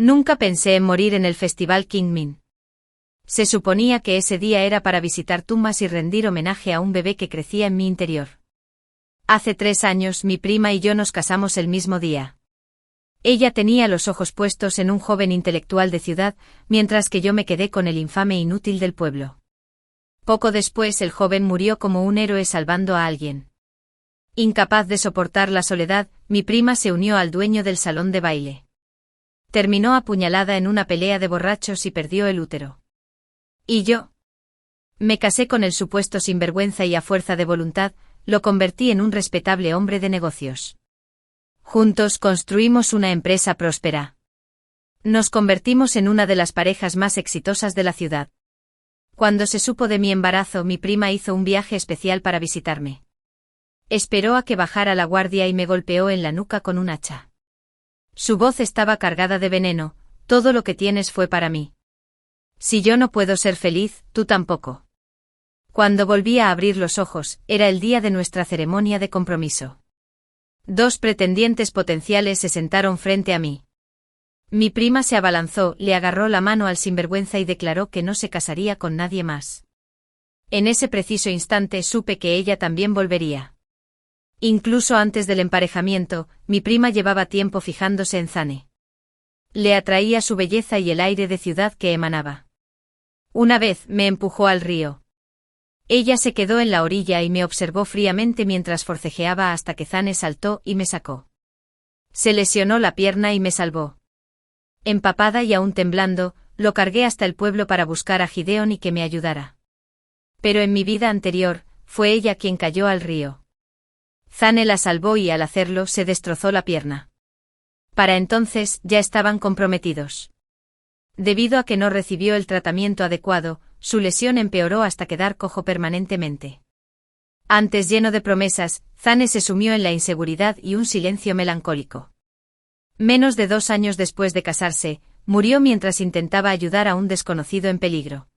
Nunca pensé en morir en el festival Qingming. Se suponía que ese día era para visitar tumbas y rendir homenaje a un bebé que crecía en mi interior. Hace 3 años mi prima y yo nos casamos el mismo día. Ella tenía los ojos puestos en un joven intelectual de ciudad, mientras que yo me quedé con el infame inútil del pueblo. Poco después el joven murió como un héroe salvando a alguien. Incapaz de soportar la soledad, mi prima se unió al dueño del salón de baile. Terminó apuñalada en una pelea de borrachos y perdió el útero. ¿Y yo? Me casé con el supuesto sinvergüenza y a fuerza de voluntad, lo convertí en un respetable hombre de negocios. Juntos construimos una empresa próspera. Nos convertimos en una de las parejas más exitosas de la ciudad. Cuando se supo de mi embarazo, mi prima hizo un viaje especial para visitarme. Esperó a que bajara la guardia y me golpeó en la nuca con un hacha. Su voz estaba cargada de veneno: todo lo que tienes fue para mí. Si yo no puedo ser feliz, tú tampoco. Cuando volví a abrir los ojos, era el día de nuestra ceremonia de compromiso. 2 pretendientes potenciales se sentaron frente a mí. Mi prima se abalanzó, le agarró la mano al sinvergüenza y declaró que no se casaría con nadie más. En ese preciso instante supe que ella también volvería. Incluso antes del emparejamiento, mi prima llevaba tiempo fijándose en Zane. Le atraía su belleza y el aire de ciudad que emanaba. Una vez me empujó al río. Ella se quedó en la orilla y me observó fríamente mientras forcejeaba hasta que Zane saltó y me sacó. Se lesionó la pierna y me salvó. Empapada y aún temblando, lo cargué hasta el pueblo para buscar a Gideon y que me ayudara. Pero en mi vida anterior, fue ella quien cayó al río. Zane la salvó y al hacerlo se destrozó la pierna. Para entonces ya estaban comprometidos. Debido a que no recibió el tratamiento adecuado, su lesión empeoró hasta quedar cojo permanentemente. Antes lleno de promesas, Zane se sumió en la inseguridad y un silencio melancólico. Menos de 2 años después de casarse, murió mientras intentaba ayudar a un desconocido en peligro.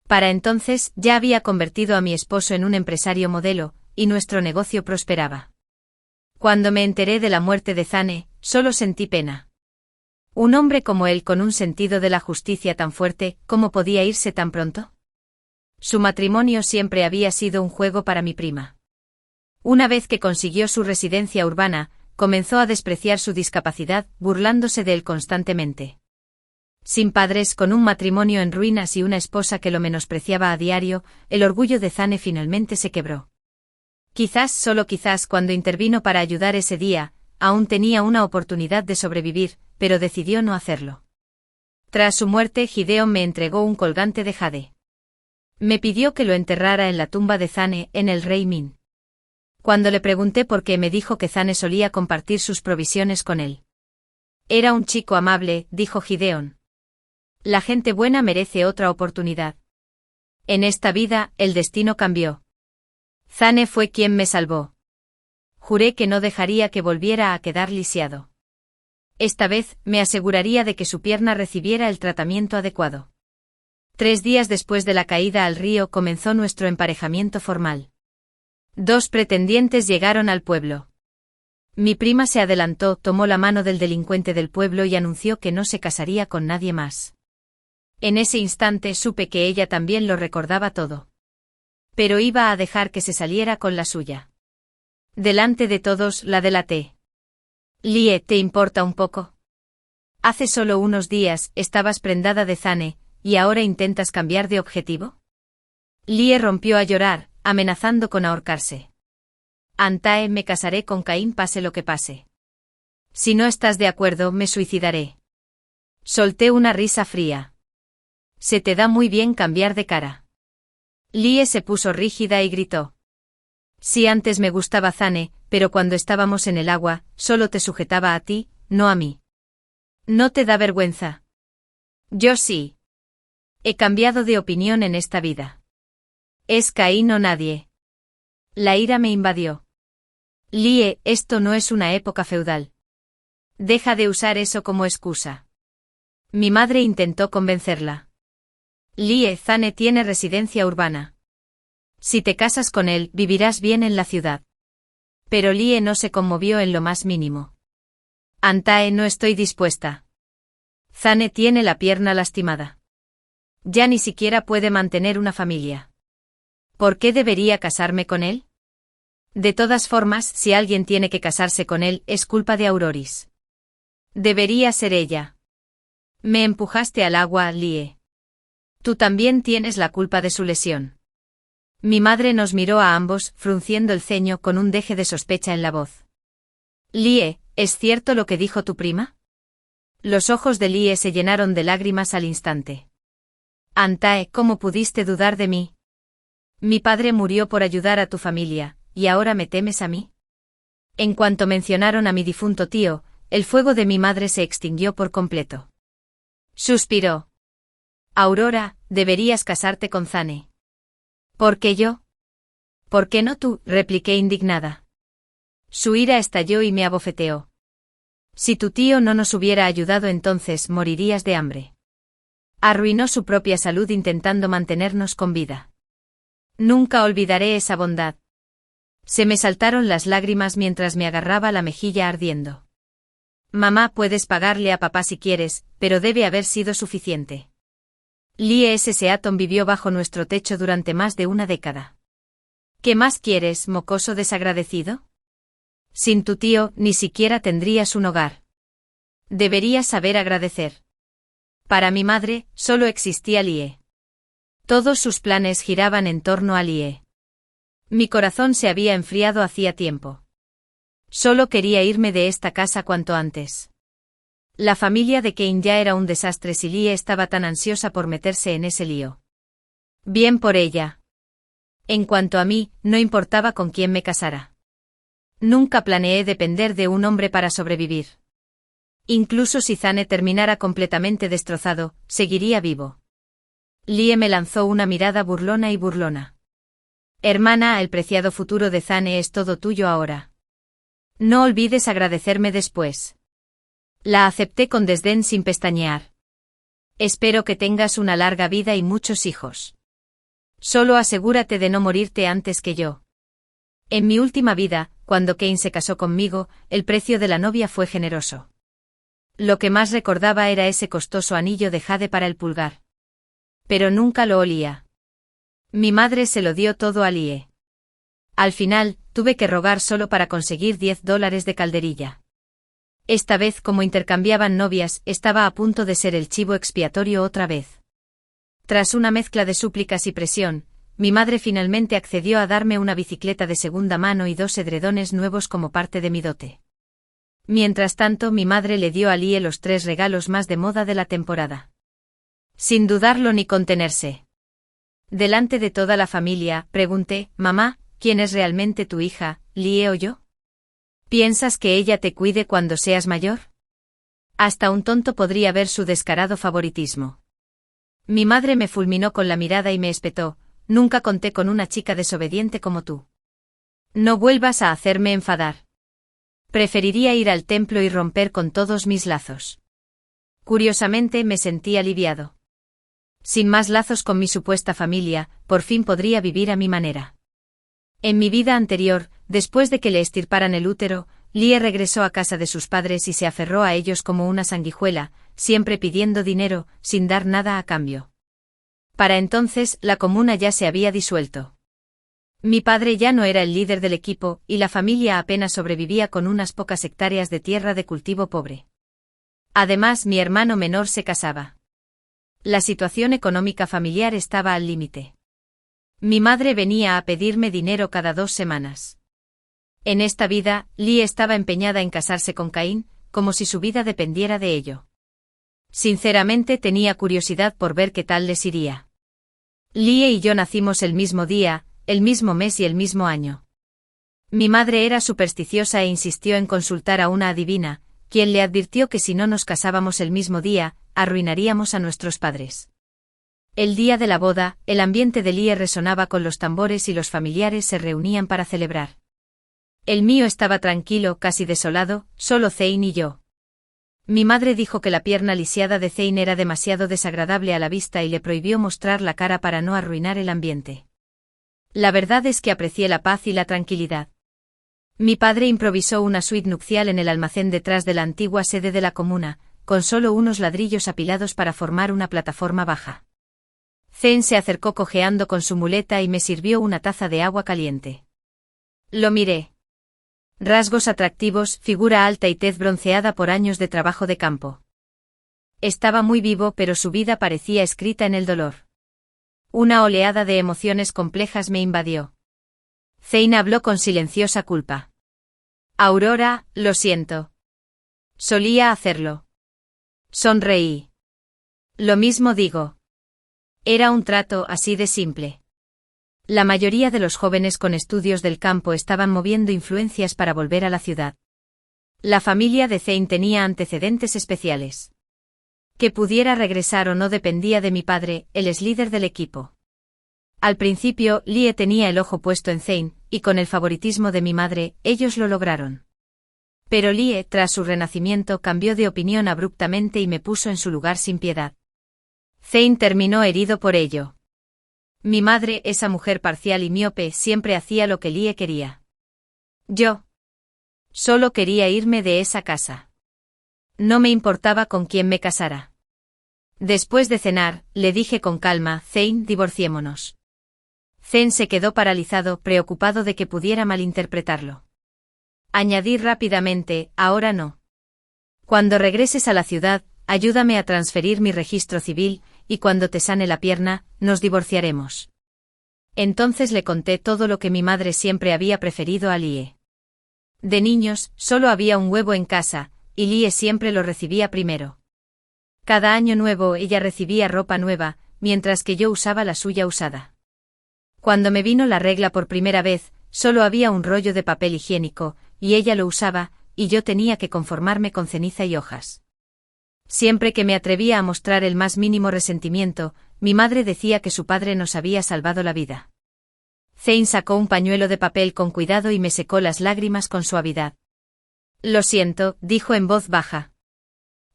Para entonces ya había convertido a mi esposo en un empresario modelo, y nuestro negocio prosperaba. Cuando me enteré de la muerte de Zane, solo sentí pena. Un hombre como él, con un sentido de la justicia tan fuerte, ¿cómo podía irse tan pronto? Su matrimonio siempre había sido un juego para mi prima. Una vez que consiguió su residencia urbana, comenzó a despreciar su discapacidad, burlándose de él constantemente. Sin padres, con un matrimonio en ruinas y una esposa que lo menospreciaba a diario, el orgullo de Zane finalmente se quebró. Quizás, solo quizás, cuando intervino para ayudar ese día, aún tenía una oportunidad de sobrevivir, pero decidió no hacerlo. Tras su muerte, Gideon me entregó un colgante de jade. Me pidió que lo enterrara en la tumba de Zane, en el Rey Min. Cuando le pregunté por qué, me dijo que Zane solía compartir sus provisiones con él. Era un chico amable, dijo Gideon. La gente buena merece otra oportunidad. En esta vida, el destino cambió. Zane fue quien me salvó. Juré que no dejaría que volviera a quedar lisiado. Esta vez, me aseguraría de que su pierna recibiera el tratamiento adecuado. 3 días después de la caída al río comenzó nuestro emparejamiento formal. 2 pretendientes llegaron al pueblo. Mi prima se adelantó, tomó la mano del delincuente del pueblo y anunció que no se casaría con nadie más. En ese instante supe que ella también lo recordaba todo. Pero iba a dejar que se saliera con la suya. Delante de todos la delaté. Lie, ¿te importa un poco? Hace solo unos días estabas prendada de Zane, ¿y ahora intentas cambiar de objetivo? Lie rompió a llorar, amenazando con ahorcarse. Antae, me casaré con Caín pase lo que pase. Si no estás de acuerdo, me suicidaré. Solté una risa fría. Se te da muy bien cambiar de cara. Lie se puso rígida y gritó. Sí, antes me gustaba Zane, pero cuando estábamos en el agua, solo te sujetaba a ti, no a mí. ¿No te da vergüenza? Yo sí. He cambiado de opinión en esta vida. Es Caín o nadie. La ira me invadió. Lie, esto no es una época feudal. Deja de usar eso como excusa. Mi madre intentó convencerla. Lie, Zane tiene residencia urbana. Si te casas con él, vivirás bien en la ciudad. Pero Lie no se conmovió en lo más mínimo. Antae, no estoy dispuesta. Zane tiene la pierna lastimada. Ya ni siquiera puede mantener una familia. ¿Por qué debería casarme con él? De todas formas, si alguien tiene que casarse con él, es culpa de Auroris. Debería ser ella. Me empujaste al agua, Lie. Tú también tienes la culpa de su lesión. Mi madre nos miró a ambos, frunciendo el ceño con un deje de sospecha en la voz. Lie, ¿es cierto lo que dijo tu prima? Los ojos de Lie se llenaron de lágrimas al instante. Antae, ¿cómo pudiste dudar de mí? Mi padre murió por ayudar a tu familia, ¿y ahora me temes a mí? En cuanto mencionaron a mi difunto tío, el fuego de mi madre se extinguió por completo. Suspiró. Aurora, deberías casarte con Zane. ¿Por qué yo? ¿Por qué no tú?, repliqué indignada. Su ira estalló y me abofeteó. Si tu tío no nos hubiera ayudado, entonces morirías de hambre. Arruinó su propia salud intentando mantenernos con vida. Nunca olvidaré esa bondad. Se me saltaron las lágrimas mientras me agarraba la mejilla ardiendo. Mamá, puedes pagarle a papá si quieres, pero debe haber sido suficiente. Lie S. Seaton vivió bajo nuestro techo durante más de una década. ¿Qué más quieres, mocoso desagradecido? Sin tu tío, ni siquiera tendrías un hogar. Deberías saber agradecer. Para mi madre, solo existía Lie. Todos sus planes giraban en torno a Lie. Mi corazón se había enfriado hacía tiempo. Solo quería irme de esta casa cuanto antes. La familia de Kane ya era un desastre si Lie estaba tan ansiosa por meterse en ese lío. Bien por ella. En cuanto a mí, no importaba con quién me casara. Nunca planeé depender de un hombre para sobrevivir. Incluso si Zane terminara completamente destrozado, seguiría vivo. Lie me lanzó una mirada burlona y burlona. Hermana, el preciado futuro de Zane es todo tuyo ahora. No olvides agradecerme después. La acepté con desdén sin pestañear. Espero que tengas una larga vida y muchos hijos. Solo asegúrate de no morirte antes que yo. En mi última vida, cuando Kane se casó conmigo, el precio de la novia fue generoso. Lo que más recordaba era ese costoso anillo de jade para el pulgar. Pero nunca lo olía. Mi madre se lo dio todo a Lie. Al final, tuve que rogar solo para conseguir $10 de calderilla. Esta vez, como intercambiaban novias, estaba a punto de ser el chivo expiatorio otra vez. Tras una mezcla de súplicas y presión, mi madre finalmente accedió a darme una bicicleta de segunda mano y 2 edredones nuevos como parte de mi dote. Mientras tanto, mi madre le dio a Lie los 3 regalos más de moda de la temporada. Sin dudarlo ni contenerse. Delante de toda la familia, pregunté, mamá, ¿quién es realmente tu hija, Lie o yo? ¿Piensas que ella te cuide cuando seas mayor? Hasta un tonto podría ver su descarado favoritismo. Mi madre me fulminó con la mirada y me espetó, nunca conté con una chica desobediente como tú. No vuelvas a hacerme enfadar. Preferiría ir al templo y romper con todos mis lazos. Curiosamente me sentí aliviado. Sin más lazos con mi supuesta familia, por fin podría vivir a mi manera. En mi vida anterior, después de que le extirparan el útero, Lie regresó a casa de sus padres y se aferró a ellos como una sanguijuela, siempre pidiendo dinero, sin dar nada a cambio. Para entonces, la comuna ya se había disuelto. Mi padre ya no era el líder del equipo, y la familia apenas sobrevivía con unas pocas hectáreas de tierra de cultivo pobre. Además, mi hermano menor se casaba. La situación económica familiar estaba al límite. Mi madre venía a pedirme dinero cada 2 semanas. En esta vida, Lie estaba empeñada en casarse con Caín, como si su vida dependiera de ello. Sinceramente tenía curiosidad por ver qué tal les iría. Lie y yo nacimos el mismo día, el mismo mes y el mismo año. Mi madre era supersticiosa e insistió en consultar a una adivina, quien le advirtió que si no nos casábamos el mismo día, arruinaríamos a nuestros padres. El día de la boda, el ambiente de Lie resonaba con los tambores y los familiares se reunían para celebrar. El mío estaba tranquilo, casi desolado, solo Zane y yo. Mi madre dijo que la pierna lisiada de Zane era demasiado desagradable a la vista y le prohibió mostrar la cara para no arruinar el ambiente. La verdad es que aprecié la paz y la tranquilidad. Mi padre improvisó una suite nupcial en el almacén detrás de la antigua sede de la comuna, con solo unos ladrillos apilados para formar una plataforma baja. Zane se acercó cojeando con su muleta y me sirvió una taza de agua caliente. Lo miré. Rasgos atractivos, figura alta y tez bronceada por años de trabajo de campo. Estaba muy vivo, pero su vida parecía escrita en el dolor. Una oleada de emociones complejas me invadió. Zane habló con silenciosa culpa. Aurora, lo siento. Solía hacerlo. Sonreí. Lo mismo digo. Era un trato así de simple. La mayoría de los jóvenes con estudios del campo estaban moviendo influencias para volver a la ciudad. La familia de Zane tenía antecedentes especiales. Que pudiera regresar o no dependía de mi padre, él es líder del equipo. Al principio, Lie tenía el ojo puesto en Zane, y con el favoritismo de mi madre, ellos lo lograron. Pero Lie, tras su renacimiento, cambió de opinión abruptamente y me puso en su lugar sin piedad. Zane terminó herido por ello. Mi madre, esa mujer parcial y miope, siempre hacía lo que Lie quería. Yo solo quería irme de esa casa. No me importaba con quién me casara. Después de cenar, le dije con calma, Zane, divorciémonos. Zane se quedó paralizado, preocupado de que pudiera malinterpretarlo. Añadí rápidamente, ahora no. Cuando regreses a la ciudad, ayúdame a transferir mi registro civil, y cuando te sane la pierna, nos divorciaremos. Entonces le conté todo lo que mi madre siempre había preferido a Lie. De niños, solo había un huevo en casa, y Lie siempre lo recibía primero. Cada año nuevo ella recibía ropa nueva, mientras que yo usaba la suya usada. Cuando me vino la regla por primera vez, solo había un rollo de papel higiénico, y ella lo usaba, y yo tenía que conformarme con ceniza y hojas. Siempre que me atrevía a mostrar el más mínimo resentimiento, mi madre decía que su padre nos había salvado la vida. Zane sacó un pañuelo de papel con cuidado y me secó las lágrimas con suavidad. Lo siento, dijo en voz baja.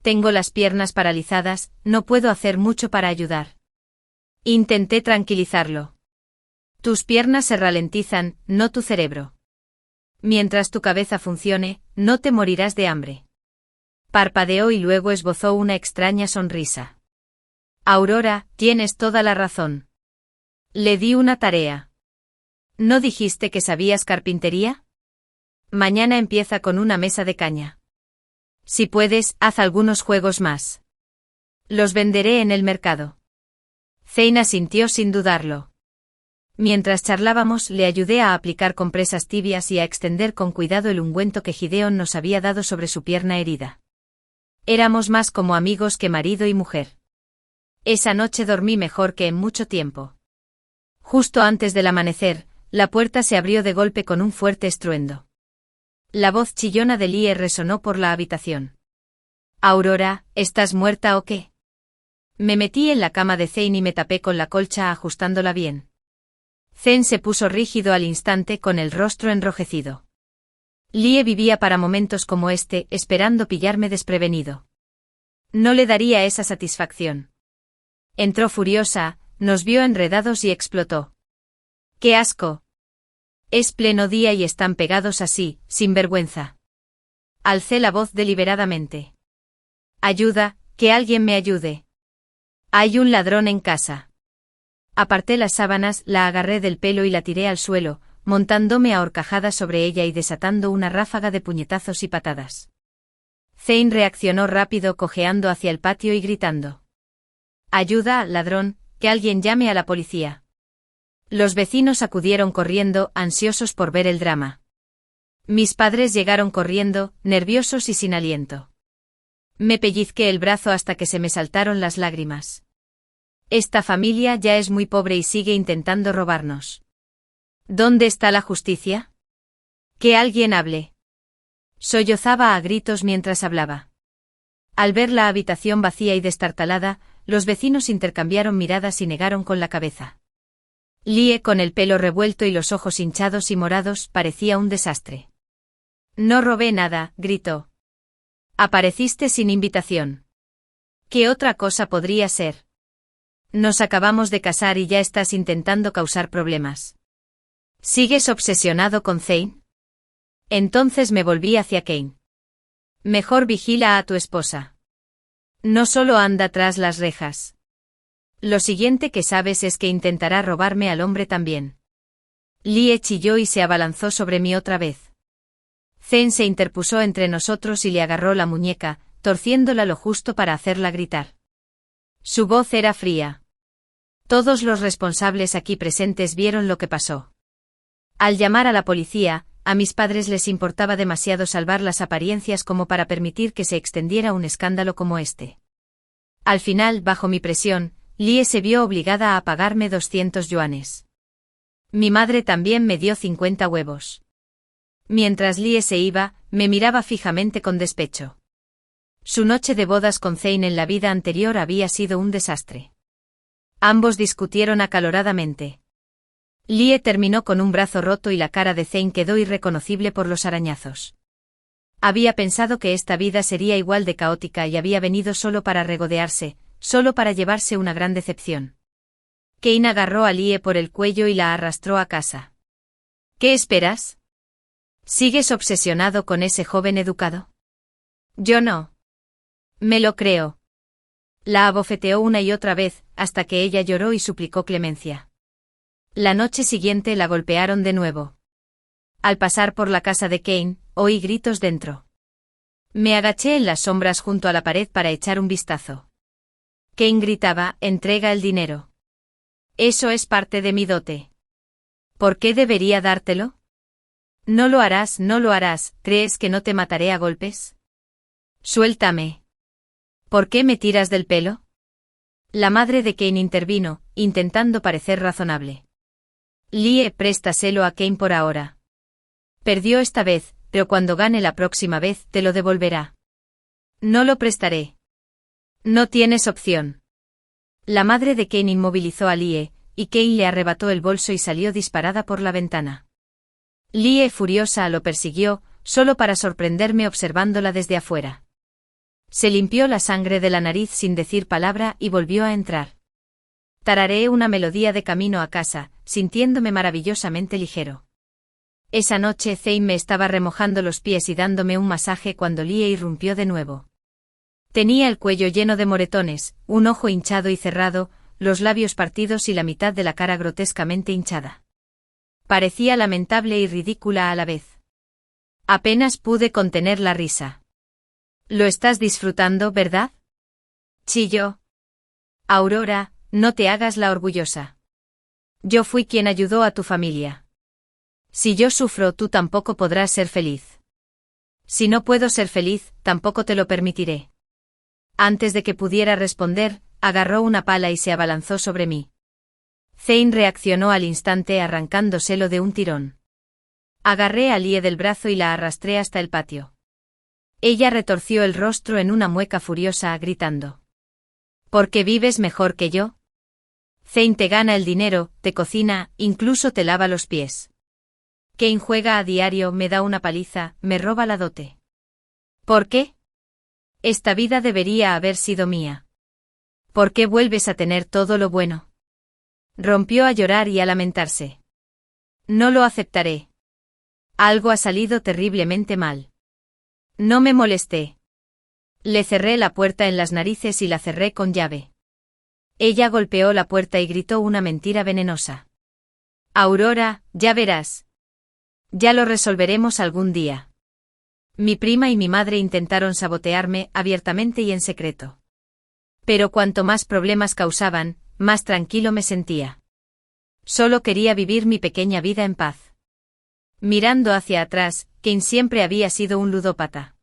Tengo las piernas paralizadas, no puedo hacer mucho para ayudar. Intenté tranquilizarlo. Tus piernas se ralentizan, no tu cerebro. Mientras tu cabeza funcione, no te morirás de hambre. Parpadeó y luego esbozó una extraña sonrisa. Aurora, tienes toda la razón. Le di una tarea. ¿No dijiste que sabías carpintería? Mañana empieza con una mesa de caña. Si puedes, haz algunos juegos más. Los venderé en el mercado. Zane asintió sin dudarlo. Mientras charlábamos, le ayudé a aplicar compresas tibias y a extender con cuidado el ungüento que Gideon nos había dado sobre su pierna herida. Éramos más como amigos que marido y mujer. Esa noche dormí mejor que en mucho tiempo. Justo antes del amanecer, la puerta se abrió de golpe con un fuerte estruendo. La voz chillona de Lie resonó por la habitación. Aurora, ¿estás muerta o qué? Me metí en la cama de Zane y me tapé con la colcha ajustándola bien. Zane se puso rígido al instante con el rostro enrojecido. Lie vivía para momentos como este, esperando pillarme desprevenido. No le daría esa satisfacción. Entró furiosa, nos vio enredados y explotó. ¡Qué asco! Es pleno día y están pegados así, sin vergüenza. Alcé la voz deliberadamente. Ayuda, que alguien me ayude. Hay un ladrón en casa. Aparté las sábanas, la agarré del pelo y la tiré al suelo, montándome a horcajadas sobre ella y desatando una ráfaga de puñetazos y patadas. Zane reaccionó rápido cojeando hacia el patio y gritando. Ayuda, ladrón, que alguien llame a la policía. Los vecinos acudieron corriendo, ansiosos por ver el drama. Mis padres llegaron corriendo, nerviosos y sin aliento. Me pellizqué el brazo hasta que se me saltaron las lágrimas. Esta familia ya es muy pobre y sigue intentando robarnos. ¿Dónde está la justicia? Que alguien hable. Sollozaba a gritos mientras hablaba. Al ver la habitación vacía y destartalada, los vecinos intercambiaron miradas y negaron con la cabeza. Lie, con el pelo revuelto y los ojos hinchados y morados, parecía un desastre. No robé nada, gritó. Apareciste sin invitación. ¿Qué otra cosa podría ser? Nos acabamos de casar y ya estás intentando causar problemas. ¿Sigues obsesionado con Zane? Entonces me volví hacia Kane. Mejor vigila a tu esposa. No solo anda tras las rejas. Lo siguiente que sabes es que intentará robarme al hombre también. Lie chilló y se abalanzó sobre mí otra vez. Zane se interpuso entre nosotros y le agarró la muñeca, torciéndola lo justo para hacerla gritar. Su voz era fría. Todos los responsables aquí presentes vieron lo que pasó. Al llamar a la policía, a mis padres les importaba demasiado salvar las apariencias como para permitir que se extendiera un escándalo como este. Al final, bajo mi presión, Lie se vio obligada a pagarme 200 yuanes. Mi madre también me dio 50 huevos. Mientras Lie se iba, me miraba fijamente con despecho. Su noche de bodas con Zane en la vida anterior había sido un desastre. Ambos discutieron acaloradamente. Lie terminó con un brazo roto y la cara de Zane quedó irreconocible por los arañazos. Había pensado que esta vida sería igual de caótica y había venido solo para regodearse, solo para llevarse una gran decepción. Kane agarró a Lie por el cuello y la arrastró a casa. ¿Qué esperas? ¿Sigues obsesionado con ese joven educado? Yo no. Me lo creo. La abofeteó una y otra vez, hasta que ella lloró y suplicó clemencia. La noche siguiente la golpearon de nuevo. Al pasar por la casa de Kane, oí gritos dentro. Me agaché en las sombras junto a la pared para echar un vistazo. Kane gritaba, entrega el dinero. Eso es parte de mi dote. ¿Por qué debería dártelo? No lo harás, no lo harás, ¿crees que no te mataré a golpes? Suéltame. ¿Por qué me tiras del pelo? La madre de Kane intervino, intentando parecer razonable. Lie, préstaselo a Kane por ahora. Perdió esta vez, pero cuando gane la próxima vez te lo devolverá. No lo prestaré. No tienes opción. La madre de Kane inmovilizó a Lie, y Kane le arrebató el bolso y salió disparada por la ventana. Lie, furiosa, lo persiguió, solo para sorprenderme observándola desde afuera. Se limpió la sangre de la nariz sin decir palabra y volvió a entrar. Tarareé una melodía de camino a casa, sintiéndome maravillosamente ligero. Esa noche Zane me estaba remojando los pies y dándome un masaje cuando Lie irrumpió de nuevo. Tenía el cuello lleno de moretones, un ojo hinchado y cerrado, los labios partidos y la mitad de la cara grotescamente hinchada. Parecía lamentable y ridícula a la vez. Apenas pude contener la risa. Lo estás disfrutando, ¿verdad? Chilló. Aurora, no te hagas la orgullosa. Yo fui quien ayudó a tu familia. Si yo sufro, tú tampoco podrás ser feliz. Si no puedo ser feliz, tampoco te lo permitiré. Antes de que pudiera responder, agarró una pala y se abalanzó sobre mí. Zane reaccionó al instante arrancándoselo de un tirón. Agarré a Lie del brazo y la arrastré hasta el patio. Ella retorció el rostro en una mueca furiosa, gritando. ¿Por qué vives mejor que yo? Zane te gana el dinero, te cocina, incluso te lava los pies. Kane juega a diario, me da una paliza, me roba la dote. ¿Por qué? Esta vida debería haber sido mía. ¿Por qué vuelves a tener todo lo bueno? Rompió a llorar y a lamentarse. No lo aceptaré. Algo ha salido terriblemente mal. No me molesté. Le cerré la puerta en las narices y la cerré con llave. Ella golpeó la puerta y gritó una mentira venenosa. Aurora, ya verás. Ya lo resolveremos algún día. Mi prima y mi madre intentaron sabotearme abiertamente y en secreto. Pero cuanto más problemas causaban, más tranquilo me sentía. Solo quería vivir mi pequeña vida en paz. Mirando hacia atrás, Kane siempre había sido un ludópata.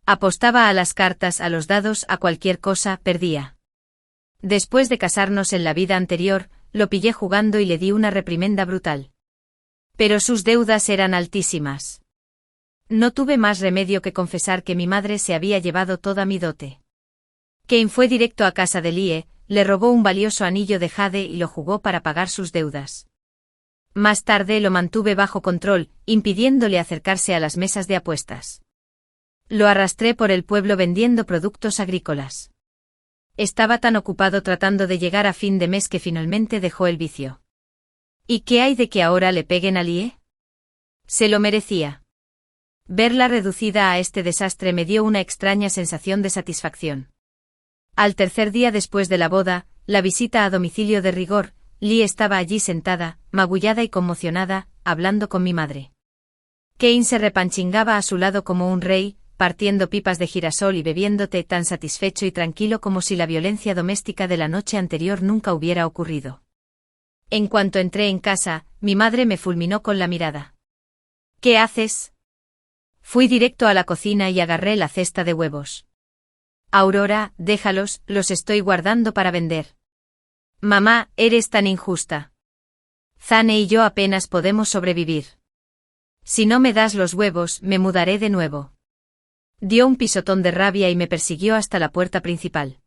Apostaba a las cartas, a los dados, a cualquier cosa, perdía. Después de casarnos en la vida anterior, lo pillé jugando y le di una reprimenda brutal. Pero sus deudas eran altísimas. No tuve más remedio que confesar que mi madre se había llevado toda mi dote. Kane fue directo a casa de Lie, le robó un valioso anillo de jade y lo jugó para pagar sus deudas. Más tarde lo mantuve bajo control, impidiéndole acercarse a las mesas de apuestas. Lo arrastré por el pueblo vendiendo productos agrícolas. Estaba tan ocupado tratando de llegar a fin de mes que finalmente dejó el vicio. ¿Y qué hay de que ahora le peguen a Lie? Se lo merecía. Verla reducida a este desastre me dio una extraña sensación de satisfacción. Al tercer día después de la boda, la visita a domicilio de rigor, Lee estaba allí sentada, magullada y conmocionada, hablando con mi madre. Kane se repanchingaba a su lado como un rey, partiendo pipas de girasol y bebiendo té tan satisfecho y tranquilo como si la violencia doméstica de la noche anterior nunca hubiera ocurrido. En cuanto entré en casa, mi madre me fulminó con la mirada. ¿Qué haces? Fui directo a la cocina y agarré la cesta de huevos. Aurora, déjalos, los estoy guardando para vender. Mamá, eres tan injusta. Zane y yo apenas podemos sobrevivir. Si no me das los huevos, me mudaré de nuevo. Dio un pisotón de rabia y me persiguió hasta la puerta principal.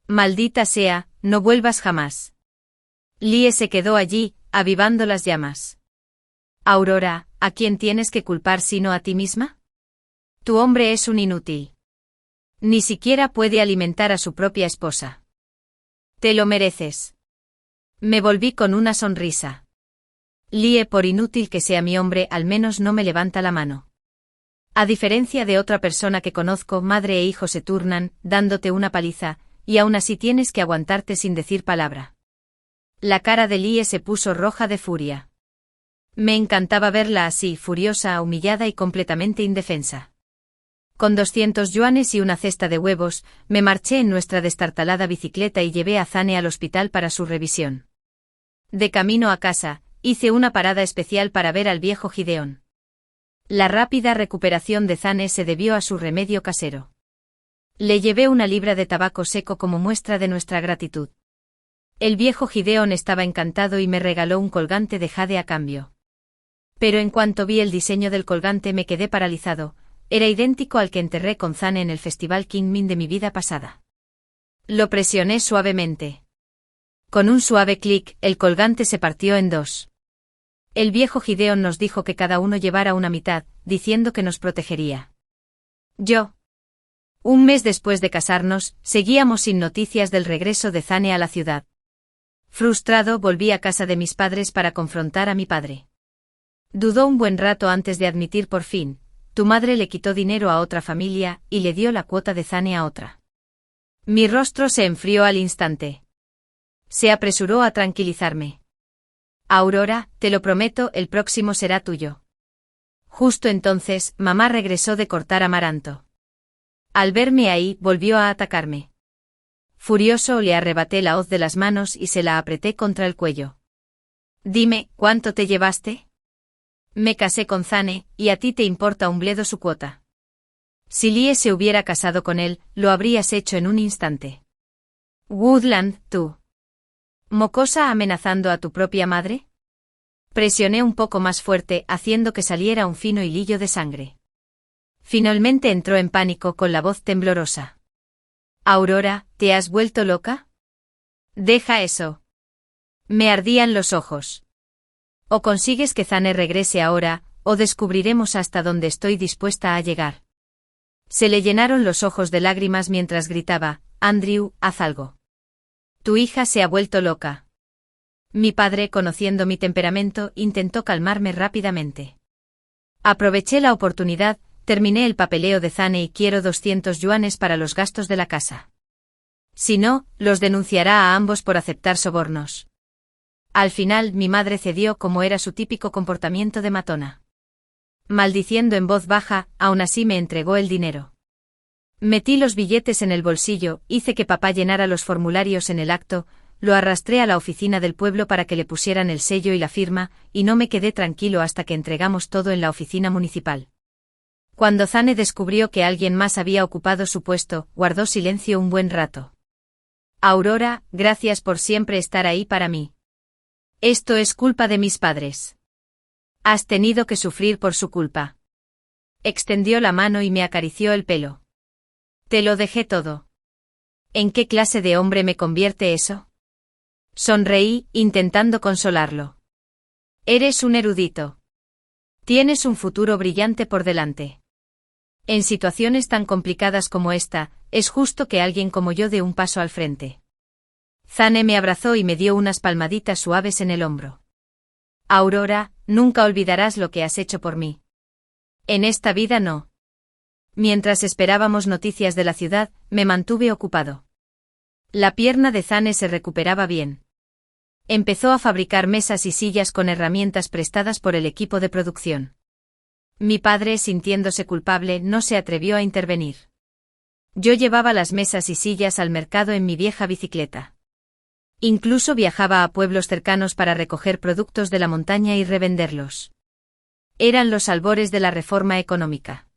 Maldita sea, no vuelvas jamás. Lee se quedó allí, avivando las llamas. Aurora, ¿a quién tienes que culpar sino a ti misma? Tu hombre es un inútil. Ni siquiera puede alimentar a su propia esposa. Te lo mereces. Me volví con una sonrisa. Lee, por inútil que sea mi hombre, al menos no me levanta la mano. A diferencia de otra persona que conozco, madre e hijo se turnan, dándote una paliza, y aún así tienes que aguantarte sin decir palabra. La cara de Lee se puso roja de furia. Me encantaba verla así, furiosa, humillada y completamente indefensa. Con 200 yuanes y una cesta de huevos, me marché en nuestra destartalada bicicleta y llevé a Zane al hospital para su revisión. De camino a casa, hice una parada especial para ver al viejo Gideón. La rápida recuperación de Zane se debió a su remedio casero. Le llevé una libra de tabaco seco como muestra de nuestra gratitud. El viejo Gideón estaba encantado y me regaló un colgante de jade a cambio. Pero en cuanto vi el diseño del colgante me quedé paralizado. Era idéntico al que enterré con Zane en el festival Kingmin de mi vida pasada. Lo presioné suavemente. Con un suave clic, el colgante se partió en dos. El viejo Gideón nos dijo que cada uno llevara una mitad, diciendo que nos protegería. Un mes después de casarnos, seguíamos sin noticias del regreso de Zane a la ciudad. Frustrado, volví a casa de mis padres para confrontar a mi padre. Dudó un buen rato antes de admitir por fin: tu madre le quitó dinero a otra familia y le dio la cuota de Zane a otra. Mi rostro se enfrió al instante. Se apresuró a tranquilizarme. Aurora, te lo prometo, el próximo será tuyo. Justo entonces, mamá regresó de cortar amaranto. Al verme ahí, volvió a atacarme. Furioso, le arrebaté la hoz de las manos y se la apreté contra el cuello. Dime, ¿cuánto te llevaste? Me casé con Zane, y a ti te importa un bledo su cuota. Si Lee se hubiera casado con él, lo habrías hecho en un instante. Woodland, tú. ¿Mocosa amenazando a tu propia madre? Presioné un poco más fuerte, haciendo que saliera un fino hilillo de sangre. Finalmente entró en pánico con la voz temblorosa. Aurora, ¿te has vuelto loca? Deja eso. Me ardían los ojos. O consigues que Zane regrese ahora, o descubriremos hasta dónde estoy dispuesta a llegar. Se le llenaron los ojos de lágrimas mientras gritaba: Andrew, haz algo. Tu hija se ha vuelto loca. Mi padre, conociendo mi temperamento, intentó calmarme rápidamente. Aproveché la oportunidad, terminé el papeleo de Zane y quiero 200 yuanes para los gastos de la casa. Si no, los denunciará a ambos por aceptar sobornos. Al final, mi madre cedió, como era su típico comportamiento de matona. Maldiciendo en voz baja, aún así me entregó el dinero. Metí los billetes en el bolsillo, hice que papá llenara los formularios en el acto, lo arrastré a la oficina del pueblo para que le pusieran el sello y la firma, y no me quedé tranquilo hasta que entregamos todo en la oficina municipal. Cuando Zane descubrió que alguien más había ocupado su puesto, guardó silencio un buen rato. Aurora, gracias por siempre estar ahí para mí. Esto es culpa de mis padres. Has tenido que sufrir por su culpa. Extendió la mano y me acarició el pelo. Te lo dejé todo. ¿En qué clase de hombre me convierte eso? Sonreí, intentando consolarlo. Eres un erudito. Tienes un futuro brillante por delante. En situaciones tan complicadas como esta, es justo que alguien como yo dé un paso al frente. Zane me abrazó y me dio unas palmaditas suaves en el hombro. Aurora, nunca olvidarás lo que has hecho por mí. En esta vida no. Mientras esperábamos noticias de la ciudad, me mantuve ocupado. La pierna de Zane se recuperaba bien. Empezó a fabricar mesas y sillas con herramientas prestadas por el equipo de producción. Mi padre, sintiéndose culpable, no se atrevió a intervenir. Yo llevaba las mesas y sillas al mercado en mi vieja bicicleta. Incluso viajaba a pueblos cercanos para recoger productos de la montaña y revenderlos. Eran los albores de la reforma económica.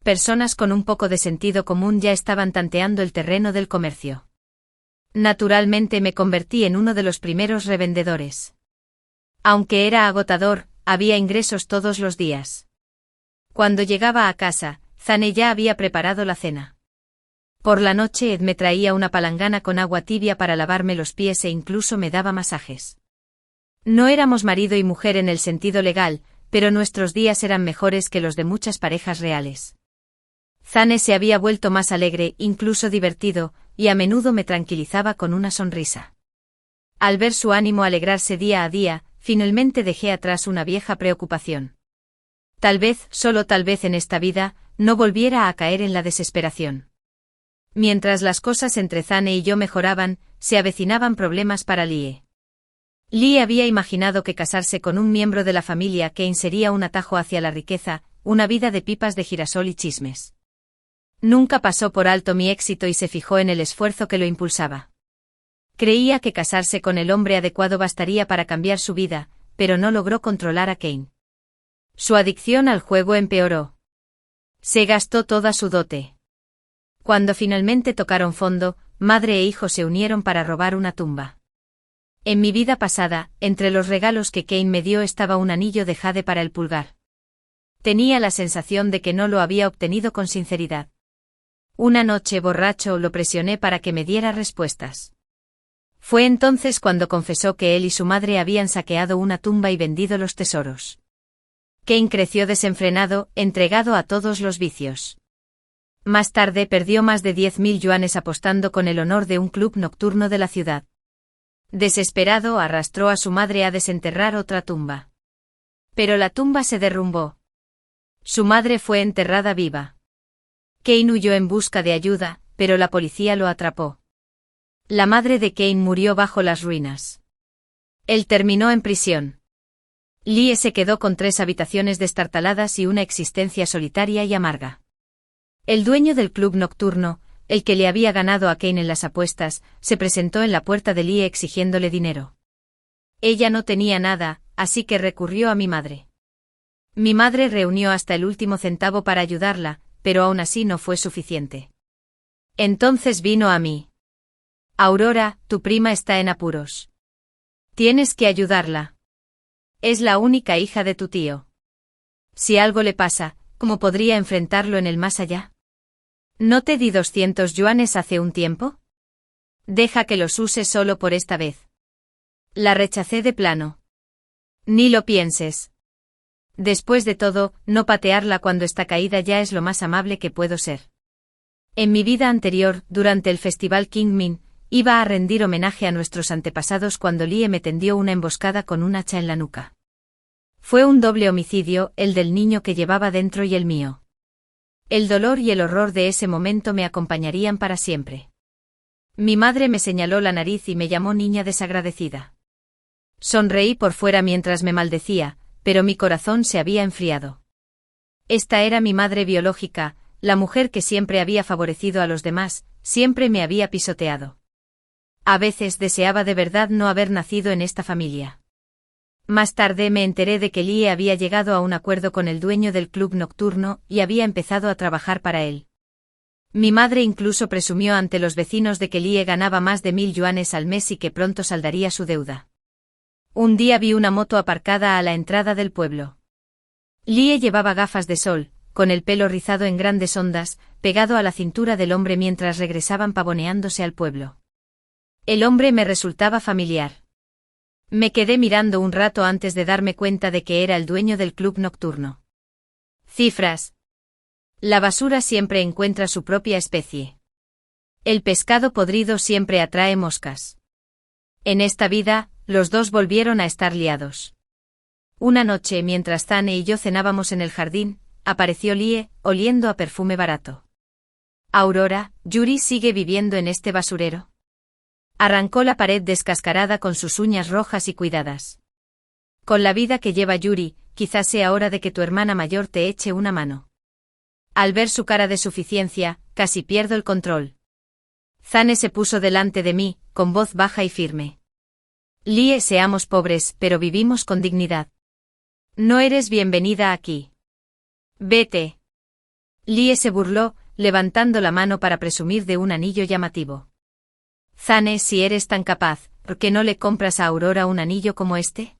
Personas con un poco de sentido común ya estaban tanteando el terreno del comercio. Naturalmente me convertí en uno de los primeros revendedores. Aunque era agotador, había ingresos todos los días. Cuando llegaba a casa, Zane ya había preparado la cena. Por la noche Ed me traía una palangana con agua tibia para lavarme los pies e incluso me daba masajes. No éramos marido y mujer en el sentido legal, pero nuestros días eran mejores que los de muchas parejas reales. Zane se había vuelto más alegre, incluso divertido, y a menudo me tranquilizaba con una sonrisa. Al ver su ánimo alegrarse día a día, finalmente dejé atrás una vieja preocupación. Tal vez, solo tal vez en esta vida, no volviera a caer en la desesperación. Mientras las cosas entre Zane y yo mejoraban, se avecinaban problemas para Lie. Lie había imaginado que casarse con un miembro de la familia Kane sería un atajo hacia la riqueza, una vida de pipas de girasol y chismes. Nunca pasó por alto mi éxito y se fijó en el esfuerzo que lo impulsaba. Creía que casarse con el hombre adecuado bastaría para cambiar su vida, pero no logró controlar a Kane. Su adicción al juego empeoró. Se gastó toda su dote. Cuando finalmente tocaron fondo, madre e hijo se unieron para robar una tumba. En mi vida pasada, entre los regalos que Kane me dio estaba un anillo de jade para el pulgar. Tenía la sensación de que no lo había obtenido con sinceridad. Una noche borracho lo presioné para que me diera respuestas. Fue entonces cuando confesó que él y su madre habían saqueado una tumba y vendido los tesoros. Kane creció desenfrenado, entregado a todos los vicios. Más tarde perdió más de 10.000 yuanes apostando con el honor de un club nocturno de la ciudad. Desesperado, arrastró a su madre a desenterrar otra tumba. Pero la tumba se derrumbó. Su madre fue enterrada viva. Kane huyó en busca de ayuda, pero la policía lo atrapó. La madre de Kane murió bajo las ruinas. Él terminó en prisión. Lie se quedó con 3 habitaciones destartaladas y una existencia solitaria y amarga. El dueño del club nocturno, el que le había ganado a Kane en las apuestas, se presentó en la puerta de Lie exigiéndole dinero. Ella no tenía nada, así que recurrió a mi madre. Mi madre reunió hasta el último centavo para ayudarla, pero aún así no fue suficiente. Entonces vino a mí. Aurora, tu prima está en apuros. Tienes que ayudarla. Es la única hija de tu tío. Si algo le pasa, ¿cómo podría enfrentarlo en el más allá? ¿No te di 200 yuanes hace un tiempo? Deja que los use solo por esta vez. La rechacé de plano. Ni lo pienses. Después de todo, no patearla cuando está caída ya es lo más amable que puedo ser. En mi vida anterior, durante el festival Kingmin, iba a rendir homenaje a nuestros antepasados cuando Lie me tendió una emboscada con un hacha en la nuca. Fue un doble homicidio, el del niño que llevaba dentro y el mío. El dolor y el horror de ese momento me acompañarían para siempre. Mi madre me señaló la nariz y me llamó niña desagradecida. Sonreí por fuera mientras me maldecía, pero mi corazón se había enfriado. Esta era mi madre biológica, la mujer que siempre había favorecido a los demás, siempre me había pisoteado. A veces deseaba de verdad no haber nacido en esta familia. Más tarde me enteré de que Lie había llegado a un acuerdo con el dueño del club nocturno y había empezado a trabajar para él. Mi madre incluso presumió ante los vecinos de que Lie ganaba más de 1.000 yuanes al mes y que pronto saldaría su deuda. Un día vi una moto aparcada a la entrada del pueblo. Lie llevaba gafas de sol, con el pelo rizado en grandes ondas, pegado a la cintura del hombre mientras regresaban pavoneándose al pueblo. El hombre me resultaba familiar. Me quedé mirando un rato antes de darme cuenta de que era el dueño del club nocturno. Cifras. La basura siempre encuentra su propia especie. El pescado podrido siempre atrae moscas. En esta vida, los dos volvieron a estar liados. Una noche, mientras Zane y yo cenábamos en el jardín, apareció Lie, oliendo a perfume barato. Aurora, ¿Yuri sigue viviendo en este basurero? Arrancó la pared descascarada con sus uñas rojas y cuidadas. Con la vida que lleva Yuri, quizás sea hora de que tu hermana mayor te eche una mano. Al ver su cara de suficiencia, casi pierdo el control. Zane se puso delante de mí, con voz baja y firme. Lie, seamos pobres, pero vivimos con dignidad. No eres bienvenida aquí. Vete. Lie se burló, levantando la mano para presumir de un anillo llamativo. Zane, si eres tan capaz, ¿por qué no le compras a Aurora un anillo como este?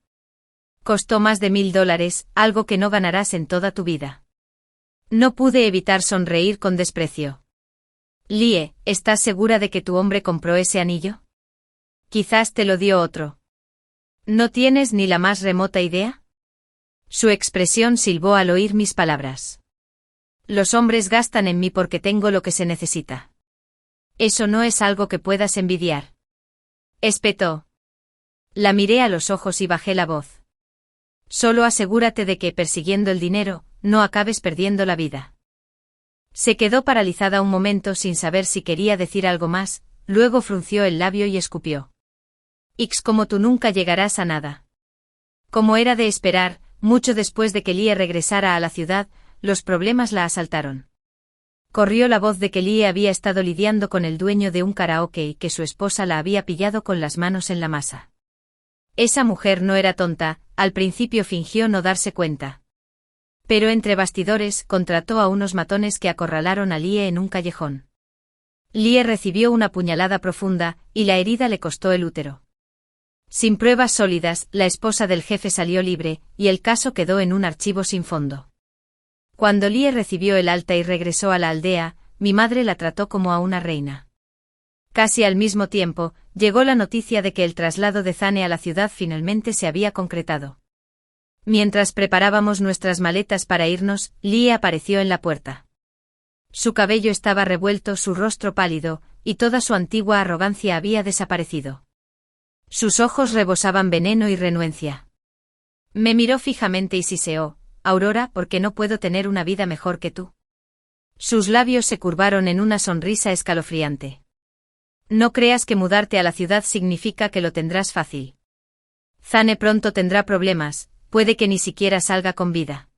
Costó más de $1000, algo que no ganarás en toda tu vida. No pude evitar sonreír con desprecio. Lie, ¿estás segura de que tu hombre compró ese anillo? Quizás te lo dio otro. ¿No tienes ni la más remota idea? Su expresión silbó al oír mis palabras. Los hombres gastan en mí porque tengo lo que se necesita. Eso no es algo que puedas envidiar. Espetó. La miré a los ojos y bajé la voz. Solo asegúrate de que, persiguiendo el dinero, no acabes perdiendo la vida. Se quedó paralizada un momento sin saber si quería decir algo más, luego frunció el labio y escupió. Como tú nunca llegarás a nada. Como era de esperar, mucho después de que Lie regresara a la ciudad, los problemas la asaltaron. Corrió la voz de que Lie había estado lidiando con el dueño de un karaoke y que su esposa la había pillado con las manos en la masa. Esa mujer no era tonta, al principio fingió no darse cuenta. Pero entre bastidores contrató a unos matones que acorralaron a Lie en un callejón. Lie recibió una puñalada profunda, y la herida le costó el útero. Sin pruebas sólidas, la esposa del jefe salió libre, y el caso quedó en un archivo sin fondo. Cuando Lie recibió el alta y regresó a la aldea, mi madre la trató como a una reina. Casi al mismo tiempo, llegó la noticia de que el traslado de Zane a la ciudad finalmente se había concretado. Mientras preparábamos nuestras maletas para irnos, Lie apareció en la puerta. Su cabello estaba revuelto, su rostro pálido, y toda su antigua arrogancia había desaparecido. Sus ojos rebosaban veneno y renuencia. Me miró fijamente y siseó: Aurora, ¿por qué no puedo tener una vida mejor que tú? Sus labios se curvaron en una sonrisa escalofriante. No creas que mudarte a la ciudad significa que lo tendrás fácil. Zane pronto tendrá problemas, puede que ni siquiera salga con vida.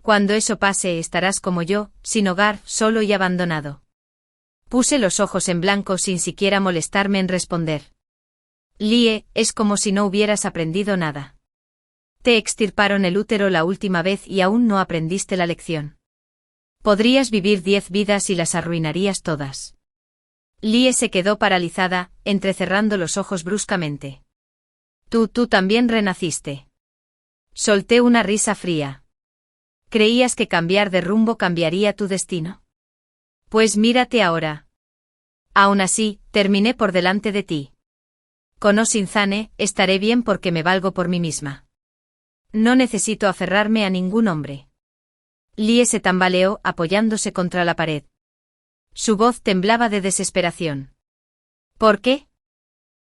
Cuando eso pase estarás como yo, sin hogar, solo y abandonado. Puse los ojos en blanco sin siquiera molestarme en responder. Lie, es como si no hubieras aprendido nada. Te extirparon el útero la última vez y aún no aprendiste la lección. Podrías vivir 10 vidas y las arruinarías todas. Lie se quedó paralizada, entrecerrando los ojos bruscamente. Tú también renaciste. Solté una risa fría. ¿Creías que cambiar de rumbo cambiaría tu destino? Pues mírate ahora. Aún así, terminé por delante de ti. Con o sin Zane, estaré bien porque me valgo por mí misma. No necesito aferrarme a ningún hombre. Lie se tambaleó, apoyándose contra la pared. Su voz temblaba de desesperación. ¿Por qué?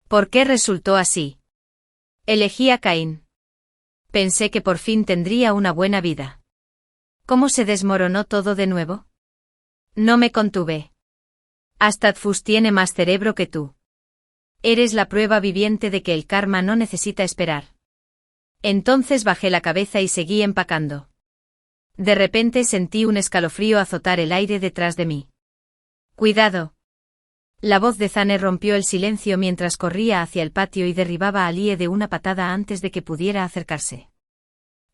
¿Por qué resultó así? Elegí a Caín. Pensé que por fin tendría una buena vida. ¿Cómo se desmoronó todo de nuevo? No me contuve. Astadfus tiene más cerebro que tú. Eres la prueba viviente de que el karma no necesita esperar. Entonces bajé la cabeza y seguí empacando. De repente sentí un escalofrío azotar el aire detrás de mí. ¡Cuidado! La voz de Zane rompió el silencio mientras corría hacia el patio y derribaba a Lie de una patada antes de que pudiera acercarse.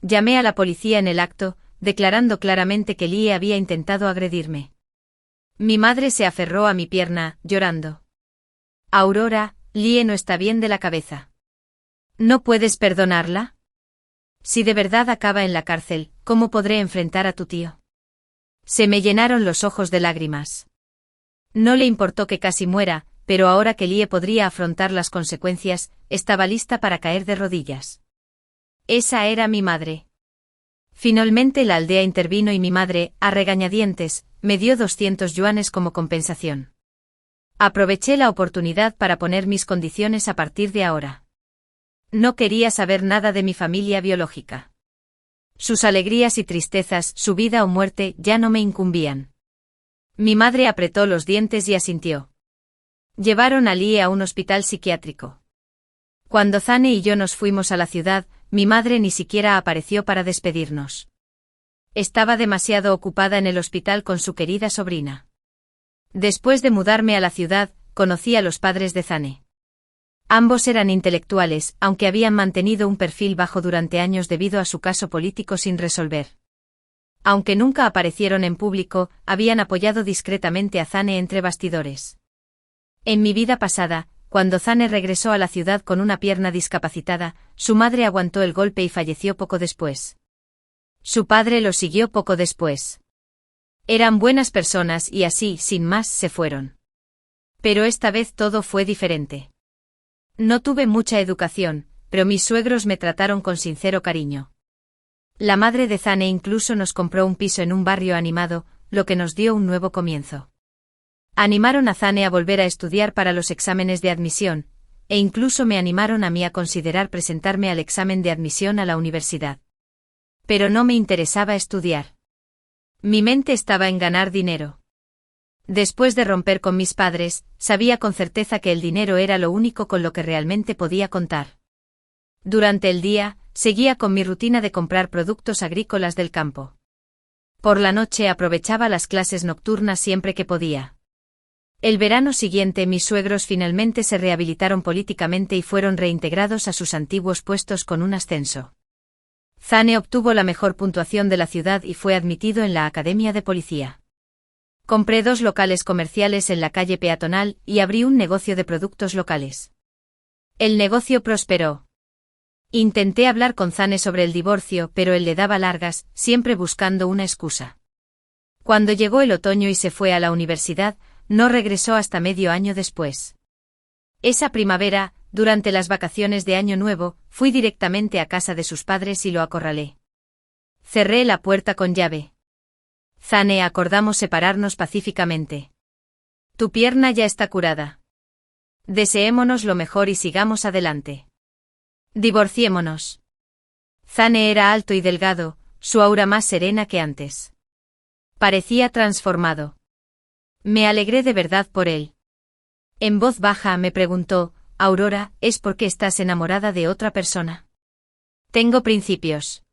Llamé a la policía en el acto, declarando claramente que Lie había intentado agredirme. Mi madre se aferró a mi pierna, llorando. Aurora, Lie no está bien de la cabeza. ¿No puedes perdonarla? Si de verdad acaba en la cárcel, ¿cómo podré enfrentar a tu tío? Se me llenaron los ojos de lágrimas. No le importó que casi muera, pero ahora que Lie podría afrontar las consecuencias, estaba lista para caer de rodillas. Esa era mi madre. Finalmente la aldea intervino y mi madre, a regañadientes, me dio 200 yuanes como compensación. Aproveché la oportunidad para poner mis condiciones a partir de ahora. No quería saber nada de mi familia biológica. Sus alegrías y tristezas, su vida o muerte, ya no me incumbían. Mi madre apretó los dientes y asintió. Llevaron a Lie a un hospital psiquiátrico. Cuando Zane y yo nos fuimos a la ciudad, mi madre ni siquiera apareció para despedirnos. Estaba demasiado ocupada en el hospital con su querida sobrina. Después de mudarme a la ciudad, conocí a los padres de Zane. Ambos eran intelectuales, aunque habían mantenido un perfil bajo durante años debido a su caso político sin resolver. Aunque nunca aparecieron en público, habían apoyado discretamente a Zane entre bastidores. En mi vida pasada, cuando Zane regresó a la ciudad con una pierna discapacitada, su madre aguantó el golpe y falleció poco después. Su padre lo siguió poco después. Eran buenas personas y así, sin más, se fueron. Pero esta vez todo fue diferente. No tuve mucha educación, pero mis suegros me trataron con sincero cariño. La madre de Zane incluso nos compró un piso en un barrio animado, lo que nos dio un nuevo comienzo. Animaron a Zane a volver a estudiar para los exámenes de admisión, e incluso me animaron a mí a considerar presentarme al examen de admisión a la universidad. Pero no me interesaba estudiar. Mi mente estaba en ganar dinero. Después de romper con mis padres, sabía con certeza que el dinero era lo único con lo que realmente podía contar. Durante el día, seguía con mi rutina de comprar productos agrícolas del campo. Por la noche aprovechaba las clases nocturnas siempre que podía. El verano siguiente mis suegros finalmente se rehabilitaron políticamente y fueron reintegrados a sus antiguos puestos con un ascenso. Zane obtuvo la mejor puntuación de la ciudad y fue admitido en la Academia de Policía. Compré 2 locales comerciales en la calle peatonal y abrí un negocio de productos locales. El negocio prosperó. Intenté hablar con Zane sobre el divorcio, pero él le daba largas, siempre buscando una excusa. Cuando llegó el otoño y se fue a la universidad, no regresó hasta medio año después. Esa primavera, durante las vacaciones de Año Nuevo, fui directamente a casa de sus padres y lo acorralé. Cerré la puerta con llave. Zane, acordamos separarnos pacíficamente. Tu pierna ya está curada. Deseémonos lo mejor y sigamos adelante. Divorciémonos. Zane era alto y delgado, su aura más serena que antes. Parecía transformado. Me alegré de verdad por él. En voz baja me preguntó, Aurora, ¿es porque estás enamorada de otra persona? Tengo principios.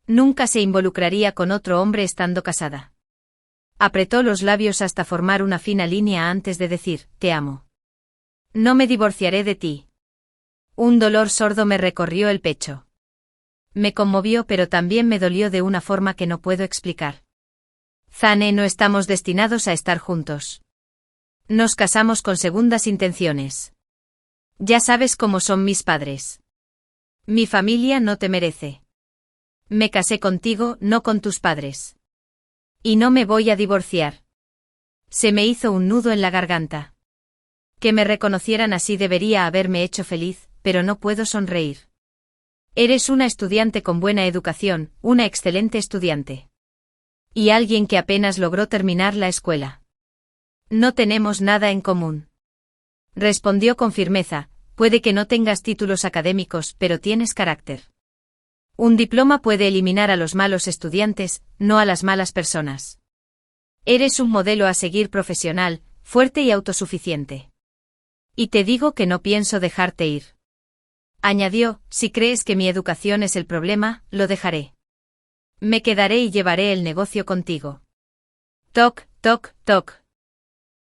Nunca se involucraría con otro hombre estando casada. Apretó los labios hasta formar una fina línea antes de decir, te amo. No me divorciaré de ti. Un dolor sordo me recorrió el pecho. Me conmovió, pero también me dolió de una forma que no puedo explicar. Zane, no estamos destinados a estar juntos. Nos casamos con segundas intenciones. Ya sabes cómo son mis padres. Mi familia no te merece. Me casé contigo, no con tus padres. Y no me voy a divorciar. Se me hizo un nudo en la garganta. Que me reconocieran así debería haberme hecho feliz, pero no puedo sonreír. Eres una estudiante con buena educación, una excelente estudiante. Y alguien que apenas logró terminar la escuela. No tenemos nada en común. Respondió con firmeza, puede que no tengas títulos académicos, pero tienes carácter. Un diploma puede eliminar a los malos estudiantes, no a las malas personas. Eres un modelo a seguir profesional, fuerte y autosuficiente. Y te digo que no pienso dejarte ir. Añadió, si crees que mi educación es el problema, lo dejaré. Me quedaré y llevaré el negocio contigo. Toc, toc, toc.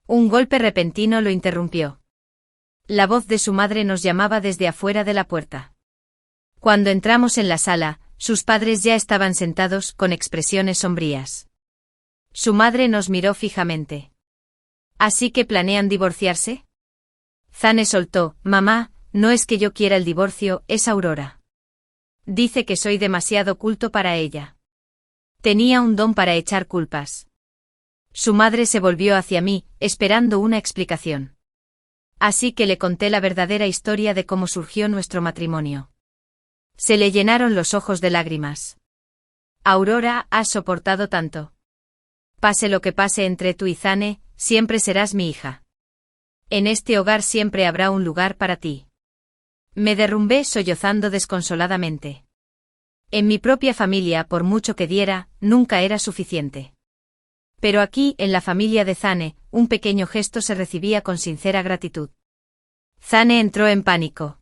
Un golpe repentino lo interrumpió. La voz de su madre nos llamaba desde afuera de la puerta. Cuando entramos en la sala, sus padres ya estaban sentados con expresiones sombrías. Su madre nos miró fijamente. ¿Así que planean divorciarse? Zane soltó, mamá, no es que yo quiera el divorcio, es Aurora. Dice que soy demasiado culto para ella. Tenía un don para echar culpas. Su madre se volvió hacia mí, esperando una explicación. Así que le conté la verdadera historia de cómo surgió nuestro matrimonio. Se le llenaron los ojos de lágrimas. Aurora, has soportado tanto. Pase lo que pase entre tú y Zane, siempre serás mi hija. En este hogar siempre habrá un lugar para ti. Me derrumbé sollozando desconsoladamente. En mi propia familia, por mucho que diera, nunca era suficiente. Pero aquí, en la familia de Zane, un pequeño gesto se recibía con sincera gratitud. Zane entró en pánico.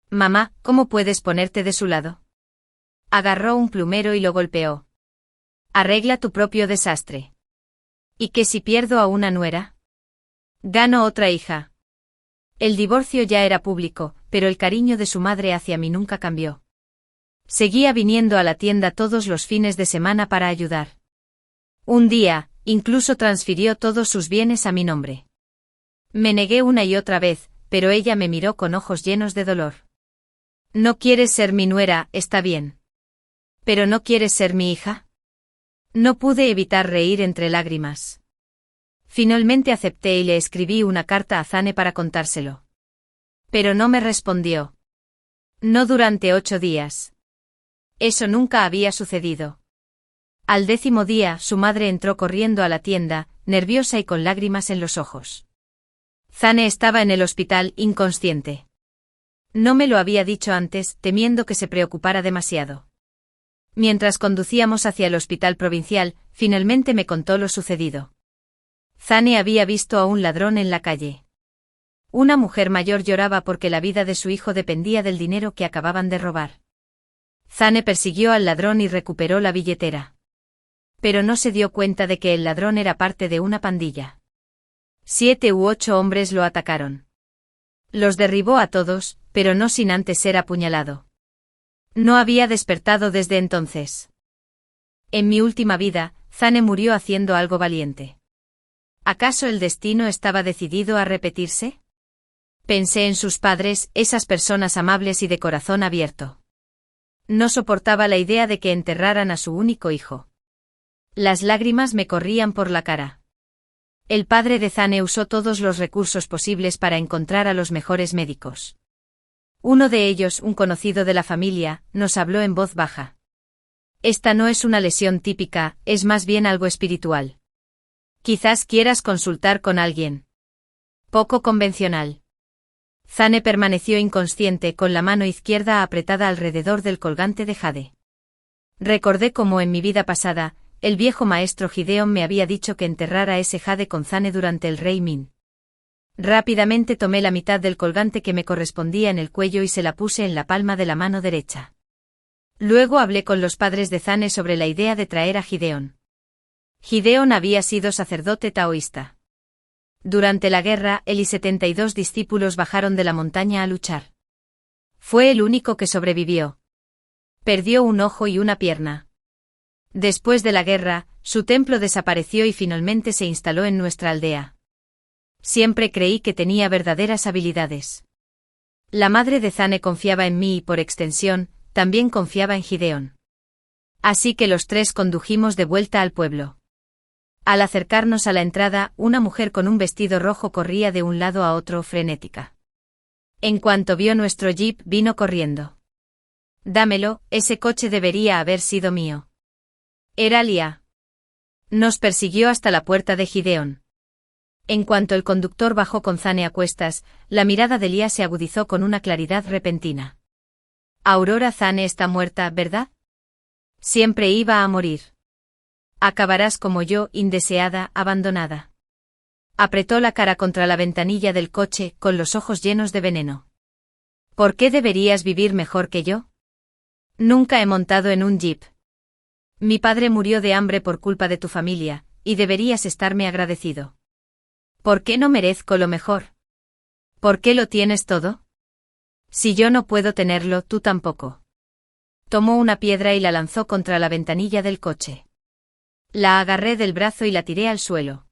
Mamá, ¿cómo puedes ponerte de su lado? Agarró un plumero y lo golpeó. Arregla tu propio desastre. ¿Y qué si pierdo a una nuera? Gano otra hija. El divorcio ya era público, pero el cariño de su madre hacia mí nunca cambió. Seguía viniendo a la tienda todos los fines de semana para ayudar. Un día, incluso transfirió todos sus bienes a mi nombre. Me negué una y otra vez, pero ella me miró con ojos llenos de dolor. ¿No quieres ser mi nuera? Está bien. ¿Pero no quieres ser mi hija? No pude evitar reír entre lágrimas. Finalmente acepté y le escribí una carta a Zane para contárselo. Pero no me respondió. No durante 8 días. Eso nunca había sucedido. Al 10º día, su madre entró corriendo a la tienda, nerviosa y con lágrimas en los ojos. Zane estaba en el hospital, inconsciente. No me lo había dicho antes, temiendo que se preocupara demasiado. Mientras conducíamos hacia el hospital provincial, finalmente me contó lo sucedido. Zane había visto a un ladrón en la calle. Una mujer mayor lloraba porque la vida de su hijo dependía del dinero que acababan de robar. Zane persiguió al ladrón y recuperó la billetera. Pero no se dio cuenta de que el ladrón era parte de una pandilla. 7 u 8 hombres lo atacaron. Los derribó a todos, pero no sin antes ser apuñalado. No había despertado desde entonces. En mi última vida, Zane murió haciendo algo valiente. ¿Acaso el destino estaba decidido a repetirse? Pensé en sus padres, esas personas amables y de corazón abierto. No soportaba la idea de que enterraran a su único hijo. Las lágrimas me corrían por la cara. El padre de Zane usó todos los recursos posibles para encontrar a los mejores médicos. Uno de ellos, un conocido de la familia, nos habló en voz baja. Esta no es una lesión típica, es más bien algo espiritual. Quizás quieras consultar con alguien. Poco convencional. Zane permaneció inconsciente con la mano izquierda apretada alrededor del colgante de jade. Recordé cómo en mi vida pasada, el viejo maestro Gideon me había dicho que enterrara ese jade con Zane durante el rey Min. Rápidamente tomé la mitad del colgante que me correspondía en el cuello y se la puse en la palma de la mano derecha. Luego hablé con los padres de Zane sobre la idea de traer a Gideon. Gideon había sido sacerdote taoísta. Durante la guerra, él y 72 discípulos bajaron de la montaña a luchar. Fue el único que sobrevivió. Perdió un ojo y una pierna. Después de la guerra, su templo desapareció y finalmente se instaló en nuestra aldea. Siempre creí que tenía verdaderas habilidades. La madre de Zane confiaba en mí y por extensión, también confiaba en Gideon. Así que los tres condujimos de vuelta al pueblo. Al acercarnos a la entrada, una mujer con un vestido rojo corría de un lado a otro frenética. En cuanto vio nuestro jeep, vino corriendo. Dámelo, ese coche debería haber sido mío. Era Lia. Nos persiguió hasta la puerta de Gideon. En cuanto el conductor bajó con Zane a cuestas, la mirada de Lia se agudizó con una claridad repentina. Aurora, Zane está muerta, ¿verdad? Siempre iba a morir. Acabarás como yo, indeseada, abandonada. Apretó la cara contra la ventanilla del coche, con los ojos llenos de veneno. ¿Por qué deberías vivir mejor que yo? Nunca he montado en un jeep. Mi padre murió de hambre por culpa de tu familia, y deberías estarme agradecido. ¿Por qué no merezco lo mejor? ¿Por qué lo tienes todo? Si yo no puedo tenerlo, tú tampoco. Tomó una piedra y la lanzó contra la ventanilla del coche. La agarré del brazo y la tiré al suelo.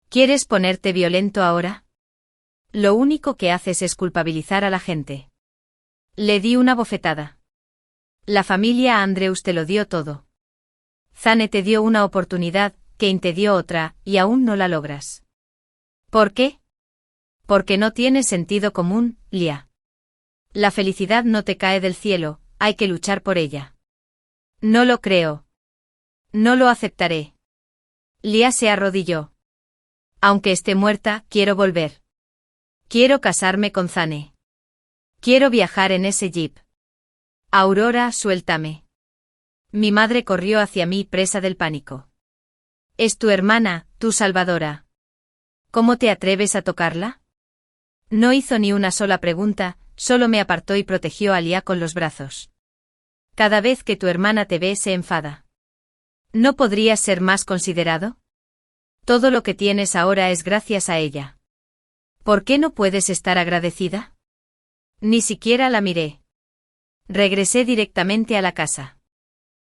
¿Quieres ponerte violento ahora? Lo único que haces es culpabilizar a la gente. Le di una bofetada. La familia Andrews te lo dio todo. Zane te dio una oportunidad, Kane te dio otra, y aún no la logras. ¿Por qué? Porque no tienes sentido común, Lia. La felicidad no te cae del cielo, hay que luchar por ella. No lo creo. No lo aceptaré. Lia se arrodilló. Aunque esté muerta, quiero volver. Quiero casarme con Zane. Quiero viajar en ese jeep. Aurora, suéltame. Mi madre corrió hacia mí presa del pánico. Es tu hermana, tu salvadora. ¿Cómo te atreves a tocarla? No hizo ni una sola pregunta, solo me apartó y protegió a Lia con los brazos. Cada vez que tu hermana te ve se enfada. ¿No podrías ser más considerado? Todo lo que tienes ahora es gracias a ella. ¿Por qué no puedes estar agradecida? Ni siquiera la miré. Regresé directamente a la casa.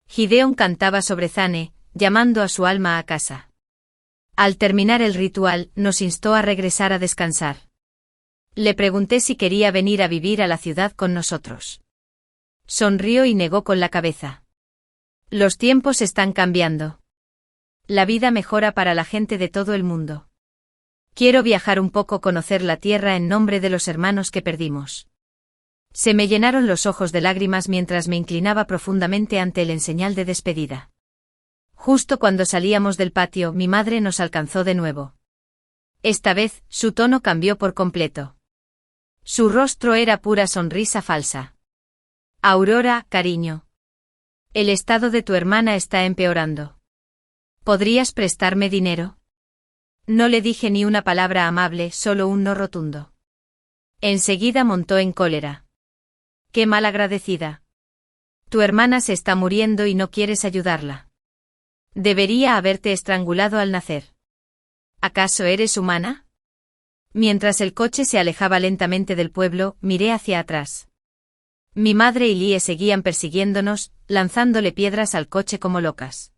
Gideon cantaba sobre Zane, llamando a su alma a casa. Al terminar el ritual, nos instó a regresar a descansar. Le pregunté si quería venir a vivir a la ciudad con nosotros. Sonrió y negó con la cabeza. Los tiempos están cambiando. La vida mejora para la gente de todo el mundo. Quiero viajar un poco, conocer la tierra en nombre de los hermanos que perdimos. Se me llenaron los ojos de lágrimas mientras me inclinaba profundamente ante él en señal de despedida. Justo cuando salíamos del patio, mi madre nos alcanzó de nuevo. Esta vez, su tono cambió por completo. Su rostro era pura sonrisa falsa. Aurora, cariño. El estado de tu hermana está empeorando. ¿Podrías prestarme dinero? No le dije ni una palabra amable, solo un no rotundo. Enseguida montó en cólera. ¡Qué malagradecida! Tu hermana se está muriendo y no quieres ayudarla. Debería haberte estrangulado al nacer. ¿Acaso eres humana? Mientras el coche se alejaba lentamente del pueblo, miré hacia atrás. Mi madre y Lie seguían persiguiéndonos, lanzándole piedras al coche como locas.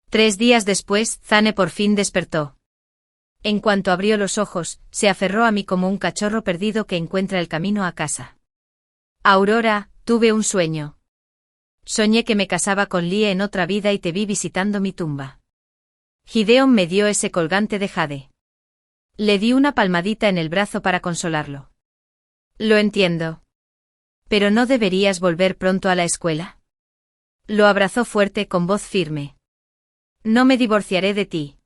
3 días después, Zane por fin despertó. En cuanto abrió los ojos, se aferró a mí como un cachorro perdido que encuentra el camino a casa. Aurora, tuve un sueño. Soñé que me casaba con Lie en otra vida y te vi visitando mi tumba. Gideon me dio ese colgante de jade. Le di una palmadita en el brazo para consolarlo. Lo entiendo. ¿Pero no deberías volver pronto a la escuela? Lo abrazó fuerte con voz firme. No me divorciaré de ti.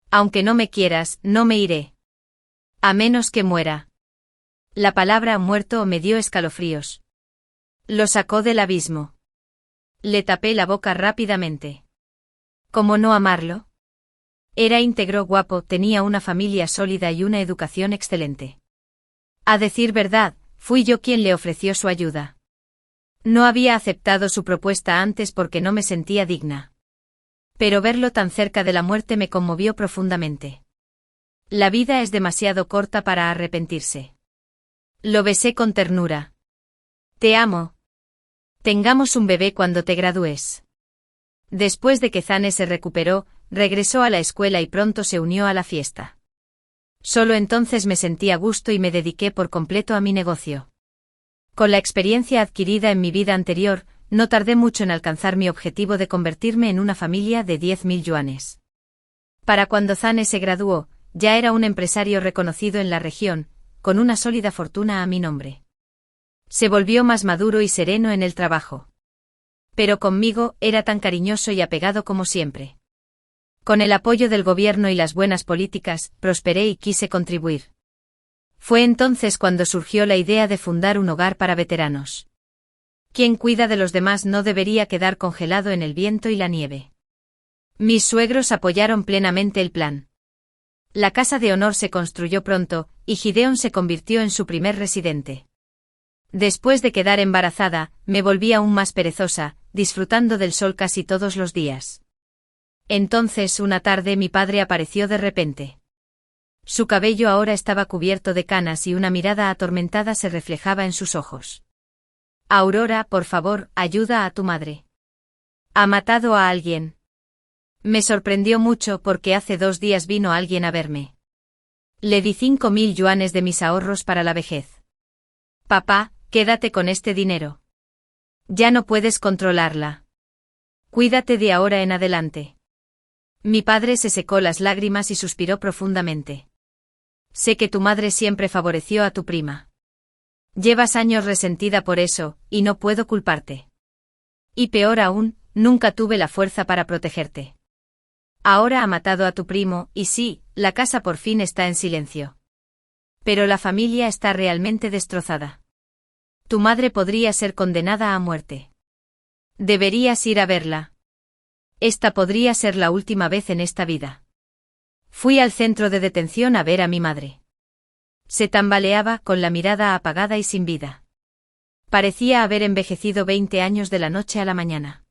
Aunque no me quieras, no me iré. A menos que muera. La palabra muerto me dio escalofríos. Lo sacó del abismo. Le tapé la boca rápidamente. ¿Cómo no amarlo? Era íntegro, guapo, tenía una familia sólida y una educación excelente. A decir verdad, fui yo quien le ofreció su ayuda. No había aceptado su propuesta antes porque no me sentía digna. Pero verlo tan cerca de la muerte me conmovió profundamente. La vida es demasiado corta para arrepentirse. Lo besé con ternura. Te amo. Tengamos un bebé cuando te gradúes. Después de que Zane se recuperó, regresó a la escuela y pronto se unió a la fiesta. Solo entonces me sentí a gusto y me dediqué por completo a mi negocio. Con la experiencia adquirida en mi vida anterior, no tardé mucho en alcanzar mi objetivo de convertirme en una familia de 10.000 yuanes. Para cuando Zane se graduó, ya era un empresario reconocido en la región, con una sólida fortuna a mi nombre. Se volvió más maduro y sereno en el trabajo. Pero conmigo era tan cariñoso y apegado como siempre. Con el apoyo del gobierno y las buenas políticas, prosperé y quise contribuir. Fue entonces cuando surgió la idea de fundar un hogar para veteranos. Quien cuida de los demás no debería quedar congelado en el viento y la nieve. Mis suegros apoyaron plenamente el plan. La casa de honor se construyó pronto, y Gideon se convirtió en su primer residente. Después de quedar embarazada, me volví aún más perezosa, disfrutando del sol casi todos los días. Entonces una tarde mi padre apareció de repente. Su cabello ahora estaba cubierto de canas y una mirada atormentada se reflejaba en sus ojos. Aurora, por favor, ayuda a tu madre. Ha matado a alguien. Me sorprendió mucho porque hace 2 días vino alguien a verme. Le di 5.000 yuanes de mis ahorros para la vejez. Papá, quédate con este dinero. Ya no puedes controlarla. Cuídate de ahora en adelante. Mi padre se secó las lágrimas y suspiró profundamente. Sé que tu madre siempre favoreció a tu prima. Llevas años resentida por eso, y no puedo culparte. Y peor aún, nunca tuve la fuerza para protegerte. Ahora ha matado a tu primo, y sí, la casa por fin está en silencio. Pero la familia está realmente destrozada. Tu madre podría ser condenada a muerte. Deberías ir a verla. Esta podría ser la última vez en esta vida. Fui al centro de detención a ver a mi madre. Se tambaleaba, con la mirada apagada y sin vida. Parecía haber envejecido 20 años de la noche a la mañana.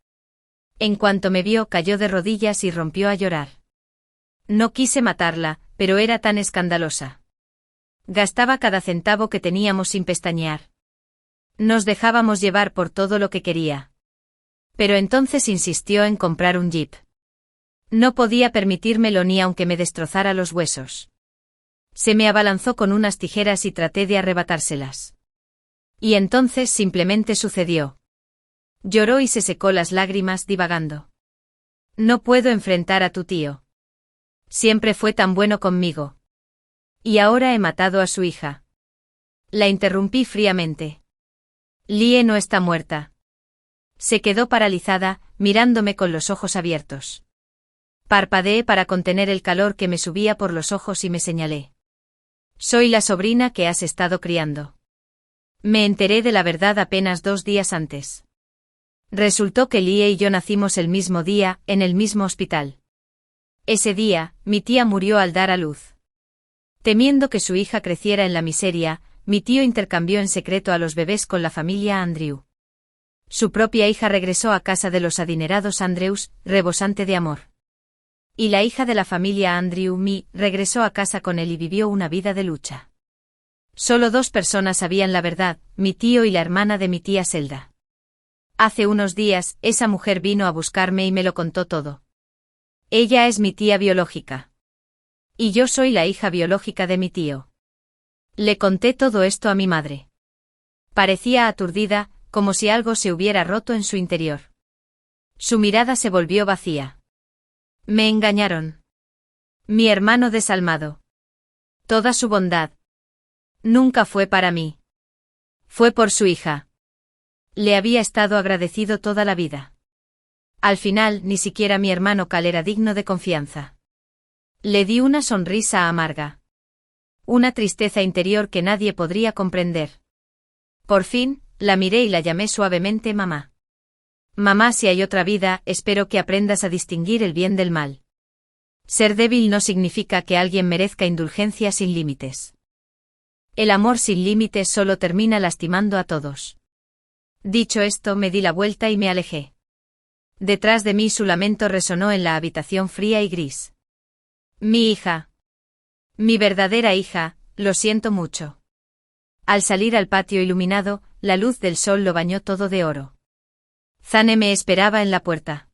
En cuanto me vio, cayó de rodillas y rompió a llorar. No quise matarla, pero era tan escandalosa. Gastaba cada centavo que teníamos sin pestañear. Nos dejábamos llevar por todo lo que quería. Pero entonces insistió en comprar un jeep. No podía permitírmelo ni aunque me destrozara los huesos. Se me abalanzó con unas tijeras y traté de arrebatárselas. Y entonces simplemente sucedió. Lloró y se secó las lágrimas divagando. No puedo enfrentar a tu tío. Siempre fue tan bueno conmigo. Y ahora he matado a su hija. La interrumpí fríamente. Lie no está muerta. Se quedó paralizada, mirándome con los ojos abiertos. Parpadeé para contener el calor que me subía por los ojos y me señalé. Soy la sobrina que has estado criando. Me enteré de la verdad apenas 2 días antes. Resultó que Lie y yo nacimos el mismo día, en el mismo hospital. Ese día, mi tía murió al dar a luz. Temiendo que su hija creciera en la miseria, mi tío intercambió en secreto a los bebés con la familia Andrew. Su propia hija regresó a casa de los adinerados Andrews, rebosante de amor. Y la hija de la familia Andrew, Mi, regresó a casa con él y vivió una vida de lucha. Solo 2 personas sabían la verdad, mi tío y la hermana de mi tía Zelda. Hace unos días, esa mujer vino a buscarme y me lo contó todo. Ella es mi tía biológica. Y yo soy la hija biológica de mi tío. Le conté todo esto a mi madre. Parecía aturdida, como si algo se hubiera roto en su interior. Su mirada se volvió vacía. Me engañaron. Mi hermano desalmado. Toda su bondad. Nunca fue para mí. Fue por su hija. Le había estado agradecido toda la vida. Al final, ni siquiera mi hermano Cal era digno de confianza. Le di una sonrisa amarga. Una tristeza interior que nadie podría comprender. Por fin, la miré y la llamé suavemente mamá. Mamá, si hay otra vida, espero que aprendas a distinguir el bien del mal. Ser débil no significa que alguien merezca indulgencia sin límites. El amor sin límites solo termina lastimando a todos. Dicho esto, me di la vuelta y me alejé. Detrás de mí su lamento resonó en la habitación fría y gris. Mi hija. Mi verdadera hija, lo siento mucho. Al salir al patio iluminado, la luz del sol lo bañó todo de oro. Zane me esperaba en la puerta.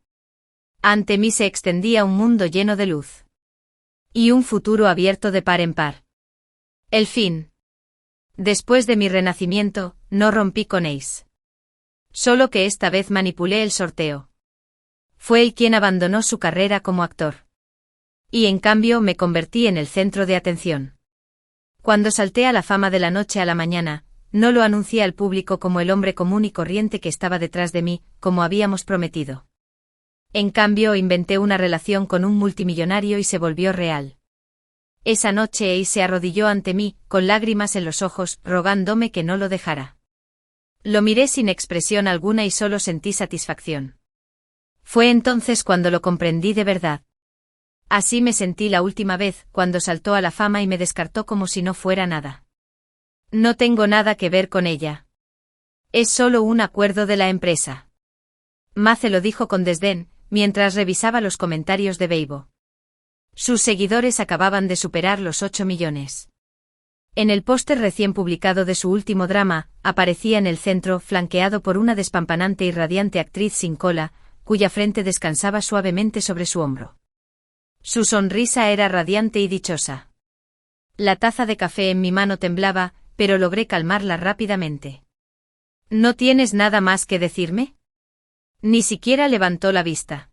Ante mí se extendía un mundo lleno de luz. Y un futuro abierto de par en par. El fin. Después de mi renacimiento, no rompí con Ace. Solo que esta vez manipulé el sorteo. Fue él quien abandonó su carrera como actor. Y en cambio me convertí en el centro de atención. Cuando salté a la fama de la noche a la mañana, no lo anuncié al público como el hombre común y corriente que estaba detrás de mí, como habíamos prometido. En cambio, inventé una relación con un multimillonario y se volvió real. Esa noche Ace se arrodilló ante mí, con lágrimas en los ojos, rogándome que no lo dejara. Lo miré sin expresión alguna y solo sentí satisfacción. Fue entonces cuando lo comprendí de verdad. Así me sentí la última vez, cuando saltó a la fama y me descartó como si no fuera nada. No tengo nada que ver con ella. Es solo un acuerdo de la empresa. Mace lo dijo con desdén, mientras revisaba los comentarios de Weibo. Sus seguidores acababan de superar los 8 millones. En el póster recién publicado de su último drama, aparecía en el centro, flanqueado por una despampanante y radiante actriz sin cola, cuya frente descansaba suavemente sobre su hombro. Su sonrisa era radiante y dichosa. La taza de café en mi mano temblaba, pero logré calmarla rápidamente. ¿No tienes nada más que decirme? Ni siquiera levantó la vista.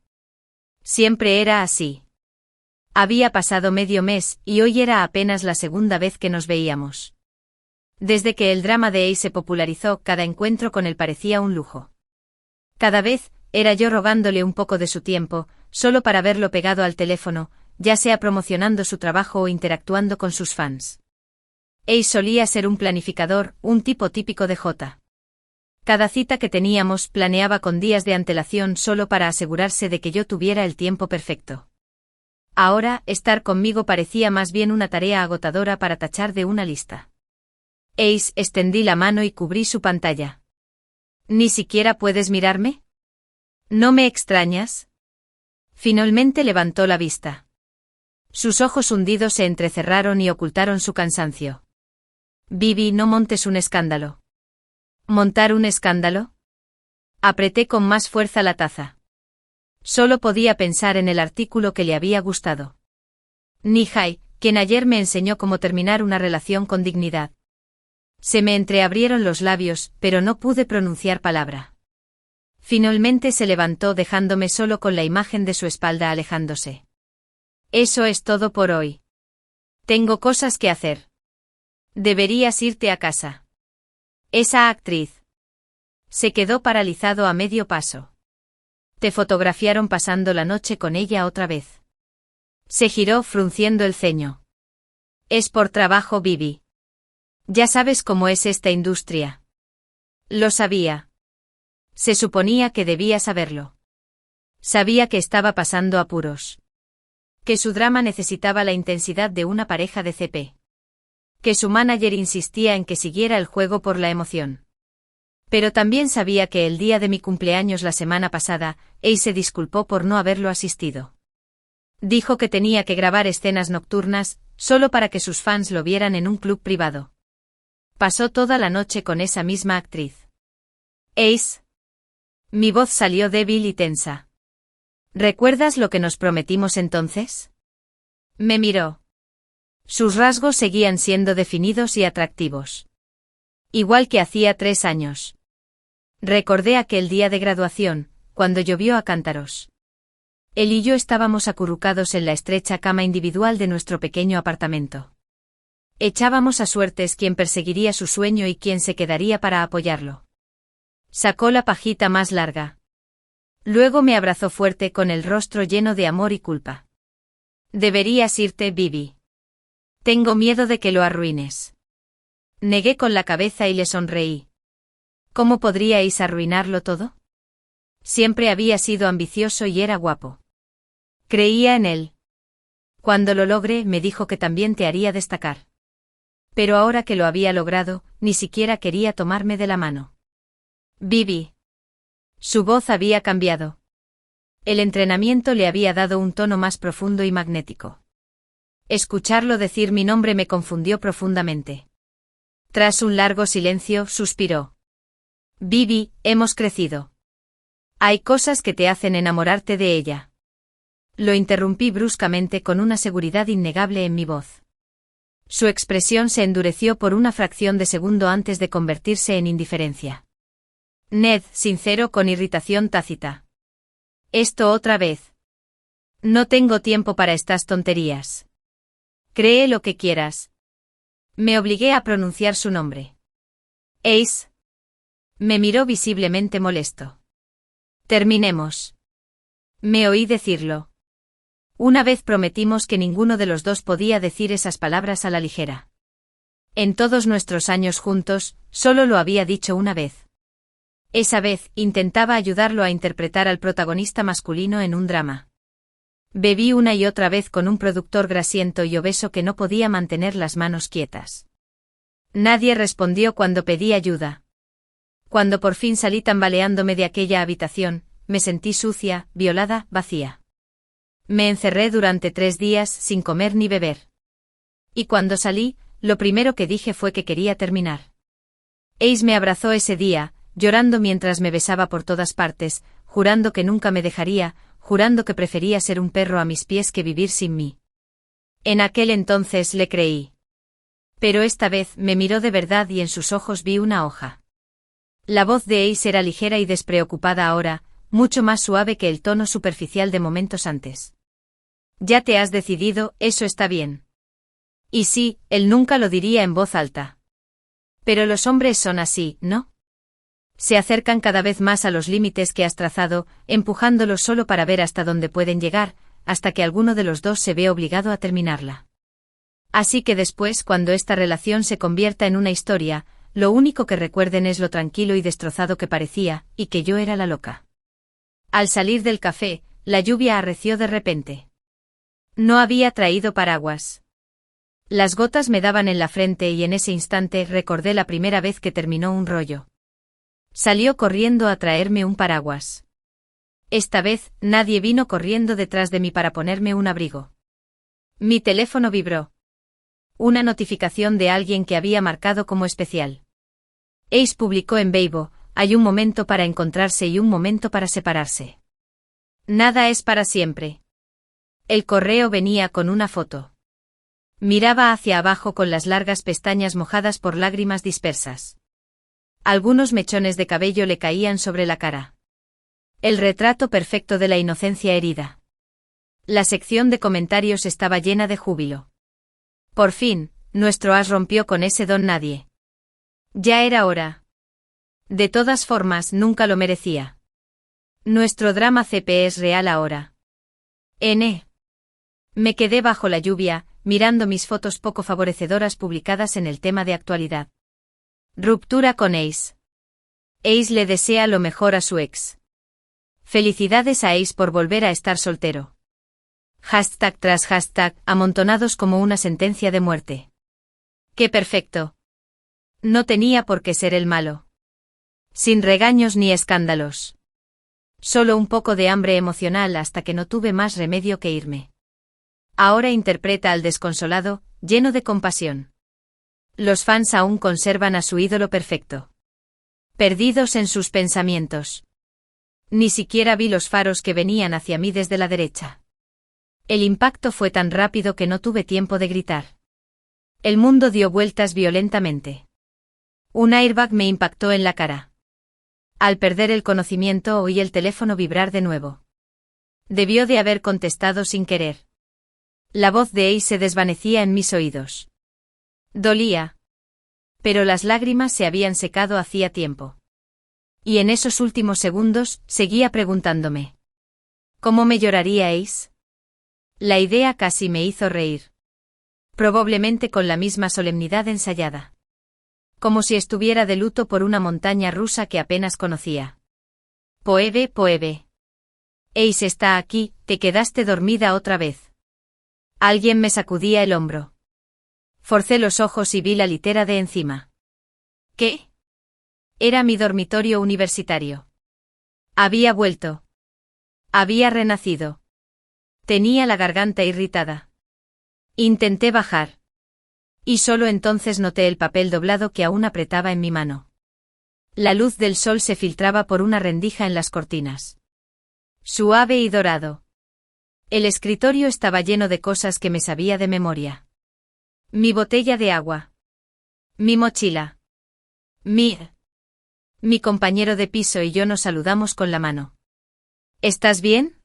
Siempre era así. Había pasado medio mes, y hoy era apenas la segunda vez que nos veíamos. Desde que el drama de Ace se popularizó, cada encuentro con él parecía un lujo. Cada vez, era yo rogándole un poco de su tiempo, solo para verlo pegado al teléfono, ya sea promocionando su trabajo o interactuando con sus fans. Ace solía ser un planificador, un tipo típico de J. Cada cita que teníamos planeaba con días de antelación solo para asegurarse de que yo tuviera el tiempo perfecto. Ahora, estar conmigo parecía más bien una tarea agotadora para tachar de una lista. Ace, extendí la mano y cubrí su pantalla. ¿Ni siquiera puedes mirarme? ¿No me extrañas? Finalmente levantó la vista. Sus ojos hundidos se entrecerraron y ocultaron su cansancio. Bibi, no montes un escándalo. ¿Montar un escándalo? Apreté con más fuerza la taza. Solo podía pensar en el artículo que le había gustado. Nihai, quien ayer me enseñó cómo terminar una relación con dignidad. Se me entreabrieron los labios, pero no pude pronunciar palabra. Finalmente se levantó dejándome solo con la imagen de su espalda alejándose. Eso es todo por hoy. Tengo cosas que hacer. Deberías irte a casa. Esa actriz. Se quedó paralizado a medio paso. Te fotografiaron pasando la noche con ella otra vez. Se giró frunciendo el ceño. Es por trabajo, Bibi. Ya sabes cómo es esta industria. Lo sabía. Se suponía que debía saberlo. Sabía que estaba pasando apuros. Que su drama necesitaba la intensidad de una pareja de CP. Que su manager insistía en que siguiera el juego por la emoción. Pero también sabía que el día de mi cumpleaños la semana pasada, Ace se disculpó por no haberlo asistido. Dijo que tenía que grabar escenas nocturnas, solo para que sus fans lo vieran en un club privado. Pasó toda la noche con esa misma actriz. Ace. Mi voz salió débil y tensa. ¿Recuerdas lo que nos prometimos entonces? Me miró. Sus rasgos seguían siendo definidos y atractivos. Igual que hacía 3 años. Recordé aquel día de graduación, cuando llovió a cántaros. Él y yo estábamos acurrucados en la estrecha cama individual de nuestro pequeño apartamento. Echábamos a suertes quién perseguiría su sueño y quién se quedaría para apoyarlo. Sacó la pajita más larga. Luego me abrazó fuerte con el rostro lleno de amor y culpa. Deberías irte, Bibi. Tengo miedo de que lo arruines. Negué con la cabeza y le sonreí. ¿Cómo podríais arruinarlo todo? Siempre había sido ambicioso y era guapo. Creía en él. Cuando lo logre, me dijo que también te haría destacar. Pero ahora que lo había logrado, ni siquiera quería tomarme de la mano. Bibi. Su voz había cambiado. El entrenamiento le había dado un tono más profundo y magnético. Escucharlo decir mi nombre me confundió profundamente. Tras un largo silencio, suspiró. Bibi, hemos crecido. Hay cosas que te hacen enamorarte de ella. Lo interrumpí bruscamente con una seguridad innegable en mi voz. Su expresión se endureció por una fracción de segundo antes de convertirse en indiferencia. Ned, sincero con irritación tácita. ¿Esto otra vez? No tengo tiempo para estas tonterías. Cree lo que quieras. Me obligué a pronunciar su nombre. Ace. Me miró visiblemente molesto. Terminemos. Me oí decirlo. Una vez prometimos que ninguno de los dos podía decir esas palabras a la ligera. En todos nuestros años juntos, solo lo había dicho una vez. Esa vez, intentaba ayudarlo a interpretar al protagonista masculino en un drama. Bebí una y otra vez con un productor grasiento y obeso que no podía mantener las manos quietas. Nadie respondió cuando pedí ayuda. Cuando por fin salí tambaleándome de aquella habitación, me sentí sucia, violada, vacía. Me encerré durante 3 días sin comer ni beber. Y cuando salí, lo primero que dije fue que quería terminar. Ace me abrazó ese día, llorando mientras me besaba por todas partes, jurando que nunca me dejaría, jurando que prefería ser un perro a mis pies que vivir sin mí. En aquel entonces le creí. Pero esta vez me miró de verdad y en sus ojos vi una hoja. La voz de Ace era ligera y despreocupada ahora, mucho más suave que el tono superficial de momentos antes. Ya te has decidido, eso está bien. Y sí, él nunca lo diría en voz alta. Pero los hombres son así, ¿no? Se acercan cada vez más a los límites que has trazado, empujándolos solo para ver hasta dónde pueden llegar, hasta que alguno de los dos se ve obligado a terminarla. Así que después, cuando esta relación se convierta en una historia, lo único que recuerden es lo tranquilo y destrozado que parecía, y que yo era la loca. Al salir del café, la lluvia arreció de repente. No había traído paraguas. Las gotas me daban en la frente y en ese instante recordé la primera vez que terminó un rollo. Salió corriendo a traerme un paraguas. Esta vez, nadie vino corriendo detrás de mí para ponerme un abrigo. Mi teléfono vibró. Una notificación de alguien que había marcado como especial. Ace publicó en Weibo: hay un momento para encontrarse y un momento para separarse. Nada es para siempre. El correo venía con una foto. Miraba hacia abajo con las largas pestañas mojadas por lágrimas dispersas. Algunos mechones de cabello le caían sobre la cara. El retrato perfecto de la inocencia herida. La sección de comentarios estaba llena de júbilo. Por fin, nuestro as rompió con ese don nadie. Ya era hora. De todas formas, nunca lo merecía. Nuestro drama CP es real ahora. Me quedé bajo la lluvia, mirando mis fotos poco favorecedoras publicadas en el tema de actualidad. Ruptura con Ace. Ace le desea lo mejor a su ex. Felicidades a Ace por volver a estar soltero. Hashtag tras hashtag, amontonados como una sentencia de muerte. ¡Qué perfecto! No tenía por qué ser el malo. Sin regaños ni escándalos. Solo un poco de hambre emocional hasta que no tuve más remedio que irme. Ahora interpreta al desconsolado, lleno de compasión. Los fans aún conservan a su ídolo perfecto. Perdidos en sus pensamientos. Ni siquiera vi los faros que venían hacia mí desde la derecha. El impacto fue tan rápido que no tuve tiempo de gritar. El mundo dio vueltas violentamente. Un airbag me impactó en la cara. Al perder el conocimiento oí el teléfono vibrar de nuevo. Debió de haber contestado sin querer. La voz de Ace se desvanecía en mis oídos. Dolía. Pero las lágrimas se habían secado hacía tiempo. Y en esos últimos segundos, seguía preguntándome. ¿Cómo me lloraría Ace? La idea casi me hizo reír. Probablemente con la misma solemnidad ensayada. Como si estuviera de luto por una montaña rusa que apenas conocía. Poebe. Ace está aquí, te quedaste dormida otra vez. Alguien me sacudía el hombro. Forcé los ojos y vi la litera de encima. ¿Qué? Era mi dormitorio universitario. Había vuelto. Había renacido. Tenía la garganta irritada. Intenté bajar. Y solo entonces noté el papel doblado que aún apretaba en mi mano. La luz del sol se filtraba por una rendija en las cortinas. Suave y dorado. El escritorio estaba lleno de cosas que me sabía de memoria. Mi botella de agua. Mi mochila. Mi compañero de piso y yo nos saludamos con la mano. ¿Estás bien?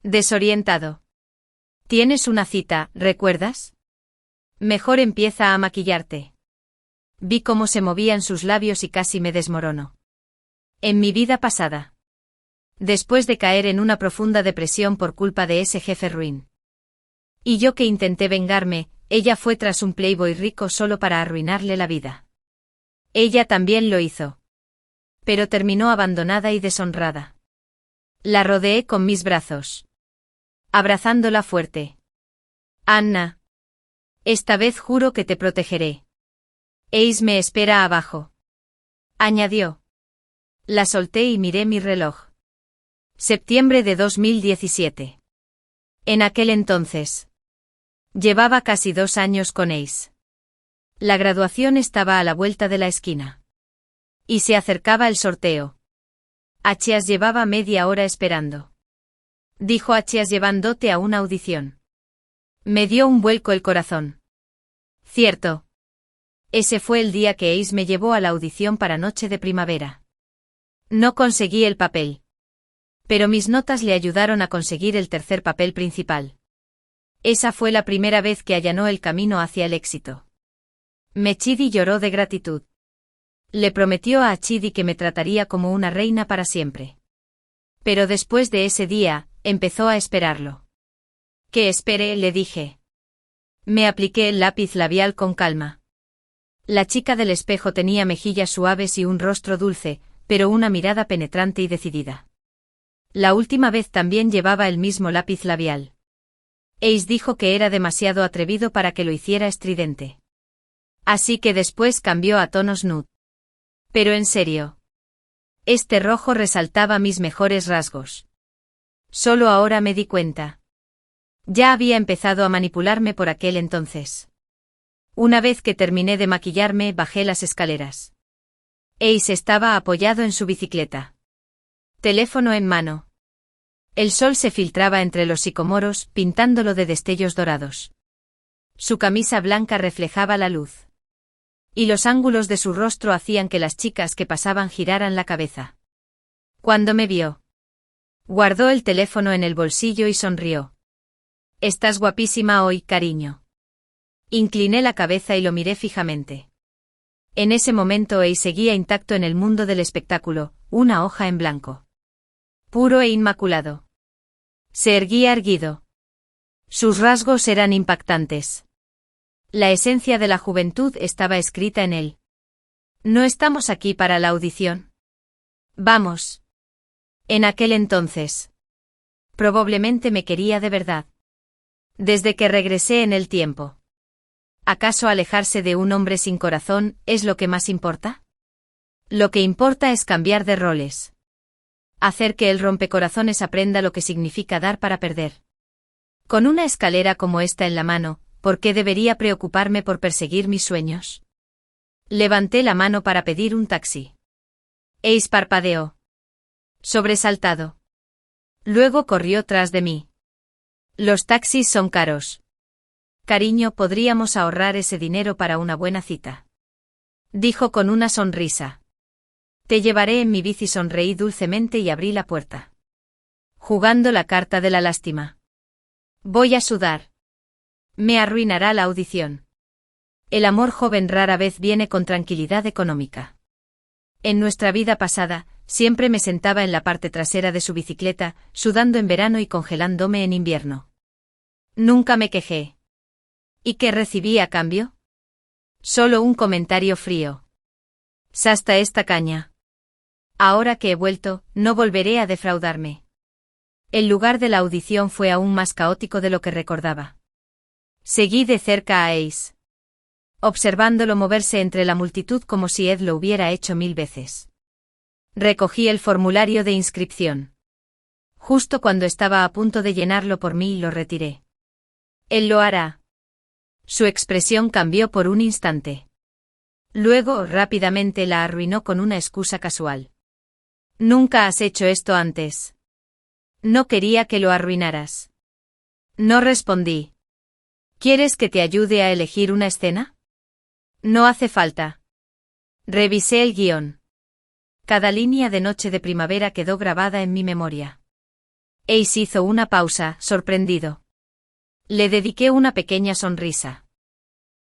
Desorientado. Tienes una cita, ¿recuerdas? Mejor empieza a maquillarte. Vi cómo se movían sus labios y casi me desmoronó. En mi vida pasada. Después de caer en una profunda depresión por culpa de ese jefe ruin. Y yo que intenté vengarme, ella fue tras un playboy rico solo para arruinarle la vida. Ella también lo hizo. Pero terminó abandonada y deshonrada. La rodeé con mis brazos. Abrazándola fuerte. Anna. Esta vez juro que te protegeré. Ace me espera abajo. Añadió. La solté y miré mi reloj. Septiembre de 2017. En aquel entonces. Llevaba casi 2 años con Ace. La graduación estaba a la vuelta de la esquina. Y se acercaba el sorteo. Achias llevaba media hora esperando. Dijo Achias llevándote a una audición. Me dio un vuelco el corazón. Cierto. Ese fue el día que Ace me llevó a la audición para Noche de Primavera. No conseguí el papel. Pero mis notas le ayudaron a conseguir el tercer papel principal. Esa fue la primera vez que allanó el camino hacia el éxito. Mechidi lloró de gratitud. Le prometió a Achidi que me trataría como una reina para siempre. Pero después de ese día, empezó a esperarlo. Que espere, le dije. Me apliqué el lápiz labial con calma. La chica del espejo tenía mejillas suaves y un rostro dulce, pero una mirada penetrante y decidida. La última vez también llevaba el mismo lápiz labial. Ace dijo que era demasiado atrevido para que lo hiciera estridente. Así que después cambió a tonos nude. Pero en serio. Este rojo resaltaba mis mejores rasgos. Solo ahora me di cuenta. Ya había empezado a manipularme por aquel entonces. Una vez que terminé de maquillarme, bajé las escaleras. Ace estaba apoyado en su bicicleta. Teléfono en mano. El sol se filtraba entre los sicomoros, pintándolo de destellos dorados. Su camisa blanca reflejaba la luz. Y los ángulos de su rostro hacían que las chicas que pasaban giraran la cabeza. Cuando me vio, guardó el teléfono en el bolsillo y sonrió. «Estás guapísima hoy, cariño». Incliné la cabeza y lo miré fijamente. En ese momento Ace seguía intacto en el mundo del espectáculo, una hoja en blanco. Puro e inmaculado. Se erguía erguido. Sus rasgos eran impactantes. La esencia de la juventud estaba escrita en él. «¿No estamos aquí para la audición? Vamos». En aquel entonces. Probablemente me quería de verdad. Desde que regresé en el tiempo. ¿Acaso alejarse de un hombre sin corazón es lo que más importa? Lo que importa es cambiar de roles. Hacer que el rompecorazones aprenda lo que significa dar para perder. Con una escalera como esta en la mano, ¿por qué debería preocuparme por perseguir mis sueños? Levanté la mano para pedir un taxi. Ace parpadeó. Sobresaltado. Luego corrió tras de mí. Los taxis son caros. Cariño, podríamos ahorrar ese dinero para una buena cita. Dijo con una sonrisa. Te llevaré en mi bici, sonreí dulcemente y abrí la puerta. Jugando la carta de la lástima. Voy a sudar. Me arruinará la audición. El amor joven rara vez viene con tranquilidad económica. En nuestra vida pasada, siempre me sentaba en la parte trasera de su bicicleta, sudando en verano y congelándome en invierno. Nunca me quejé. ¿Y qué recibí a cambio? Solo un comentario frío. Sasta esta caña. Ahora que he vuelto, no volveré a defraudarme. El lugar de la audición fue aún más caótico de lo que recordaba. Seguí de cerca a Ace, observándolo moverse entre la multitud como si Ed lo hubiera hecho 1000 veces. Recogí el formulario de inscripción. Justo cuando estaba a punto de llenarlo por mí, lo retiré. Él lo hará. Su expresión cambió por un instante. Luego, rápidamente la arruinó con una excusa casual. Nunca has hecho esto antes. No quería que lo arruinaras. No respondí. ¿Quieres que te ayude a elegir una escena? No hace falta. Revisé el guión. Cada línea de Noche de Primavera quedó grabada en mi memoria. Ace hizo una pausa, sorprendido. Le dediqué una pequeña sonrisa.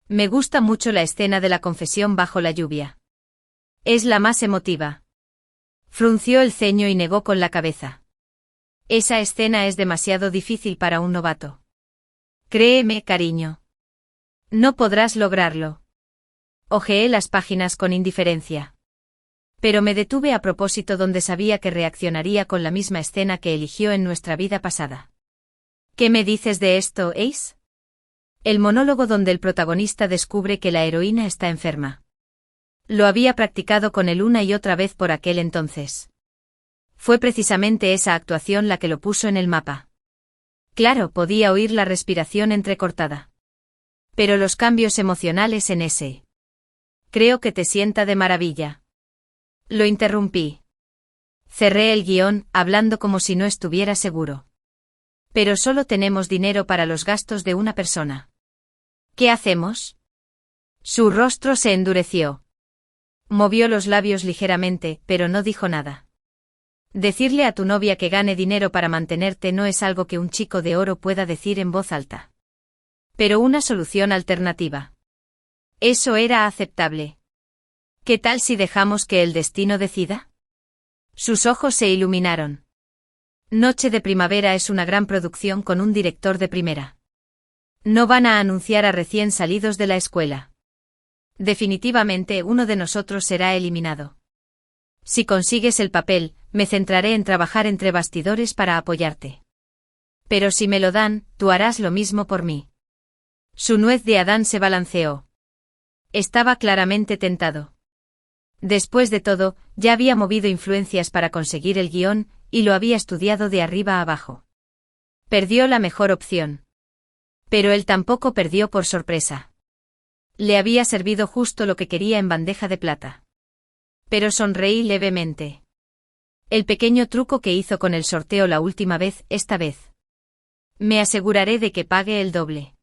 Me gusta mucho la escena de la confesión bajo la lluvia. Es la más emotiva. Frunció el ceño y negó con la cabeza. Esa escena es demasiado difícil para un novato. Créeme, cariño. No podrás lograrlo. Hojeé las páginas con indiferencia. Pero me detuve a propósito donde sabía que reaccionaría con la misma escena que eligió en nuestra vida pasada. ¿Qué me dices de esto, Ace? El monólogo donde el protagonista descubre que la heroína está enferma. Lo había practicado con él una y otra vez por aquel entonces. Fue precisamente esa actuación la que lo puso en el mapa. Claro, podía oír la respiración entrecortada. Pero los cambios emocionales en ese. Creo que te sienta de maravilla. Lo interrumpí. Cerré el guión, hablando como si no estuviera seguro. Pero solo tenemos dinero para los gastos de una persona. ¿Qué hacemos? Su rostro se endureció. Movió los labios ligeramente, pero no dijo nada. Decirle a tu novia que gane dinero para mantenerte no es algo que un chico de oro pueda decir en voz alta. Pero una solución alternativa. Eso era aceptable. ¿Qué tal si dejamos que el destino decida? Sus ojos se iluminaron. Noche de Primavera es una gran producción con un director de primera. No van a anunciar a recién salidos de la escuela. Definitivamente uno de nosotros será eliminado. Si consigues el papel, me centraré en trabajar entre bastidores para apoyarte. Pero si me lo dan, tú harás lo mismo por mí. Su nuez de Adán se balanceó. Estaba claramente tentado. Después de todo, ya había movido influencias para conseguir el guión, y lo había estudiado de arriba a abajo. Perdió la mejor opción. Pero él tampoco perdió por sorpresa. Le había servido justo lo que quería en bandeja de plata. Pero sonreí levemente. El pequeño truco que hizo con el sorteo la última vez, esta vez. Me aseguraré de que pague el doble.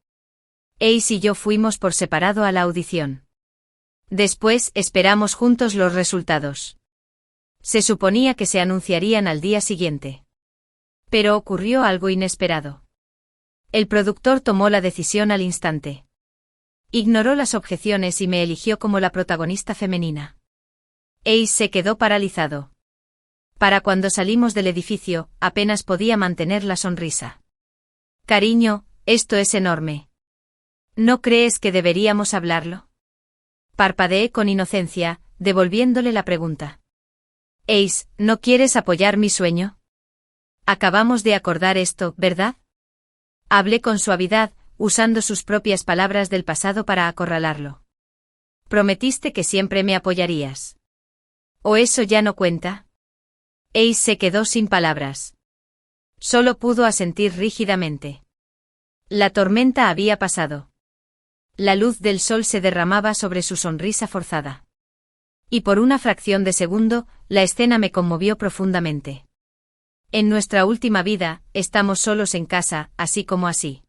Ace y yo fuimos por separado a la audición. Después esperamos juntos los resultados. Se suponía que se anunciarían al día siguiente. Pero ocurrió algo inesperado. El productor tomó la decisión al instante. Ignoró las objeciones y me eligió como la protagonista femenina. Ace se quedó paralizado. Para cuando salimos del edificio, apenas podía mantener la sonrisa. Cariño, esto es enorme. ¿No crees que deberíamos hablarlo? Parpadeé con inocencia, devolviéndole la pregunta. Ace, ¿no quieres apoyar mi sueño? Acabamos de acordar esto, ¿verdad? Hablé con suavidad, usando sus propias palabras del pasado para acorralarlo. Prometiste que siempre me apoyarías. ¿O eso ya no cuenta? Ace se quedó sin palabras. Solo pudo asentir rígidamente. La tormenta había pasado. La luz del sol se derramaba sobre su sonrisa forzada. Y por una fracción de segundo, la escena me conmovió profundamente. En nuestra última vida, estamos solos en casa, así como así.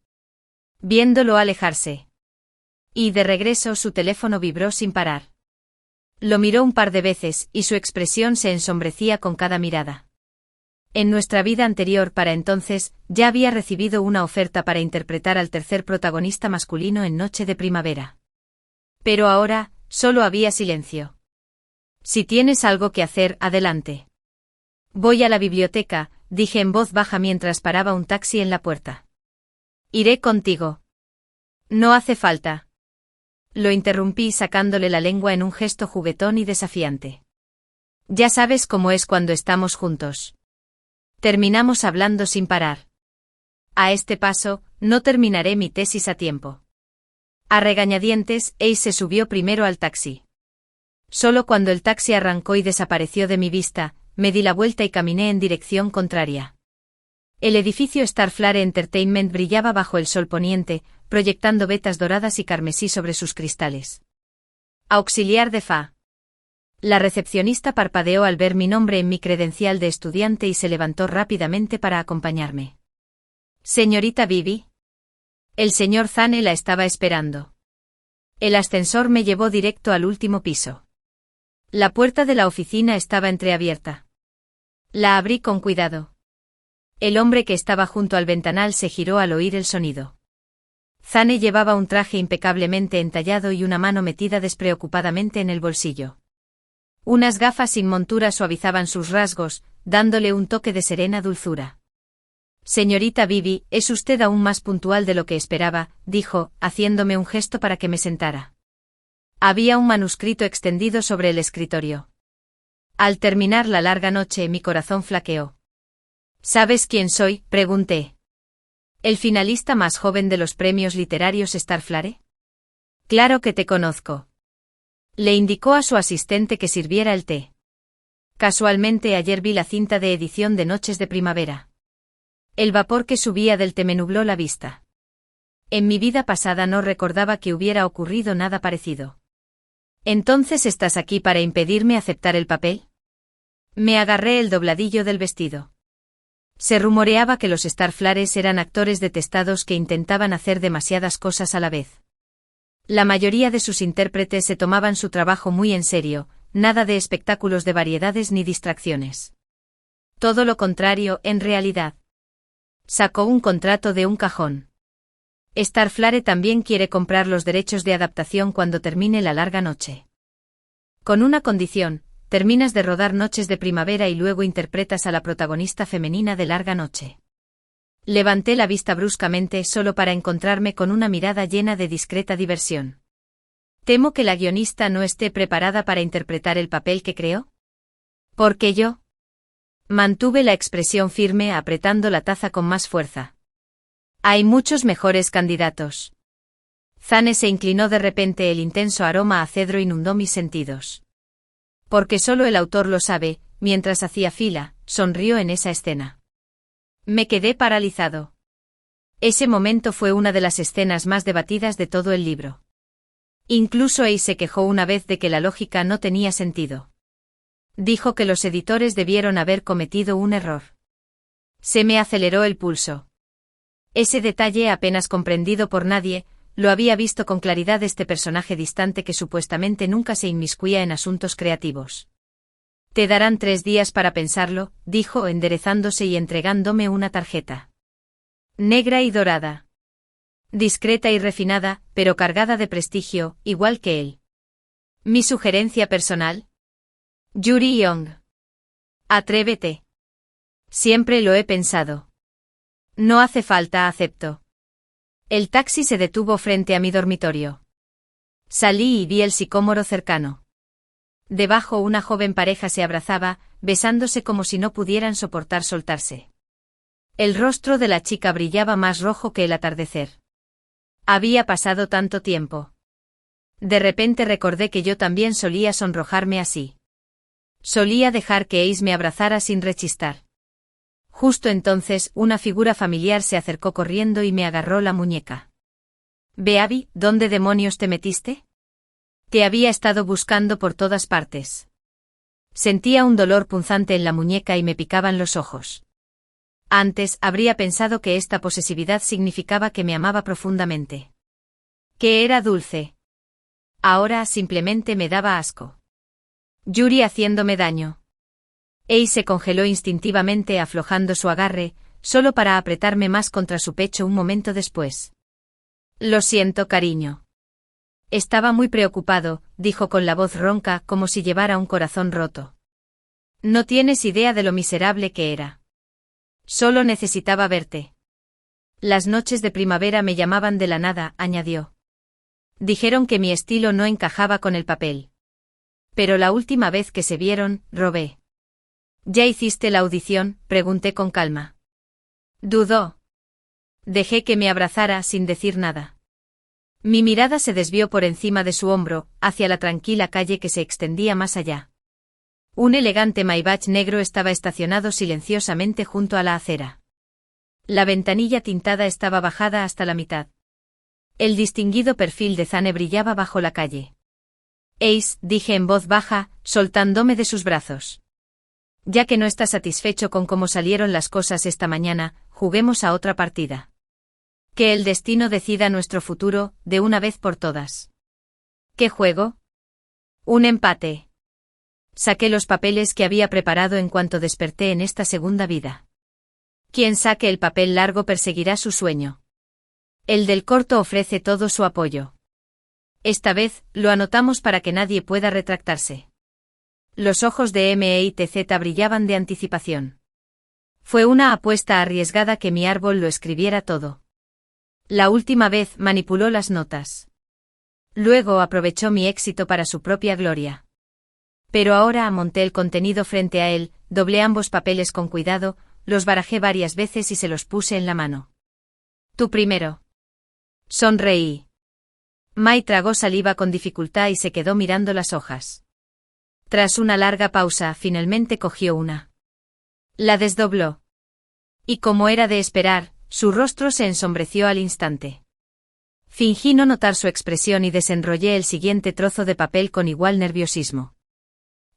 Viéndolo alejarse. Y de regreso su teléfono vibró sin parar. Lo miró un par de veces y su expresión se ensombrecía con cada mirada. En nuestra vida anterior para entonces, ya había recibido una oferta para interpretar al tercer protagonista masculino en Noche de Primavera. Pero ahora, solo había silencio. Si tienes algo que hacer, adelante. Voy a la biblioteca, dije en voz baja mientras paraba un taxi en la puerta. Iré contigo. No hace falta. Lo interrumpí sacándole la lengua en un gesto juguetón y desafiante. Ya sabes cómo es cuando estamos juntos. Terminamos hablando sin parar. A este paso, no terminaré mi tesis a tiempo. A regañadientes, Ace se subió primero al taxi. Solo cuando el taxi arrancó y desapareció de mi vista, me di la vuelta y caminé en dirección contraria. El edificio Starflare Entertainment brillaba bajo el sol poniente, proyectando vetas doradas y carmesí sobre sus cristales. Auxiliar de Fa. La recepcionista parpadeó al ver mi nombre en mi credencial de estudiante y se levantó rápidamente para acompañarme. Señorita Vivi. El señor Zane la estaba esperando. El ascensor me llevó directo al último piso. La puerta de la oficina estaba entreabierta. La abrí con cuidado. El hombre que estaba junto al ventanal se giró al oír el sonido. Zane llevaba un traje impecablemente entallado y una mano metida despreocupadamente en el bolsillo. Unas gafas sin montura suavizaban sus rasgos, dándole un toque de serena dulzura. Señorita Vivi, es usted aún más puntual de lo que esperaba, dijo, haciéndome un gesto para que me sentara. Había un manuscrito extendido sobre el escritorio. Al terminar la larga noche, mi corazón flaqueó. ¿Sabes quién soy?, pregunté. ¿El finalista más joven de los premios literarios Starflare? Claro que te conozco. Le indicó a su asistente que sirviera el té. Casualmente ayer vi la cinta de edición de Noches de Primavera. El vapor que subía del té me nubló la vista. En mi vida pasada no recordaba que hubiera ocurrido nada parecido. ¿Entonces estás aquí para impedirme aceptar el papel? Me agarré el dobladillo del vestido. Se rumoreaba que los Starflares eran actores detestados que intentaban hacer demasiadas cosas a la vez. La mayoría de sus intérpretes se tomaban su trabajo muy en serio, nada de espectáculos de variedades ni distracciones. Todo lo contrario, en realidad. Sacó un contrato de un cajón. Starflare también quiere comprar los derechos de adaptación cuando termine la larga noche. Con una condición: terminas de rodar Noches de Primavera y luego interpretas a la protagonista femenina de Larga Noche. Levanté la vista bruscamente solo para encontrarme con una mirada llena de discreta diversión. Temo que la guionista no esté preparada para interpretar el papel que creó. ¿Por qué yo? Mantuve la expresión firme apretando la taza con más fuerza. Hay muchos mejores candidatos. Zane se inclinó de repente, el intenso aroma a cedro inundó mis sentidos. Porque solo el autor lo sabe, mientras hacía fila, sonrió en esa escena. Me quedé paralizado. Ese momento fue una de las escenas más debatidas de todo el libro. Incluso Ace se quejó una vez de que la lógica no tenía sentido. Dijo que los editores debieron haber cometido un error. Se me aceleró el pulso. Ese detalle apenas comprendido por nadie, lo había visto con claridad este personaje distante que supuestamente nunca se inmiscuía en asuntos creativos. Te darán 3 días para pensarlo, dijo enderezándose y entregándome una tarjeta. Negra y dorada. Discreta y refinada, pero cargada de prestigio, igual que él. ¿Mi sugerencia personal? Yuri Young. Atrévete. Siempre lo he pensado. No hace falta, acepto. El taxi se detuvo frente a mi dormitorio. Salí y vi el sicómoro cercano. Debajo una joven pareja se abrazaba, besándose como si no pudieran soportar soltarse. El rostro de la chica brillaba más rojo que el atardecer. Había pasado tanto tiempo. De repente recordé que yo también solía sonrojarme así. Solía dejar que Ace me abrazara sin rechistar. Justo entonces, una figura familiar se acercó corriendo y me agarró la muñeca. Beavi, ¿dónde demonios te metiste? Te había estado buscando por todas partes. Sentía un dolor punzante en la muñeca y me picaban los ojos. Antes habría pensado que esta posesividad significaba que me amaba profundamente. Que era dulce. Ahora simplemente me daba asco. Yuri haciéndome daño. Ace se congeló instintivamente aflojando su agarre, solo para apretarme más contra su pecho un momento después. Lo siento, cariño. Estaba muy preocupado, dijo con la voz ronca como si llevara un corazón roto. No tienes idea de lo miserable que era. Solo necesitaba verte. Las noches de primavera me llamaban de la nada, añadió. Dijeron que mi estilo no encajaba con el papel. Pero la última vez que se vieron, robé. ¿Ya hiciste la audición?, pregunté con calma. Dudó. Dejé que me abrazara sin decir nada. Mi mirada se desvió por encima de su hombro, hacia la tranquila calle que se extendía más allá. Un elegante Maybach negro estaba estacionado silenciosamente junto a la acera. La ventanilla tintada estaba bajada hasta la mitad. El distinguido perfil de Zane brillaba bajo la calle. Ace, dije en voz baja, soltándome de sus brazos. Ya que no estás satisfecho con cómo salieron las cosas esta mañana, juguemos a otra partida. Que el destino decida nuestro futuro, de una vez por todas. ¿Qué juego? Un empate. Saqué los papeles que había preparado en cuanto desperté en esta segunda vida. Quien saque el papel largo perseguirá su sueño. El del corto ofrece todo su apoyo. Esta vez, lo anotamos para que nadie pueda retractarse. Los ojos de M.E.I.T.Z. brillaban de anticipación. Fue una apuesta arriesgada que mi árbol lo escribiera todo. La última vez manipuló las notas. Luego aprovechó mi éxito para su propia gloria. Pero ahora amonté el contenido frente a él, doblé ambos papeles con cuidado, los barajé varias veces y se los puse en la mano. Tú primero. Sonreí. Mai tragó saliva con dificultad y se quedó mirando las hojas. Tras una larga pausa, finalmente cogió una. La desdobló. Y como era de esperar, su rostro se ensombreció al instante. Fingí no notar su expresión y desenrollé el siguiente trozo de papel con igual nerviosismo.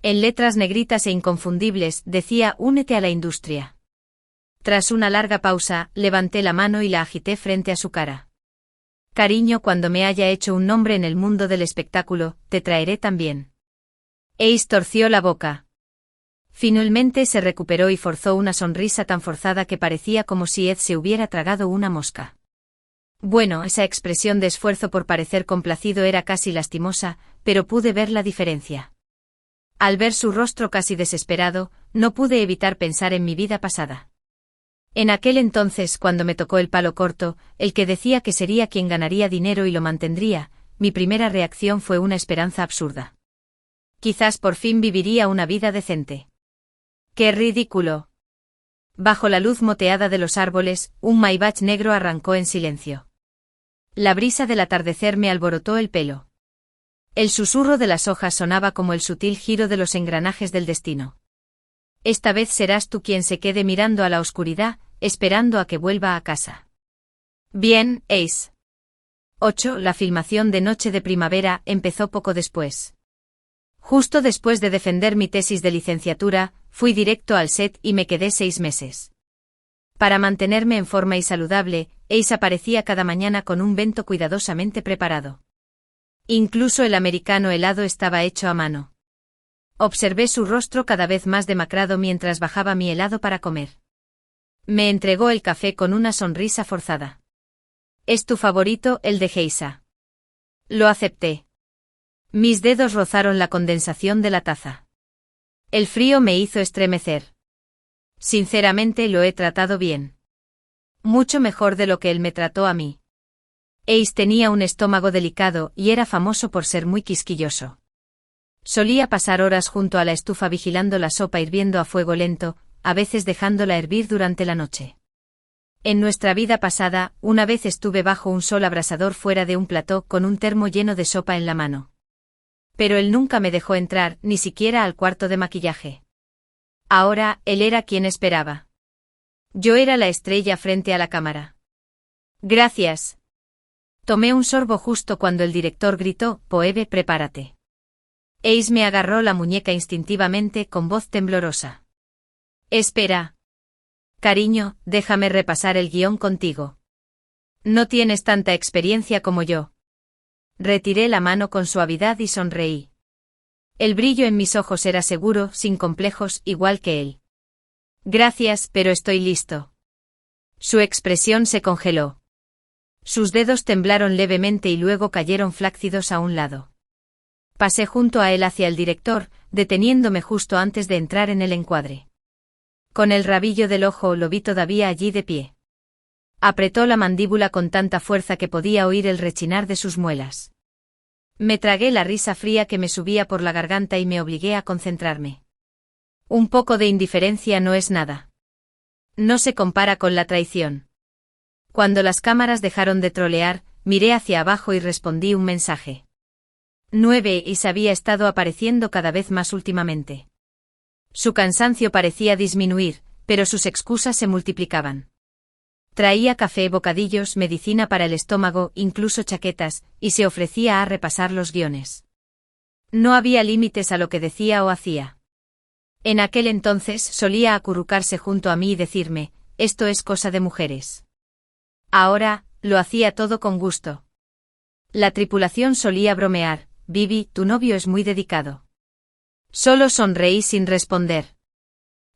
En letras negritas e inconfundibles decía: únete a la industria. Tras una larga pausa, levanté la mano y la agité frente a su cara. Cariño, cuando me haya hecho un nombre en el mundo del espectáculo, te traeré también. Ace torció la boca. Finalmente se recuperó y forzó una sonrisa tan forzada que parecía como si Ed se hubiera tragado una mosca. Bueno, esa expresión de esfuerzo por parecer complacido era casi lastimosa, pero pude ver la diferencia. Al ver su rostro casi desesperado, no pude evitar pensar en mi vida pasada. En aquel entonces, cuando me tocó el palo corto, el que decía que sería quien ganaría dinero y lo mantendría, mi primera reacción fue una esperanza absurda. Quizás por fin viviría una vida decente. ¡Qué ridículo! Bajo la luz moteada de los árboles, un Maybach negro arrancó en silencio. La brisa del atardecer me alborotó el pelo. El susurro de las hojas sonaba como el sutil giro de los engranajes del destino. Esta vez serás tú quien se quede mirando a la oscuridad, esperando a que vuelva a casa. Bien, Ace. 8. La filmación de Noche de Primavera empezó poco después. Justo después de defender mi tesis de licenciatura, fui directo al set y me quedé 6 meses. Para mantenerme en forma y saludable, Ace aparecía cada mañana con un bento cuidadosamente preparado. Incluso el americano helado estaba hecho a mano. Observé su rostro cada vez más demacrado mientras bajaba mi helado para comer. Me entregó el café con una sonrisa forzada. ¿Es tu favorito el de Geisha? Lo acepté. Mis dedos rozaron la condensación de la taza. El frío me hizo estremecer. Sinceramente lo he tratado bien. Mucho mejor de lo que él me trató a mí. Ace tenía un estómago delicado y era famoso por ser muy quisquilloso. Solía pasar horas junto a la estufa vigilando la sopa hirviendo a fuego lento, a veces dejándola hervir durante la noche. En nuestra vida pasada, una vez estuve bajo un sol abrasador fuera de un plató con un termo lleno de sopa en la mano. Pero él nunca me dejó entrar, ni siquiera al cuarto de maquillaje. Ahora, él era quien esperaba. Yo era la estrella frente a la cámara. Gracias. Tomé un sorbo justo cuando el director gritó, Phoebe, prepárate. Ace me agarró la muñeca instintivamente con voz temblorosa. Espera. Cariño, déjame repasar el guión contigo. No tienes tanta experiencia como yo. Retiré la mano con suavidad y sonreí. El brillo en mis ojos era seguro, sin complejos, igual que él. Gracias, pero estoy listo. Su expresión se congeló. Sus dedos temblaron levemente y luego cayeron flácidos a un lado. Pasé junto a él hacia el director, deteniéndome justo antes de entrar en el encuadre. Con el rabillo del ojo lo vi todavía allí de pie. Apretó la mandíbula con tanta fuerza que podía oír el rechinar de sus muelas. Me tragué la risa fría que me subía por la garganta y me obligué a concentrarme. Un poco de indiferencia no es nada. No se compara con la traición. Cuando las cámaras dejaron de trolear, miré hacia abajo y respondí un mensaje. 9. Ace había estado apareciendo cada vez más últimamente. Su cansancio parecía disminuir, pero sus excusas se multiplicaban. Traía café, bocadillos, medicina para el estómago, incluso chaquetas, y se ofrecía a repasar los guiones. No había límites a lo que decía o hacía. En aquel entonces solía acurrucarse junto a mí y decirme, esto es cosa de mujeres. Ahora, lo hacía todo con gusto. La tripulación solía bromear, Bibi, tu novio es muy dedicado. Solo sonreí sin responder.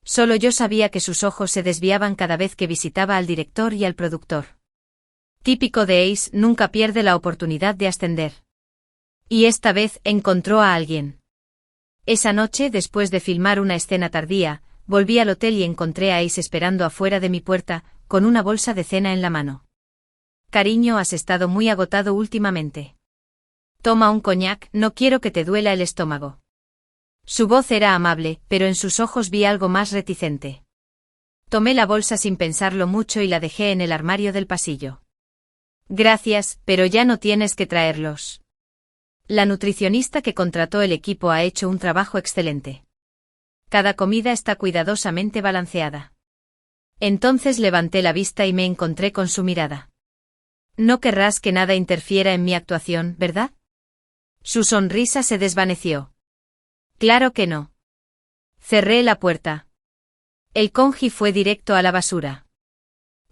Solo yo sabía que sus ojos se desviaban cada vez que visitaba al director y al productor. Típico de Ace, nunca pierde la oportunidad de ascender. Y esta vez encontró a alguien. Esa noche, después de filmar una escena tardía, volví al hotel y encontré a Ace esperando afuera de mi puerta, con una bolsa de cena en la mano. Cariño, has estado muy agotado últimamente. Toma un coñac, no quiero que te duela el estómago. Su voz era amable, pero en sus ojos vi algo más reticente. Tomé la bolsa sin pensarlo mucho y la dejé en el armario del pasillo. Gracias, pero ya no tienes que traerlos. La nutricionista que contrató el equipo ha hecho un trabajo excelente. Cada comida está cuidadosamente balanceada. Entonces levanté la vista y me encontré con su mirada. No querrás que nada interfiera en mi actuación, ¿verdad? Su sonrisa se desvaneció. Claro que no. Cerré la puerta. El congee fue directo a la basura.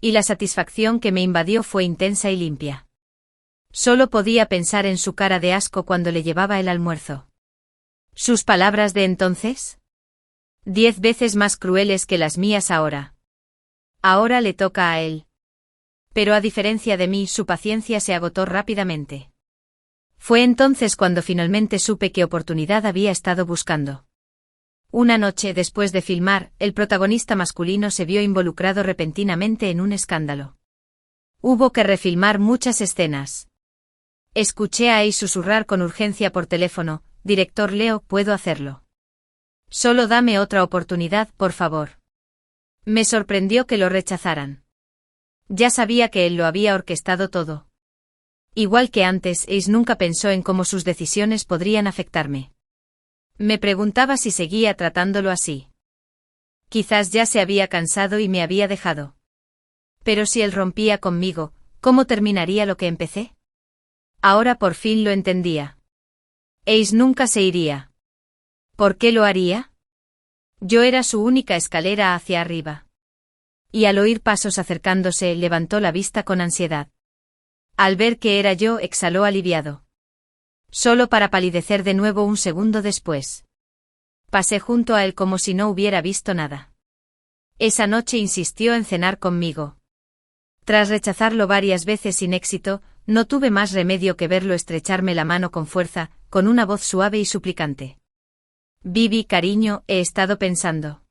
Y la satisfacción que me invadió fue intensa y limpia. Solo podía pensar en su cara de asco cuando le llevaba el almuerzo. ¿Sus palabras de entonces? 10 veces más crueles que las mías ahora. Ahora le toca a él. Pero a diferencia de mí, su paciencia se agotó rápidamente. Fue entonces cuando finalmente supe qué oportunidad había estado buscando. Una noche después de filmar, el protagonista masculino se vio involucrado repentinamente en un escándalo. Hubo que refilmar muchas escenas. Escuché a Ace susurrar con urgencia por teléfono, director Leo, puedo hacerlo. Solo dame otra oportunidad, por favor. Me sorprendió que lo rechazaran. Ya sabía que él lo había orquestado todo. Igual que antes, Ace nunca pensó en cómo sus decisiones podrían afectarme. Me preguntaba si seguía tratándolo así. Quizás ya se había cansado y me había dejado. Pero si él rompía conmigo, ¿cómo terminaría lo que empecé? Ahora por fin lo entendía. Ace nunca se iría. ¿Por qué lo haría? Yo era su única escalera hacia arriba. Y al oír pasos acercándose, levantó la vista con ansiedad. Al ver que era yo, exhaló aliviado. Solo para palidecer de nuevo un segundo después. Pasé junto a él como si no hubiera visto nada. Esa noche insistió en cenar conmigo. Tras rechazarlo varias veces sin éxito, no tuve más remedio que verlo estrecharme la mano con fuerza, con una voz suave y suplicante. Bibi, cariño, he estado pensando.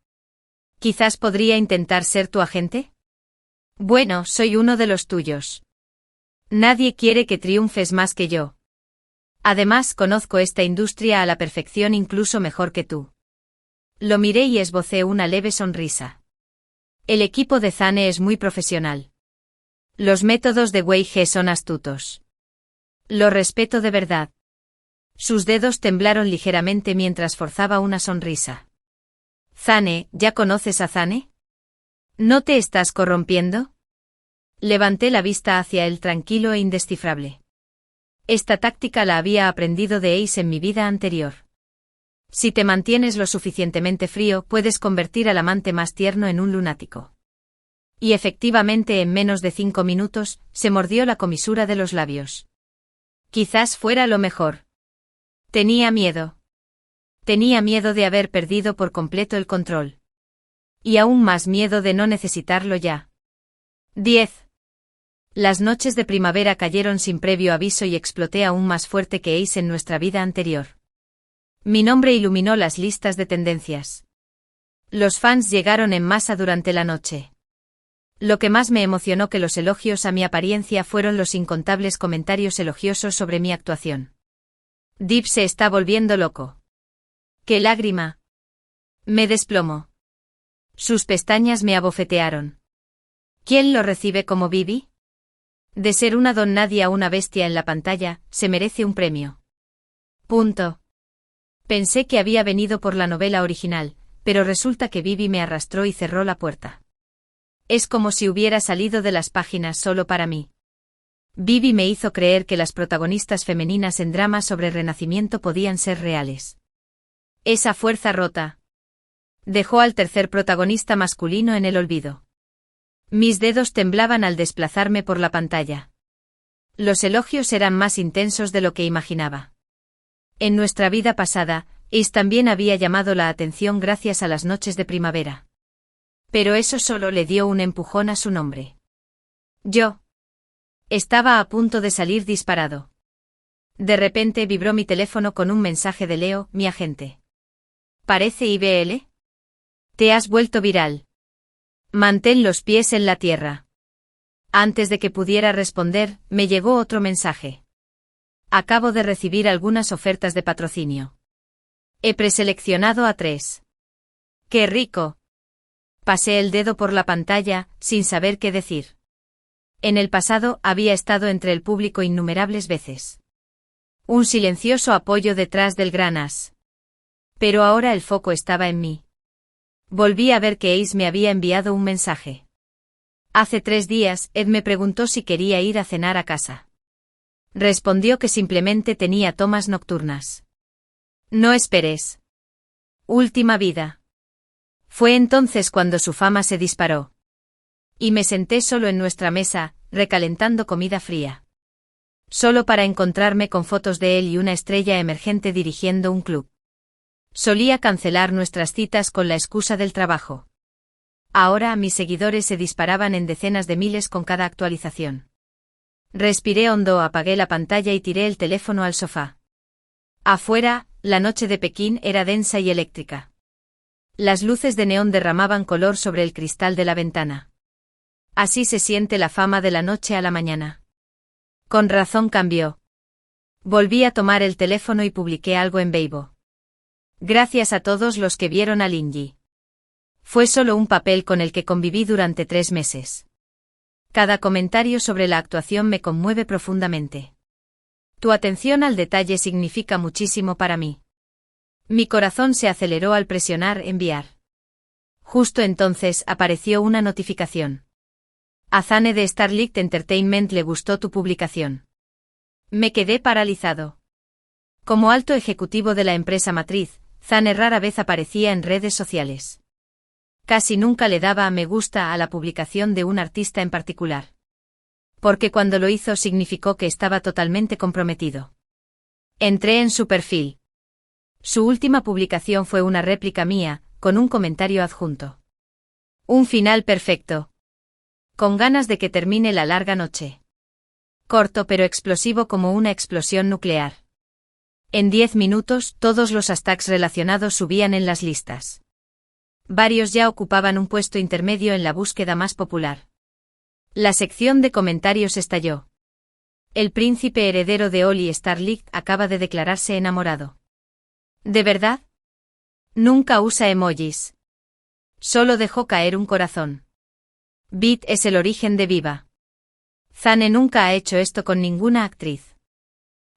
¿Quizás podría intentar ser tu agente? Bueno, soy uno de los tuyos. Nadie quiere que triunfes más que yo. Además, conozco esta industria a la perfección, incluso mejor que tú. Lo miré y esbocé una leve sonrisa. El equipo de Zane es muy profesional. Los métodos de Wei He son astutos. Lo respeto de verdad. Sus dedos temblaron ligeramente mientras forzaba una sonrisa. Zane, ¿ya conoces a Zane? ¿No te estás corrompiendo? Levanté la vista hacia él tranquilo e indescifrable. Esta táctica la había aprendido de Ace en mi vida anterior. Si te mantienes lo suficientemente frío, puedes convertir al amante más tierno en un lunático. Y efectivamente en menos de 5 minutos, se mordió la comisura de los labios. Quizás fuera lo mejor. Tenía miedo. Tenía miedo de haber perdido por completo el control. Y aún más miedo de no necesitarlo ya. 10. Las noches de primavera cayeron sin previo aviso y exploté aún más fuerte que Ace en nuestra vida anterior. Mi nombre iluminó las listas de tendencias. Los fans llegaron en masa durante la noche. Lo que más me emocionó que los elogios a mi apariencia fueron los incontables comentarios elogiosos sobre mi actuación. Deep se está volviendo loco. ¡Qué lágrima! Me desplomó. Sus pestañas me abofetearon. ¿Quién lo recibe como Bibi? De ser una don nadie a una bestia en la pantalla, se merece un premio. Punto. Pensé que había venido por la novela original, pero resulta que Bibi me arrastró y cerró la puerta. Es como si hubiera salido de las páginas solo para mí. Bibi me hizo creer que las protagonistas femeninas en dramas sobre renacimiento podían ser reales. Esa fuerza rota dejó al tercer protagonista masculino en el olvido. Mis dedos temblaban al desplazarme por la pantalla. Los elogios eran más intensos de lo que imaginaba. En nuestra vida pasada, Ace también había llamado la atención gracias a las noches de primavera. Pero eso solo le dio un empujón a su nombre. Yo estaba a punto de salir disparado. De repente vibró mi teléfono con un mensaje de Leo, mi agente. ¿Parece IBL? Te has vuelto viral. Mantén los pies en la tierra. Antes de que pudiera responder, me llegó otro mensaje. Acabo de recibir algunas ofertas de patrocinio. He preseleccionado a 3. ¡Qué rico! Pasé el dedo por la pantalla, sin saber qué decir. En el pasado había estado entre el público innumerables veces. Un silencioso apoyo detrás del gran as. Pero ahora el foco estaba en mí. Volví a ver que Ace me había enviado un mensaje. Hace 3 días, Ed me preguntó si quería ir a cenar a casa. Respondió que simplemente tenía tomas nocturnas. No esperes. Última vida. Fue entonces cuando su fama se disparó. Y me senté solo en nuestra mesa, recalentando comida fría. Solo para encontrarme con fotos de él y una estrella emergente dirigiendo un club. Solía cancelar nuestras citas con la excusa del trabajo. Ahora mis seguidores se disparaban en decenas de miles con cada actualización. Respiré hondo, apagué la pantalla y tiré el teléfono al sofá. Afuera, la noche de Pekín era densa y eléctrica. Las luces de neón derramaban color sobre el cristal de la ventana. Así se siente la fama de la noche a la mañana. Con razón cambió. Volví a tomar el teléfono y publiqué algo en Weibo. Gracias a todos los que vieron a Linji. Fue solo un papel con el que conviví durante 3 meses. Cada comentario sobre la actuación me conmueve profundamente. Tu atención al detalle significa muchísimo para mí. Mi corazón se aceleró al presionar enviar. Justo entonces apareció una notificación. A Zane de Starlight Entertainment le gustó tu publicación. Me quedé paralizado. Como alto ejecutivo de la empresa matriz, Zane rara vez aparecía en redes sociales. Casi nunca le daba a me gusta a la publicación de un artista en particular. Porque cuando lo hizo significó que estaba totalmente comprometido. Entré en su perfil. Su última publicación fue una réplica mía, con un comentario adjunto. Un final perfecto. Con ganas de que termine la larga noche. Corto pero explosivo como una explosión nuclear. En 10 minutos, todos los hashtags relacionados subían en las listas. Varios ya ocupaban un puesto intermedio en la búsqueda más popular. La sección de comentarios estalló. El príncipe heredero de Ollie Starlight acaba de declararse enamorado. ¿De verdad? Nunca usa emojis. Solo dejó caer un corazón. Beat es el origen de Viva. Zane nunca ha hecho esto con ninguna actriz.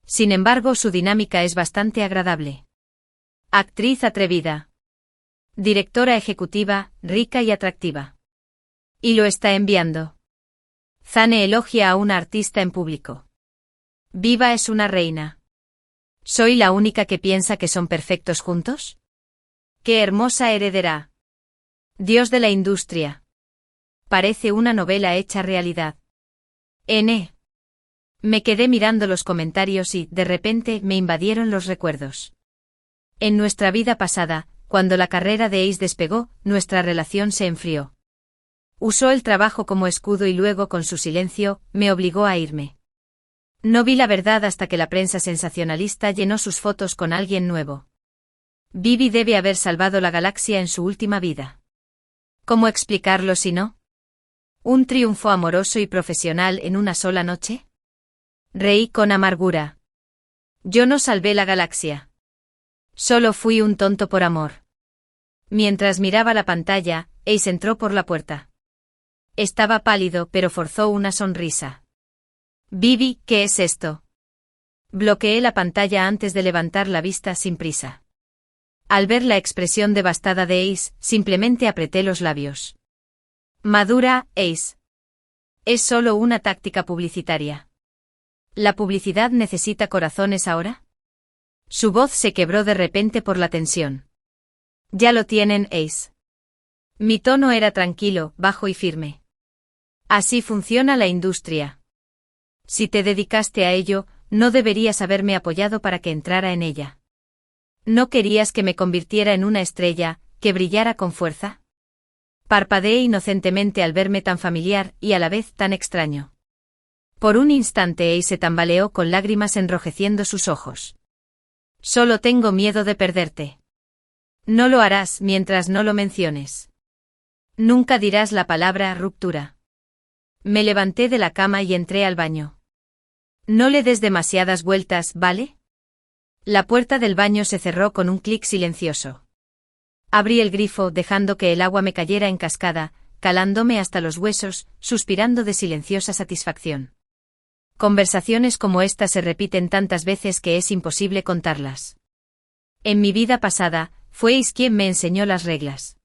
Sin embargo, su dinámica es bastante agradable. Actriz atrevida. Directora ejecutiva, rica y atractiva. Y lo está enviando. Zane elogia a una artista en público. Viva es una reina. ¿Soy la única que piensa que son perfectos juntos? ¡Qué hermosa heredera! Dios de la industria. Parece una novela hecha realidad. Me quedé mirando los comentarios y, de repente, me invadieron los recuerdos. En nuestra vida pasada, cuando la carrera de Ace despegó, nuestra relación se enfrió. Usó el trabajo como escudo y luego, con su silencio, me obligó a irme. No vi la verdad hasta que la prensa sensacionalista llenó sus fotos con alguien nuevo. Vivi debe haber salvado la galaxia en su última vida. ¿Cómo explicarlo si no? ¿Un triunfo amoroso y profesional en una sola noche? Reí con amargura. Yo no salvé la galaxia. Solo fui un tonto por amor. Mientras miraba la pantalla, Ace entró por la puerta. Estaba pálido pero forzó una sonrisa. Vivi, ¿qué es esto? Bloqueé la pantalla antes de levantar la vista sin prisa. Al ver la expresión devastada de Ace, simplemente apreté los labios. Madura, Ace. Es solo una táctica publicitaria. ¿La publicidad necesita corazones ahora? Su voz se quebró de repente por la tensión. Ya lo tienen, Ace. Mi tono era tranquilo, bajo y firme. Así funciona la industria. Si te dedicaste a ello, no deberías haberme apoyado para que entrara en ella. ¿No querías que me convirtiera en una estrella, que brillara con fuerza? Parpadeé inocentemente al verme tan familiar y a la vez tan extraño. Por un instante Ace se tambaleó con lágrimas enrojeciendo sus ojos. Solo tengo miedo de perderte. No lo harás mientras no lo menciones. Nunca dirás la palabra ruptura. Me levanté de la cama y entré al baño. No le des demasiadas vueltas, ¿vale? La puerta del baño se cerró con un clic silencioso. Abrí el grifo dejando que el agua me cayera en cascada, calándome hasta los huesos, suspirando de silenciosa satisfacción. Conversaciones como esta se repiten tantas veces que es imposible contarlas. En mi vida pasada, fue Ace quien me enseñó las reglas.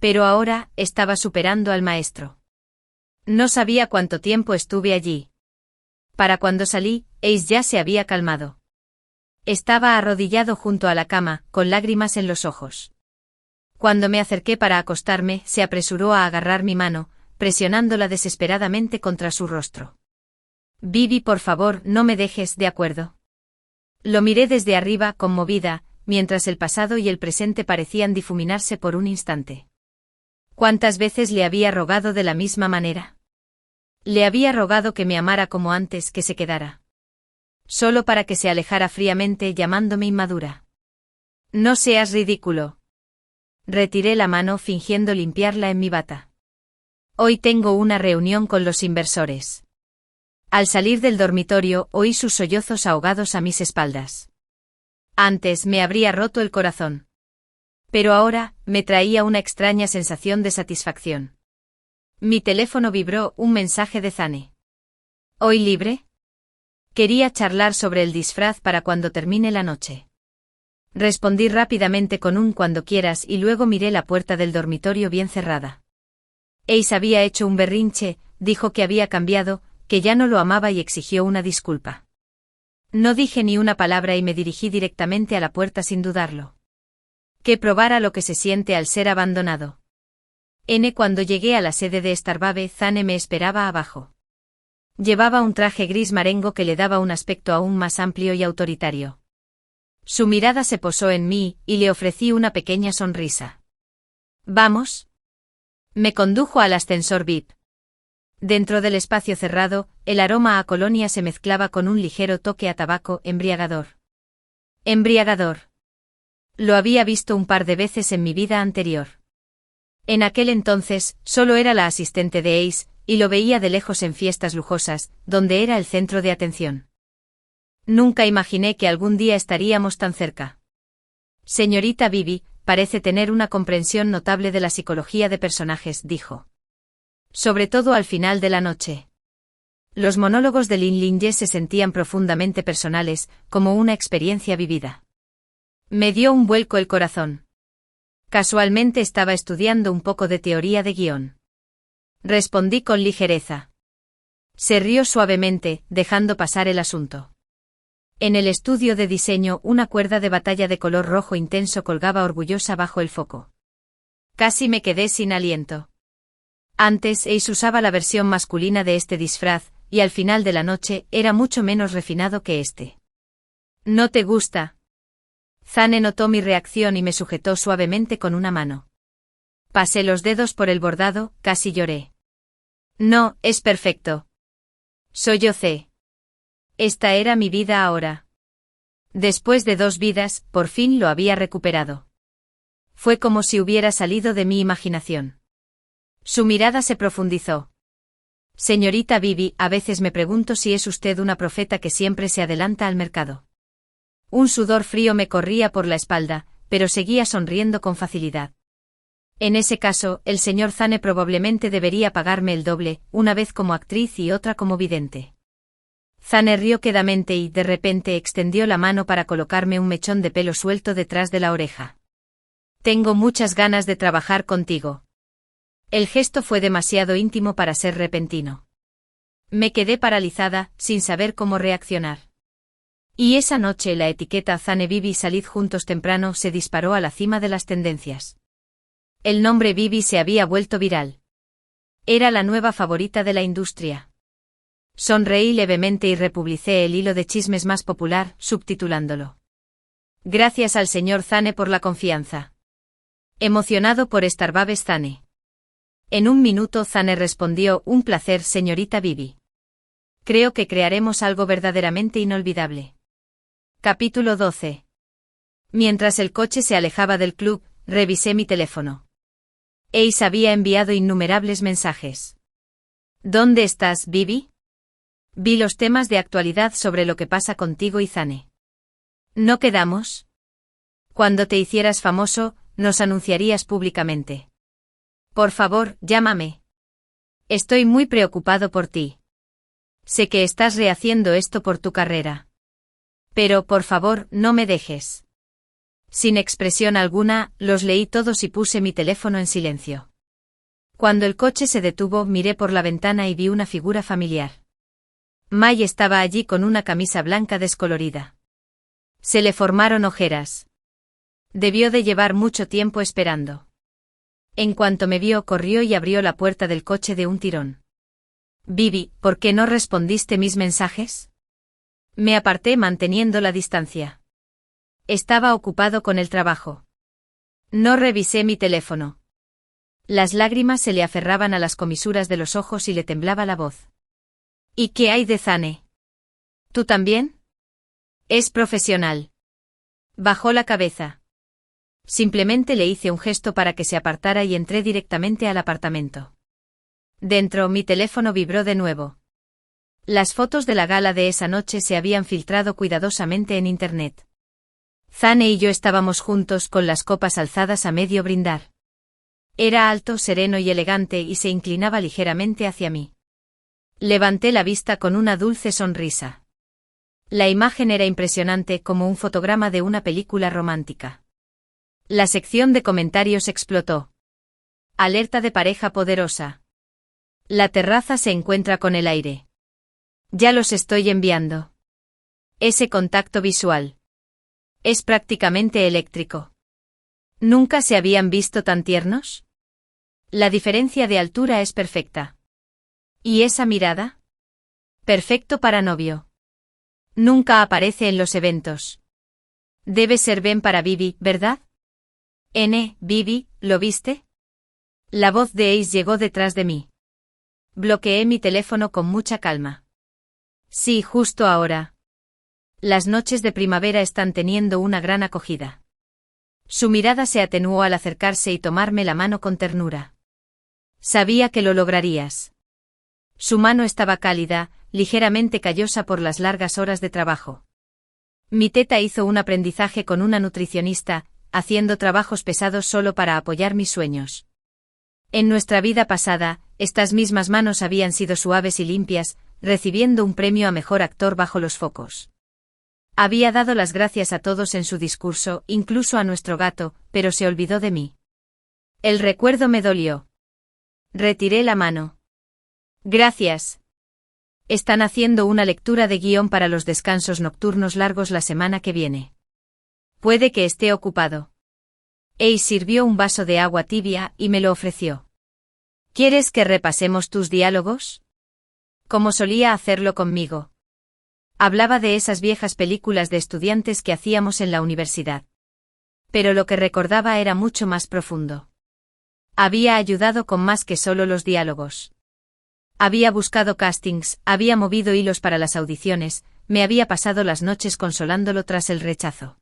Pero ahora, estaba superando al maestro. No sabía cuánto tiempo estuve allí. Para cuando salí, Ace ya se había calmado. Estaba arrodillado junto a la cama, con lágrimas en los ojos. Cuando me acerqué para acostarme, se apresuró a agarrar mi mano, presionándola desesperadamente contra su rostro. Vivi, por favor, no me dejes, ¿de acuerdo? Lo miré desde arriba, conmovida, mientras el pasado y el presente parecían difuminarse por un instante. ¿Cuántas veces le había rogado de la misma manera? Le había rogado que me amara como antes, que se quedara. Solo para que se alejara fríamente llamándome inmadura. No seas ridículo. Retiré la mano fingiendo limpiarla en mi bata. Hoy tengo una reunión con los inversores. Al salir del dormitorio oí sus sollozos ahogados a mis espaldas. Antes me habría roto el corazón. Pero ahora, me traía una extraña sensación de satisfacción. Mi teléfono vibró, un mensaje de Zane. ¿Hoy libre? Quería charlar sobre el disfraz para cuando termine la noche. Respondí rápidamente con un cuando quieras y luego miré la puerta del dormitorio bien cerrada. Ace había hecho un berrinche, dijo que había cambiado, que ya no lo amaba y exigió una disculpa. No dije ni una palabra y me dirigí directamente a la puerta sin dudarlo. Que probara lo que se siente al ser abandonado. Cuando llegué a la sede de Starbabe, Zane me esperaba abajo. Llevaba un traje gris marengo que le daba un aspecto aún más amplio y autoritario. Su mirada se posó en mí, y le ofrecí una pequeña sonrisa. ¿Vamos? Me condujo al ascensor VIP. Dentro del espacio cerrado, el aroma a colonia se mezclaba con un ligero toque a tabaco embriagador. Embriagador. Lo había visto un par de veces en mi vida anterior. En aquel entonces, solo era la asistente de Ace, y lo veía de lejos en fiestas lujosas, donde era el centro de atención. Nunca imaginé que algún día estaríamos tan cerca. Señorita Bibi, parece tener una comprensión notable de la psicología de personajes, dijo. Sobre todo al final de la noche. Los monólogos de Lin Linje se sentían profundamente personales, como una experiencia vivida. Me dio un vuelco el corazón. Casualmente estaba estudiando un poco de teoría de guión. Respondí con ligereza. Se rió suavemente, dejando pasar el asunto. En el estudio de diseño, una cuerda de batalla de color rojo intenso colgaba orgullosa bajo el foco. Casi me quedé sin aliento. Antes, Ace usaba la versión masculina de este disfraz, y al final de la noche, era mucho menos refinado que este. ¿No te gusta? Zane notó mi reacción y me sujetó suavemente con una mano. Pasé los dedos por el bordado, casi lloré. No, es perfecto. Sollocé. Esta era mi vida ahora. Después de 2 vidas, por fin lo había recuperado. Fue como si hubiera salido de mi imaginación. Su mirada se profundizó. Señorita Bibi, a veces me pregunto si es usted una profeta que siempre se adelanta al mercado. Un sudor frío me corría por la espalda, pero seguía sonriendo con facilidad. En ese caso, el señor Zane probablemente debería pagarme el doble, una vez como actriz y otra como vidente. Zane rió quedamente y, de repente, extendió la mano para colocarme un mechón de pelo suelto detrás de la oreja. Tengo muchas ganas de trabajar contigo. El gesto fue demasiado íntimo para ser repentino. Me quedé paralizada, sin saber cómo reaccionar. Y esa noche la etiqueta Zane Bibi salid juntos temprano se disparó a la cima de las tendencias. El nombre Bibi se había vuelto viral. Era la nueva favorita de la industria. Sonreí levemente y republicé el hilo de chismes más popular, subtitulándolo. Gracias al señor Zane por la confianza. Emocionado por Starbabe Zane. En un minuto Zane respondió, un placer, señorita Bibi. Creo que crearemos algo verdaderamente inolvidable. Capítulo 12. Mientras el coche se alejaba del club, revisé mi teléfono. Ace había enviado innumerables mensajes. ¿Dónde estás, Bibi? Vi los temas de actualidad sobre lo que pasa contigo y Zane. ¿No quedamos? Cuando te hicieras famoso, nos anunciarías públicamente. Por favor, llámame. Estoy muy preocupado por ti. Sé que estás rehaciendo esto por tu carrera. Pero, por favor, no me dejes. Sin expresión alguna, los leí todos y puse mi teléfono en silencio. Cuando el coche se detuvo, miré por la ventana y vi una figura familiar. May estaba allí con una camisa blanca descolorida. Se le formaron ojeras. Debió de llevar mucho tiempo esperando. En cuanto me vio, corrió y abrió la puerta del coche de un tirón. Bibi, ¿por qué no respondiste mis mensajes? Me aparté manteniendo la distancia. Estaba ocupado con el trabajo. No revisé mi teléfono. Las lágrimas se le aferraban a las comisuras de los ojos y le temblaba la voz. ¿Y qué hay de Zane? ¿Tú también? Es profesional. Bajó la cabeza. Simplemente le hice un gesto para que se apartara y entré directamente al apartamento. Dentro, mi teléfono vibró de nuevo. Las fotos de la gala de esa noche se habían filtrado cuidadosamente en Internet. Zane y yo estábamos juntos con las copas alzadas a medio brindar. Era alto, sereno y elegante y se inclinaba ligeramente hacia mí. Levanté la vista con una dulce sonrisa. La imagen era impresionante como un fotograma de una película romántica. La sección de comentarios explotó. Alerta de pareja poderosa. La terraza se encuentra con el aire. Ya los estoy enviando. Ese contacto visual. Es prácticamente eléctrico. ¿Nunca se habían visto tan tiernos? La diferencia de altura es perfecta. ¿Y esa mirada? Perfecto para novio. Nunca aparece en los eventos. Debe ser Ben para Bibi, ¿verdad? Bibi, ¿lo viste? La voz de Ace llegó detrás de mí. Bloqueé mi teléfono con mucha calma. Sí, justo ahora. Las noches de primavera están teniendo una gran acogida. Su mirada se atenuó al acercarse y tomarme la mano con ternura. Sabía que lo lograrías. Su mano estaba cálida, ligeramente callosa por las largas horas de trabajo. Mi teta hizo un aprendizaje con una nutricionista, haciendo trabajos pesados solo para apoyar mis sueños. En nuestra vida pasada, estas mismas manos habían sido suaves y limpias, recibiendo un premio a mejor actor bajo los focos. Había dado las gracias a todos en su discurso, incluso a nuestro gato, pero se olvidó de mí. El recuerdo me dolió. Retiré la mano. Gracias. Están haciendo una lectura de guión para los descansos nocturnos largos la semana que viene. Puede que esté ocupado. Ace sirvió un vaso de agua tibia y me lo ofreció. ¿Quieres que repasemos tus diálogos? Como solía hacerlo conmigo. Hablaba de esas viejas películas de estudiantes que hacíamos en la universidad. Pero lo que recordaba era mucho más profundo. Había ayudado con más que solo los diálogos. Había buscado castings, había movido hilos para las audiciones, me había pasado las noches consolándolo tras el rechazo.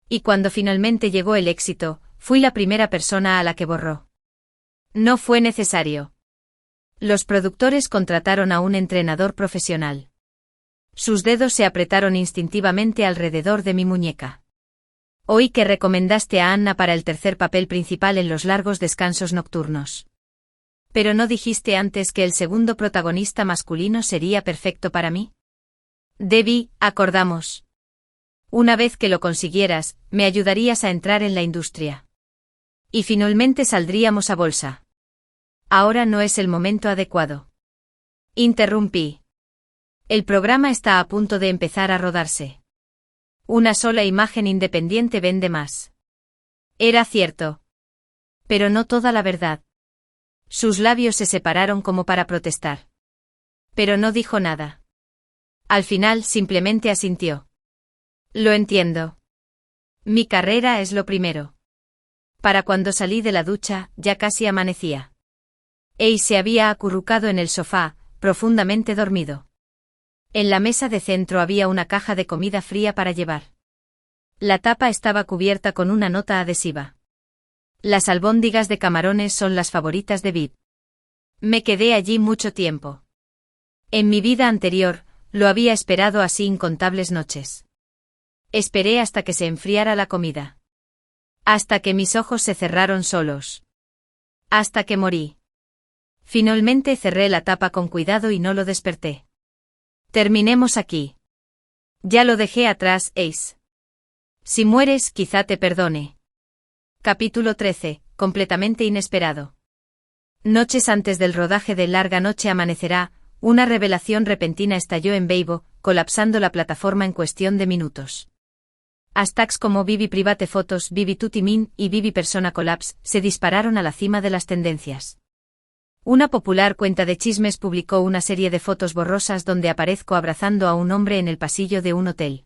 Y cuando finalmente llegó el éxito, fui la primera persona a la que borró. No fue necesario. Los productores contrataron a un entrenador profesional. Sus dedos se apretaron instintivamente alrededor de mi muñeca. Oí que recomendaste a Anna para el tercer papel principal en los largos descansos nocturnos. ¿Pero no dijiste antes que el segundo protagonista masculino sería perfecto para mí? Debbie, acordamos. Una vez que lo consiguieras, me ayudarías a entrar en la industria. Y finalmente saldríamos a bolsa. Ahora no es el momento adecuado. Interrumpí. El programa está a punto de empezar a rodarse. Una sola imagen independiente vende más. Era cierto. Pero no toda la verdad. Sus labios se separaron como para protestar. Pero no dijo nada. Al final simplemente asintió. Lo entiendo. Mi carrera es lo primero. Para cuando salí de la ducha, ya casi amanecía. Ace se había acurrucado en el sofá, profundamente dormido. En la mesa de centro había una caja de comida fría para llevar. La tapa estaba cubierta con una nota adhesiva. Las albóndigas de camarones son las favoritas de Viv. Me quedé allí mucho tiempo. En mi vida anterior, lo había esperado así incontables noches. Esperé hasta que se enfriara la comida. Hasta que mis ojos se cerraron solos. Hasta que morí. Finalmente cerré la tapa con cuidado y no lo desperté. Terminemos aquí. Ya lo dejé atrás, Ace. Si mueres, quizá te perdone. Capítulo 13, completamente inesperado. Noches antes del rodaje de Larga Noche Amanecerá, una revelación repentina estalló en Weibo, colapsando la plataforma en cuestión de minutos. Hashtags como Vivi Private Photos, Vivi Tutti Min y Vivi Persona Collapse se dispararon a la cima de las tendencias. Una popular cuenta de chismes publicó una serie de fotos borrosas donde aparezco abrazando a un hombre en el pasillo de un hotel.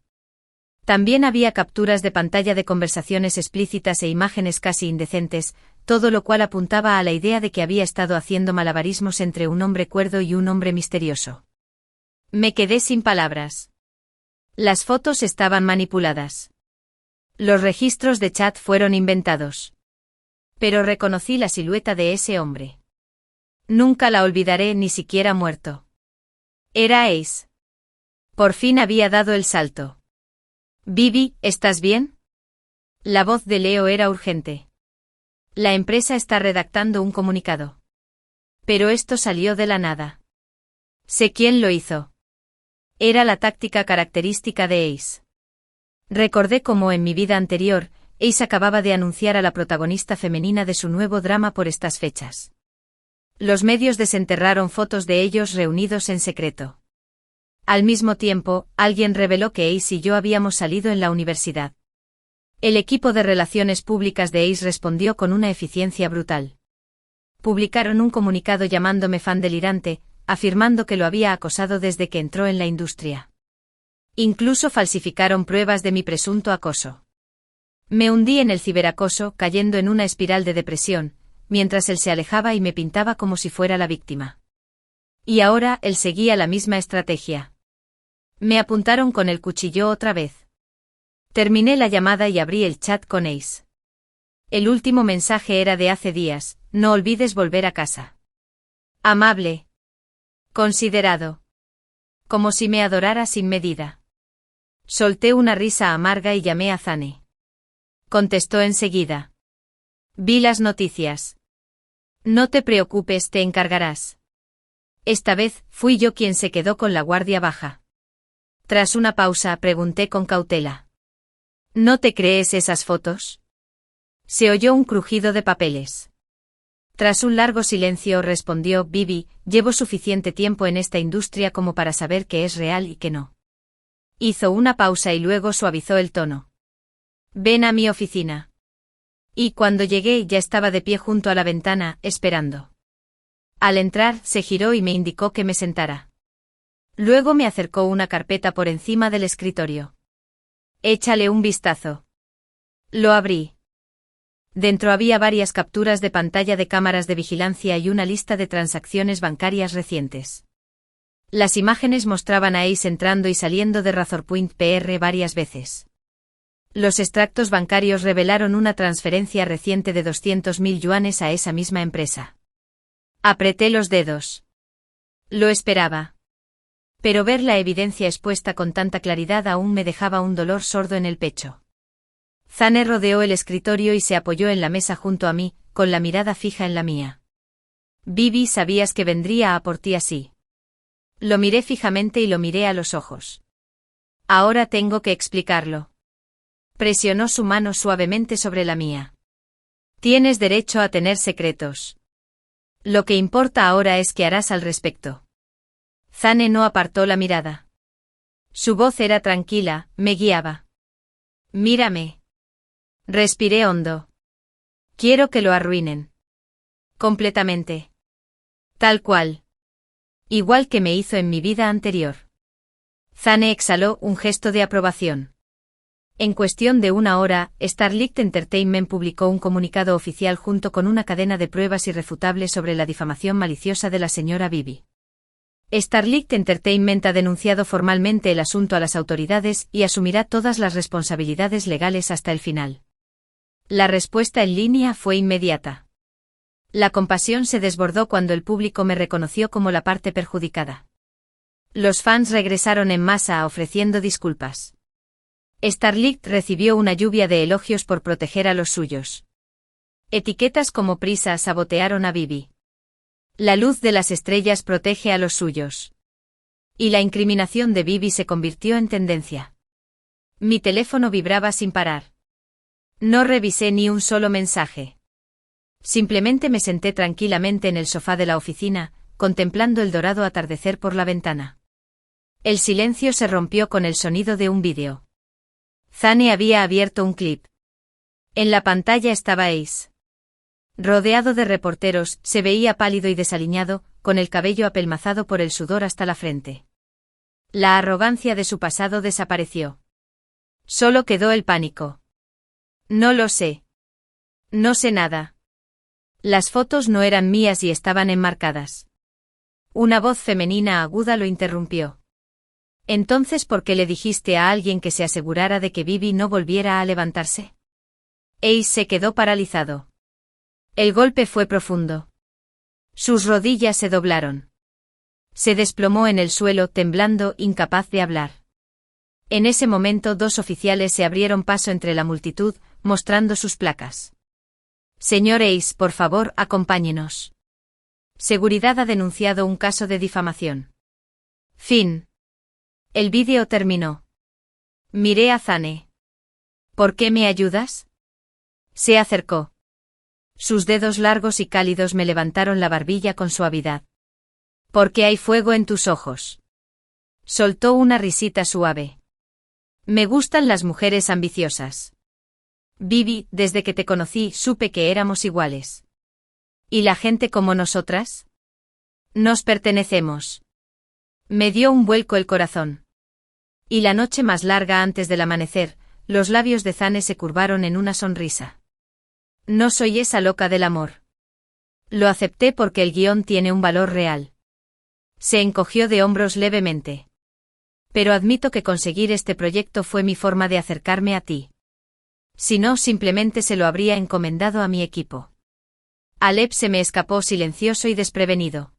También había capturas de pantalla de conversaciones explícitas e imágenes casi indecentes, todo lo cual apuntaba a la idea de que había estado haciendo malabarismos entre un hombre cuerdo y un hombre misterioso. Me quedé sin palabras. Las fotos estaban manipuladas. Los registros de chat fueron inventados. Pero reconocí la silueta de ese hombre. Nunca la olvidaré ni siquiera muerto. Era Ace. Por fin había dado el salto. Vivi, ¿estás bien? La voz de Leo era urgente. La empresa está redactando un comunicado. Pero esto salió de la nada. Sé quién lo hizo. Era la táctica característica de Ace. Recordé cómo en mi vida anterior, Ace acababa de anunciar a la protagonista femenina de su nuevo drama por estas fechas. Los medios desenterraron fotos de ellos reunidos en secreto. Al mismo tiempo, alguien reveló que Ace y yo habíamos salido en la universidad. El equipo de relaciones públicas de Ace respondió con una eficiencia brutal. Publicaron un comunicado llamándome fan delirante, afirmando que lo había acosado desde que entró en la industria. Incluso falsificaron pruebas de mi presunto acoso. Me hundí en el ciberacoso, cayendo en una espiral de depresión, mientras él se alejaba y me pintaba como si fuera la víctima. Y ahora él seguía la misma estrategia. Me apuntaron con el cuchillo otra vez. Terminé la llamada y abrí el chat con Ace. El último mensaje era de hace días: no olvides volver a casa. Amable. Considerado. Como si me adorara sin medida. Solté una risa amarga y llamé a Zane. Contestó enseguida. Vi las noticias. No te preocupes, te encargarás. Esta vez, fui yo quien se quedó con la guardia baja. Tras una pausa, pregunté con cautela. ¿No te crees esas fotos? Se oyó un crujido de papeles. Tras un largo silencio respondió Bibi: llevo suficiente tiempo en esta industria como para saber qué es real y qué no. Hizo una pausa y luego suavizó el tono. Ven a mi oficina. Y cuando llegué ya estaba de pie junto a la ventana, esperando. Al entrar, se giró y me indicó que me sentara. Luego me acercó una carpeta por encima del escritorio. Échale un vistazo. Lo abrí. Dentro había varias capturas de pantalla de cámaras de vigilancia y una lista de transacciones bancarias recientes. Las imágenes mostraban a Ace entrando y saliendo de Razorpoint PR varias veces. Los extractos bancarios revelaron una transferencia reciente de 200.000 yuanes a esa misma empresa. Apreté los dedos. Lo esperaba. Pero ver la evidencia expuesta con tanta claridad aún me dejaba un dolor sordo en el pecho. Zane rodeó el escritorio y se apoyó en la mesa junto a mí, con la mirada fija en la mía. Bibi, sabías que vendría a por ti así. Lo miré fijamente y lo miré a los ojos. Ahora tengo que explicarlo. Presionó su mano suavemente sobre la mía. Tienes derecho a tener secretos. Lo que importa ahora es qué harás al respecto. Zane no apartó la mirada. Su voz era tranquila, me guiaba. Mírame. Respiré hondo. Quiero que lo arruinen. Completamente. Tal cual. Igual que me hizo en mi vida anterior. Zane exhaló un gesto de aprobación. En cuestión de una hora, Starlight Entertainment publicó un comunicado oficial junto con una cadena de pruebas irrefutables sobre la difamación maliciosa de la señora Bibi. Starlight Entertainment ha denunciado formalmente el asunto a las autoridades y asumirá todas las responsabilidades legales hasta el final. La respuesta en línea fue inmediata. La compasión se desbordó cuando el público me reconoció como la parte perjudicada. Los fans regresaron en masa ofreciendo disculpas. Starlight recibió una lluvia de elogios por proteger a los suyos. Etiquetas como Prisa sabotearon a Bibi. La luz de las estrellas protege a los suyos. Y la incriminación de Bibi se convirtió en tendencia. Mi teléfono vibraba sin parar. No revisé ni un solo mensaje. Simplemente me senté tranquilamente en el sofá de la oficina, contemplando el dorado atardecer por la ventana. El silencio se rompió con el sonido de un vídeo. Zane había abierto un clip. En la pantalla estaba Ace. Rodeado de reporteros, se veía pálido y desaliñado, con el cabello apelmazado por el sudor hasta la frente. La arrogancia de su pasado desapareció. Solo quedó el pánico. No lo sé. No sé nada. Las fotos no eran mías y estaban enmarcadas. Una voz femenina aguda lo interrumpió. Entonces, ¿por qué le dijiste a alguien que se asegurara de que Bibi no volviera a levantarse? Ace se quedó paralizado. El golpe fue profundo. Sus rodillas se doblaron. Se desplomó en el suelo, temblando, incapaz de hablar. En ese momento 2 oficiales se abrieron paso entre la multitud, mostrando sus placas. Señor Ace, por favor, acompáñenos. Seguridad ha denunciado un caso de difamación. Fin. El vídeo terminó. Miré a Zane. ¿Por qué me ayudas? Se acercó. Sus dedos largos y cálidos me levantaron la barbilla con suavidad. Porque hay fuego en tus ojos. Soltó una risita suave. Me gustan las mujeres ambiciosas. Bibi, desde que te conocí, supe que éramos iguales. ¿Y la gente como nosotras? Nos pertenecemos. Me dio un vuelco el corazón. Y la noche más larga antes del amanecer, los labios de Zane se curvaron en una sonrisa. No soy esa loca del amor. Lo acepté porque el guión tiene un valor real. Se encogió de hombros levemente. Pero admito que conseguir este proyecto fue mi forma de acercarme a ti. Si no, simplemente se lo habría encomendado a mi equipo. Alep se me escapó silencioso y desprevenido.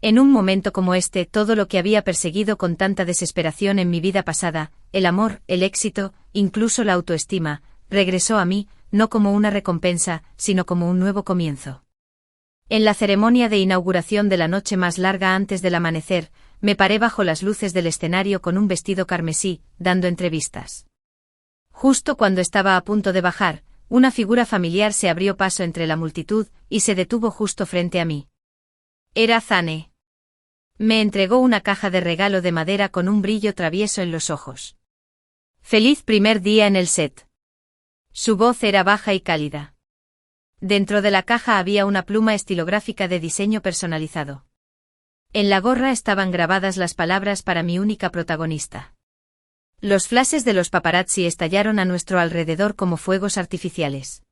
En un momento como este, todo lo que había perseguido con tanta desesperación en mi vida pasada, el amor, el éxito, incluso la autoestima, regresó a mí, no como una recompensa, sino como un nuevo comienzo. En la ceremonia de inauguración de la noche más larga antes del amanecer, me paré bajo las luces del escenario con un vestido carmesí, dando entrevistas. Justo cuando estaba a punto de bajar, una figura familiar se abrió paso entre la multitud y se detuvo justo frente a mí. Era Zane. Me entregó una caja de regalo de madera con un brillo travieso en los ojos. Feliz primer día en el set. Su voz era baja y cálida. Dentro de la caja había una pluma estilográfica de diseño personalizado. En la gorra estaban grabadas las palabras para mi única protagonista. Los flashes de los paparazzi estallaron a nuestro alrededor como fuegos artificiales.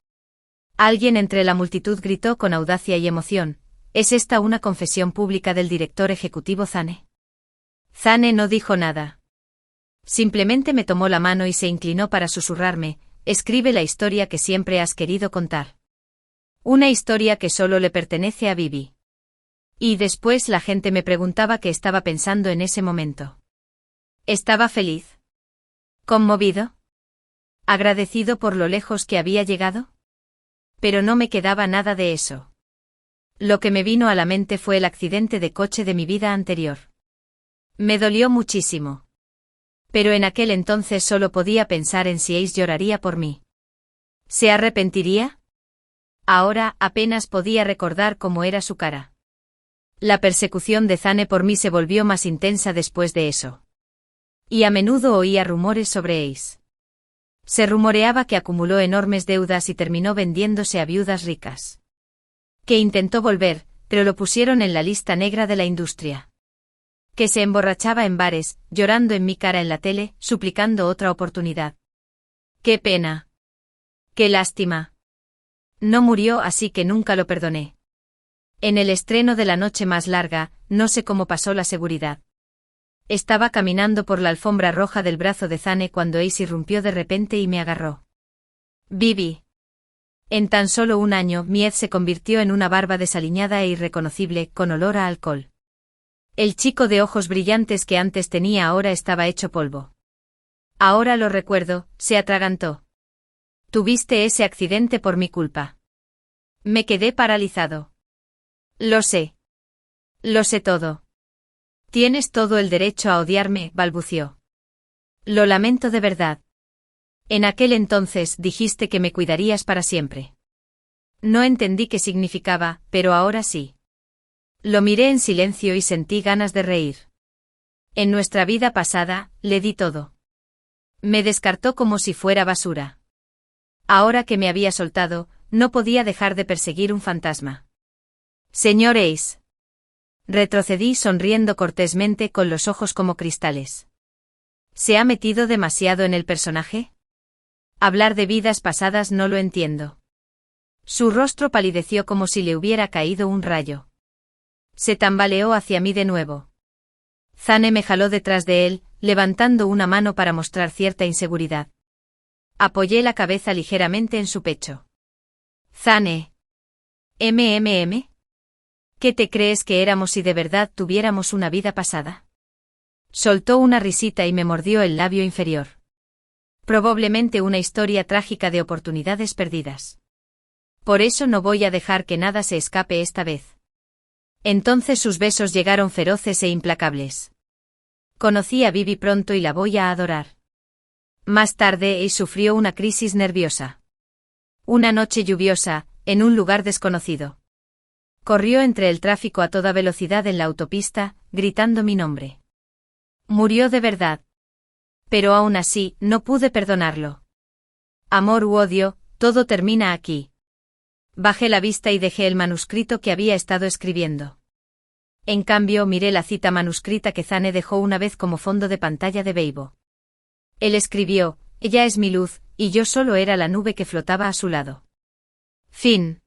Alguien entre la multitud gritó con audacia y emoción: ¿es esta una confesión pública del director ejecutivo Zane? Zane no dijo nada. Simplemente me tomó la mano y se inclinó para susurrarme: escribe la historia que siempre has querido contar. Una historia que solo le pertenece a Bibi. Y después la gente me preguntaba qué estaba pensando en ese momento. Estaba feliz. ¿Conmovido? ¿Agradecido por lo lejos que había llegado? Pero no me quedaba nada de eso. Lo que me vino a la mente fue el accidente de coche de mi vida anterior. Me dolió muchísimo. Pero en aquel entonces solo podía pensar en si Ace lloraría por mí. ¿Se arrepentiría? Ahora apenas podía recordar cómo era su cara. La persecución de Zane por mí se volvió más intensa después de eso. Y a menudo oía rumores sobre Ace. Se rumoreaba que acumuló enormes deudas y terminó vendiéndose a viudas ricas. Que intentó volver, pero lo pusieron en la lista negra de la industria. Que se emborrachaba en bares, llorando en mi cara en la tele, suplicando otra oportunidad. ¡Qué pena! ¡Qué lástima! No murió, así que nunca lo perdoné. En el estreno de la noche más larga, no sé cómo pasó la seguridad. Estaba caminando por la alfombra roja del brazo de Zane cuando Ace irrumpió de repente y me agarró. Bibi. En tan solo un año, mi Ed se convirtió en una barba desaliñada e irreconocible, con olor a alcohol. El chico de ojos brillantes que antes tenía ahora estaba hecho polvo. Ahora lo recuerdo, se atragantó. Tuviste ese accidente por mi culpa. Me quedé paralizado. Lo sé. Lo sé todo. Tienes todo el derecho a odiarme, balbució. Lo lamento de verdad. En aquel entonces dijiste que me cuidarías para siempre. No entendí qué significaba, pero ahora sí. Lo miré en silencio y sentí ganas de reír. En nuestra vida pasada, le di todo. Me descartó como si fuera basura. Ahora que me había soltado, no podía dejar de perseguir un fantasma. Señor Ace. Retrocedí sonriendo cortésmente con los ojos como cristales. ¿Se ha metido demasiado en el personaje? Hablar de vidas pasadas no lo entiendo. Su rostro palideció como si le hubiera caído un rayo. Se tambaleó hacia mí de nuevo. Zane me jaló detrás de él, levantando una mano para mostrar cierta inseguridad. Apoyé la cabeza ligeramente en su pecho. Zane. ¿MMM? ¿Qué te crees que éramos si de verdad tuviéramos una vida pasada? Soltó una risita y me mordió el labio inferior. Probablemente una historia trágica de oportunidades perdidas. Por eso no voy a dejar que nada se escape esta vez. Entonces sus besos llegaron feroces e implacables. Conocí a Bibi pronto y la voy a adorar. Más tarde, Ace sufrió una crisis nerviosa. Una noche lluviosa, en un lugar desconocido. Corrió entre el tráfico a toda velocidad en la autopista, gritando mi nombre. Murió de verdad. Pero aún así, no pude perdonarlo. Amor u odio, todo termina aquí. Bajé la vista y dejé el manuscrito que había estado escribiendo. En cambio, miré la cita manuscrita que Zane dejó una vez como fondo de pantalla de Weibo. Él escribió: ella es mi luz, y yo solo era la nube que flotaba a su lado. Fin.